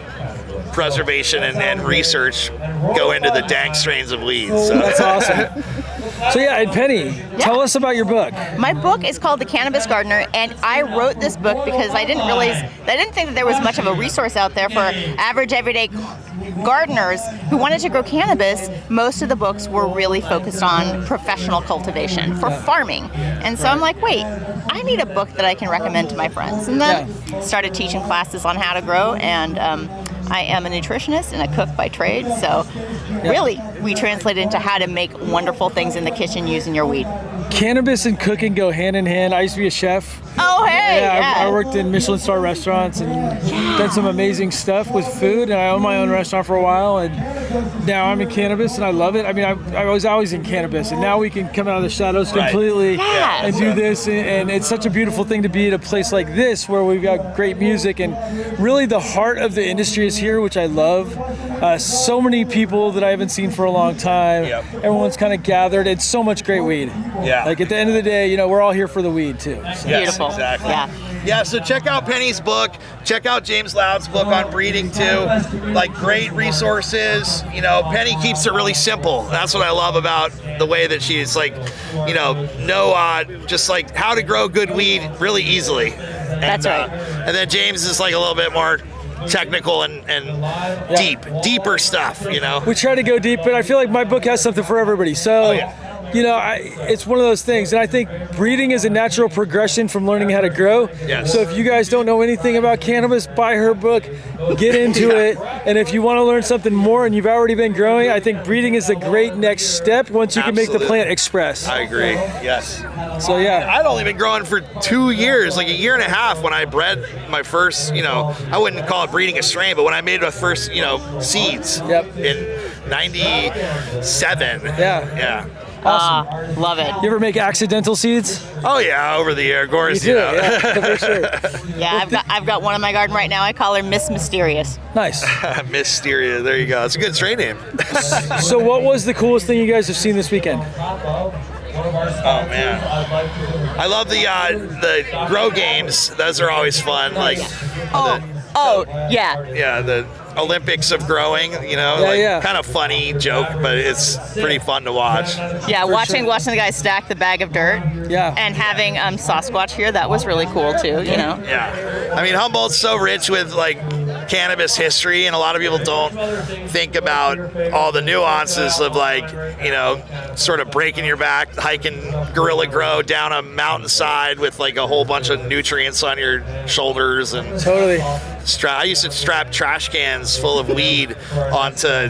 preservation and research go into the dank strains of weeds. So. That's awesome. So and Penny, tell us about your book. My book is called The Cannabis Gardener, and I wrote this book because I didn't think that there was much of a resource out there for average everyday gardeners who wanted to grow cannabis. Most of the books were really focused on professional cultivation for farming. And so I'm like, wait, I need a book that I can recommend to my friends. And then started teaching classes on how to grow, and I am a nutritionist and a cook by trade, so really we translate into how to make wonderful things in the kitchen using your weed. Cannabis and cooking go hand in hand. I used to be a chef. Oh, hey! I worked in Michelin star restaurants and done some amazing stuff with food, and I owned my own restaurant for a while, and now I'm in cannabis and I love it. I mean, I was always in cannabis, and now we can come out of the shadows completely and do this. And it's such a beautiful thing to be at a place like this where we've got great music, and really the heart of the industry is here, which I love. So many people that I haven't seen for a long time. Everyone's kind of gathered. It's so much great weed. Yeah. Like at the end of the day, you know, we're all here for the weed too. So. Yes, beautiful. Exactly. Yeah, so check out Penny's book. Check out James Loud's book on breeding too. Like great resources. You know, Penny keeps it really simple. That's what I love about the way that she's like, you know, just like how to grow good weed really easily. That's right. And then James is like a little bit more technical and deeper stuff, you know. We try to go deep, but I feel like my book has something for everybody. So, you know, it's one of those things, and I think breeding is a natural progression from learning how to grow. Yes. So if you guys don't know anything about cannabis, buy her book, get into it, and if you want to learn something more and you've already been growing, I think breeding is a great next step once you can make the plant express. I agree. Yes. So yeah. I'd only been growing for 2 years, like a year and a half when I bred my first, you know, I wouldn't call it breeding a strain, but when I made my first, you know, seeds in 97. Yeah. Awesome. Love it. You ever make accidental seeds? Oh yeah, over the year, of course. You do, know. yeah, for sure. Yeah, I've got one in my garden right now. I call her Miss Mysterious. Nice. Mysterious. There you go. It's a good strain name. So what was the coolest thing you guys have seen this weekend? Oh man, I love the grow games. Those are always fun. Like yeah, the Olympics of growing, you know, kind of funny joke, but it's pretty fun to watch. Yeah, watching the guys stack the bag of dirt. Yeah. And having Sasquatch here, that was really cool too, you know. Yeah. I mean, Humboldt's so rich with like cannabis history, and a lot of people don't think about all the nuances of like, you know, sort of breaking your back, hiking Gorilla Grow down a mountainside with like a whole bunch of nutrients on your shoulders and totally. I used to strap trash cans full of weed onto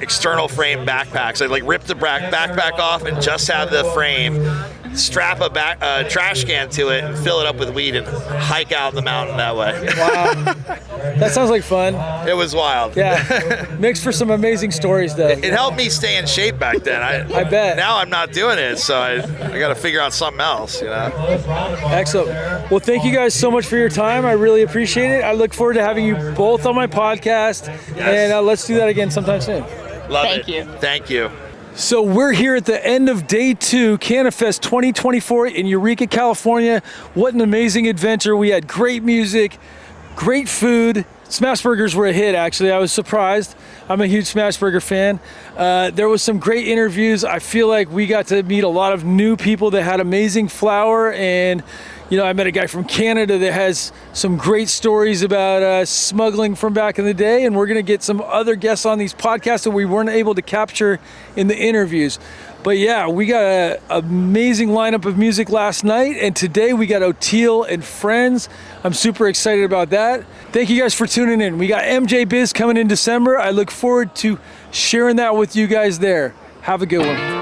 external frame backpacks. I'd like rip the backpack off and just have the frame, strap a trash can to it and fill it up with weed and hike out the mountain that way. Wow. That sounds like fun. It was wild. Yeah. Makes for some amazing stories though. It helped me stay in shape back then. I bet. Now I'm not doing it, so I got to figure out something else, you know. Excellent. Well, thank you guys so much for your time. I really appreciate it. I look forward to having you both on my podcast, and let's do that again sometime soon. Thank you. Thank you. So we're here at the end of day 2, Cannifest 2024 in Eureka, California. What an amazing adventure. We had great music, great food. Smash burgers were a hit, actually. I was surprised. I'm a huge Smash Burger fan. There was some great interviews. I feel like we got to meet a lot of new people that had amazing flower, and you know, I met a guy from Canada that has some great stories about smuggling from back in the day, and we're gonna get some other guests on these podcasts that we weren't able to capture in the interviews. But yeah, we got an amazing lineup of music last night, and today we got Oteil and Friends. I'm super excited about that. Thank you guys for tuning in. We got MJ Biz coming in December. I look forward to sharing that with you guys there. Have a good one.